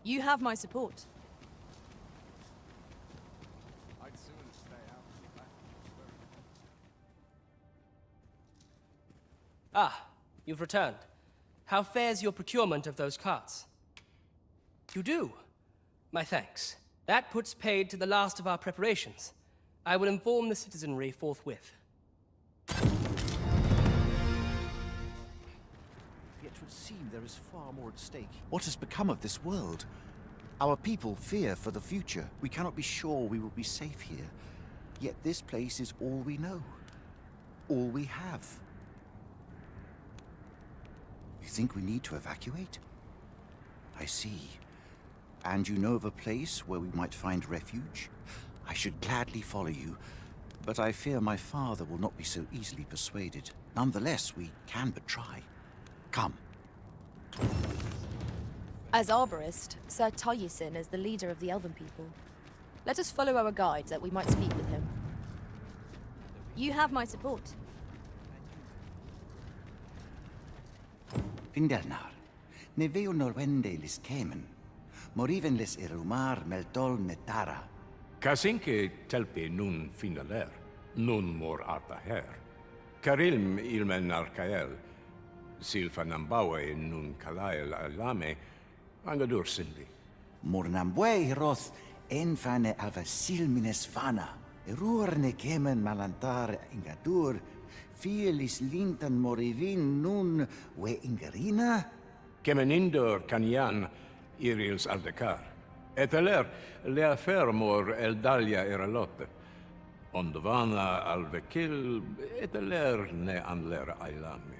You have my support. I'd sooner stay out of the back. Ah, you've returned. How fares your procurement of those carts? You do? My thanks. That puts paid to the last of our preparations. I will inform the citizenry forthwith. Yet it would seem there is far more at stake. What has become of this world? Our people fear for the future. We cannot be sure we will be safe here. Yet this place is all we know. All we have. You think we need to evacuate? I see. And you know of a place where we might find refuge? I should gladly follow you, but I fear my father will not be so easily persuaded. Nonetheless, we can but try. Come. As arborist, Sir Taliesin is the leader of the Elven people. Let us follow our guide that we might speak with him. You have my support. Findernar, ne veo norwende lis kemen, moriven lis irumar meltol metara. Kasinke telpi nun finaler, nun mor arta her. Karilm ilmen arkael, silfa nambawe nun kalael alame, angadur sindi. Mornambwe roth enfane ava silmines fana, erurne kemen malantar ingadur, Fielis lintan morivin nun we ingerina? Kemenindor canian irils aldekar. Eteler lea fermor eldalia eralotte. Ondovana alvekil eteler ne anler ailami.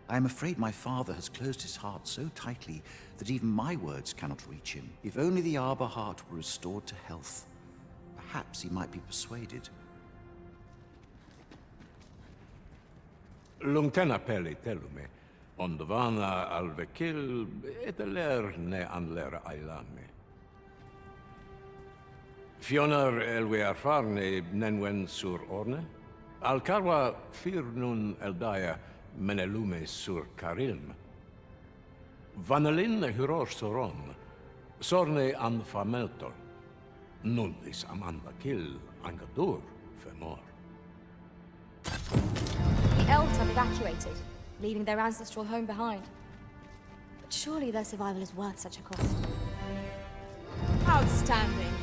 I am afraid my father has closed his heart so tightly that even my words cannot reach him. If only the arbor heart were restored to health. Perhaps he might be persuaded. Lungtena peli telume. Ondovana alvekil eteler ne anler ailami. Fionar elwe arfarne nenwen sur orne? Alcarwa firnun eldaya menelume sur carilm. Vanelin hyror soron. Sorne anfameltol. Nullis amanda kill angadur femor. The elves have evacuated, leaving their ancestral home behind. But surely their survival is worth such a cost. Outstanding.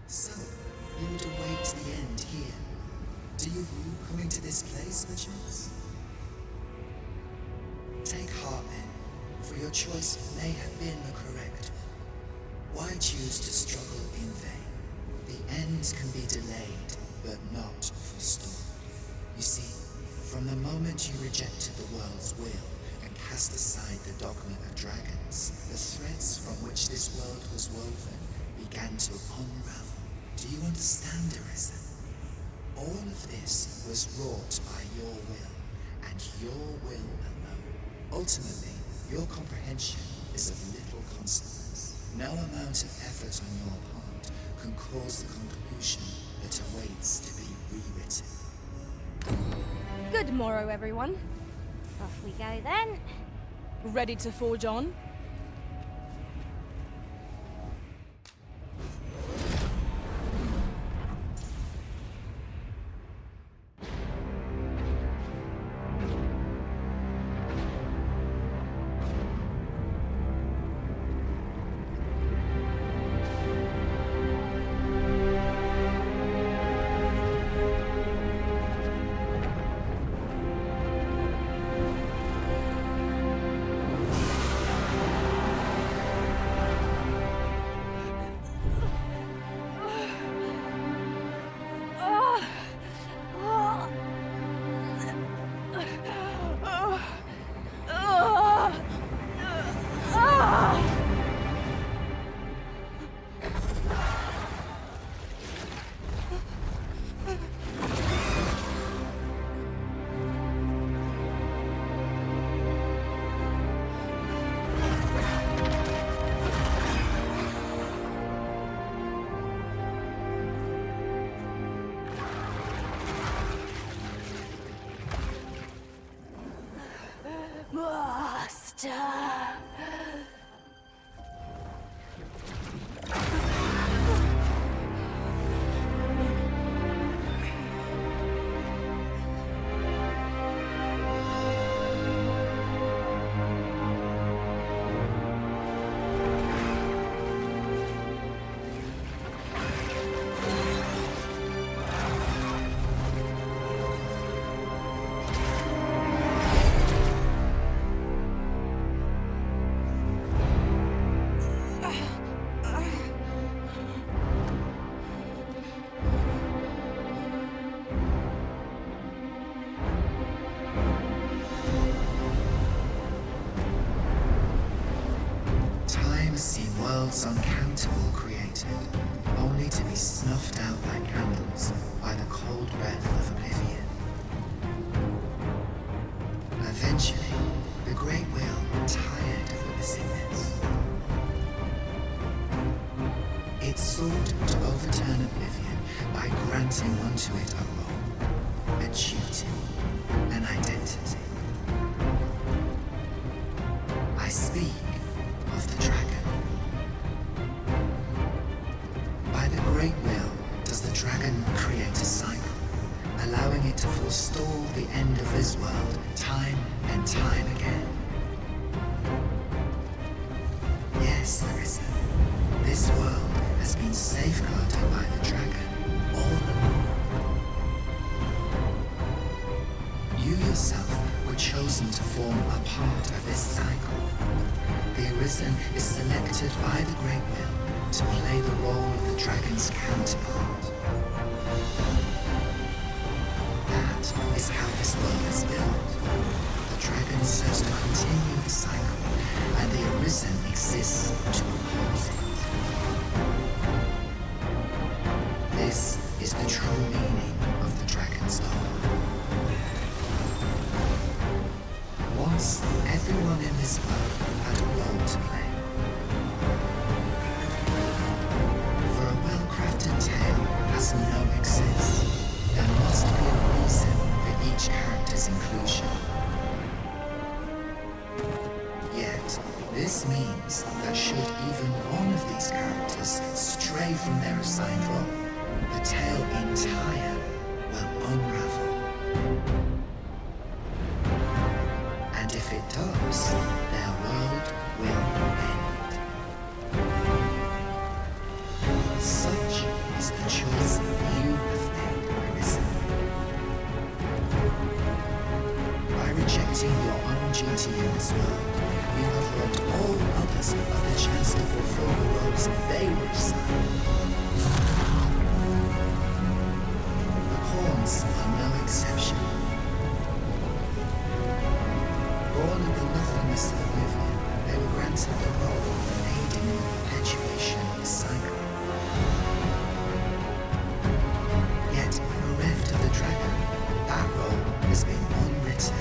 So, you would await the end here. Do you view coming to this place, perchance? Take heart then, for your choice may have been the correct one. Why choose to struggle in vain? The end can be delayed, but not forestalled. You see, from the moment you rejected the world's will and cast aside the dogma of dragons, the threads from which this world was woven began to unravel. Do you understand, Arisen? All of this was wrought by your will, and your will alone. Ultimately, your comprehension is of little consequence. No amount of effort on your part can cause the conclusion that awaits to be rewritten. Good morrow, everyone. Off we go then. Ready to forge on? Master! Worlds uncountable created, only to be snuffed out like candles by the cold breath of oblivion. Eventually, the Great Will tired of witnessing this. It sought to overturn oblivion by granting unto it a role, a duty, an identity. I speak of the dragon. By the Great Will does the dragon create a cycle, allowing it to forestall the end of this world time and time again. Yes, Arisen, this world has been safeguarded by the dragon all along. You yourself were chosen to form a part of this cycle. The Arisen is selected by the Great Will to play the role of the dragon's counterpart. That is how this world is built. The dragon serves to continue the cycle, and the Arisen exists to oppose it. This is the true meaning of the dragon's dogma. Once, everyone in this world had a role to play. Tale has no excess. There must be a reason for each character's inclusion. Yet, this means that should even one of these characters stray from their assigned role, the tale entire will unravel. And if it does, their world will end. Such is position in this world, you have robbed all others of the chance to fulfill the roles they were assigned. The pawns are no exception. Born in the nothingness of oblivion, they were granted the role of aiding in the perpetuation of the cycle. Yet, bereft of the dragon, that role has been unwritten.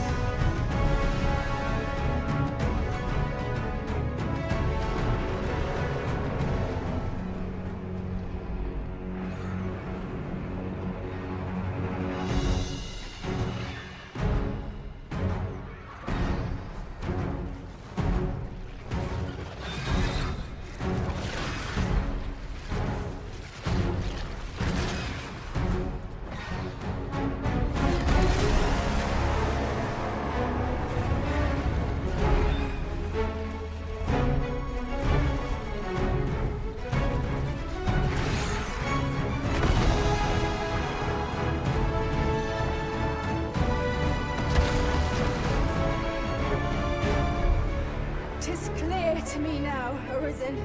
Tis clear to me now, Arisen.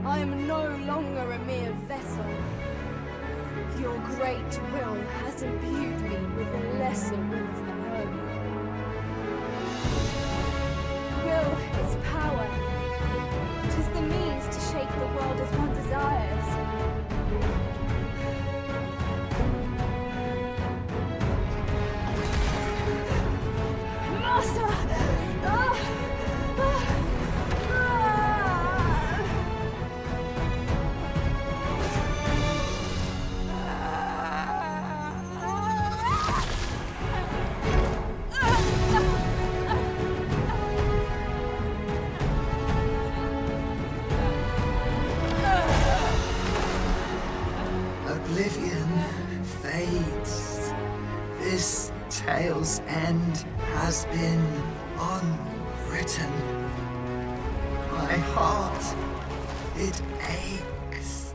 I am no longer a mere vessel. Your great will has imbued me with a lesser will of my own. Will is power. 'Tis the means to shape the world as one desires. Master! Oblivion fades. This tale's end has been unwritten. My heart, it aches.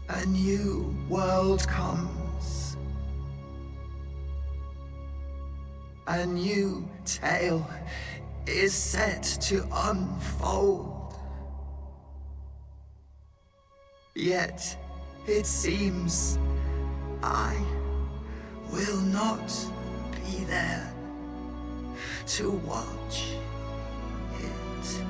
A new world comes. A new tale is set to unfold. Yet, it seems I will not be there to watch it.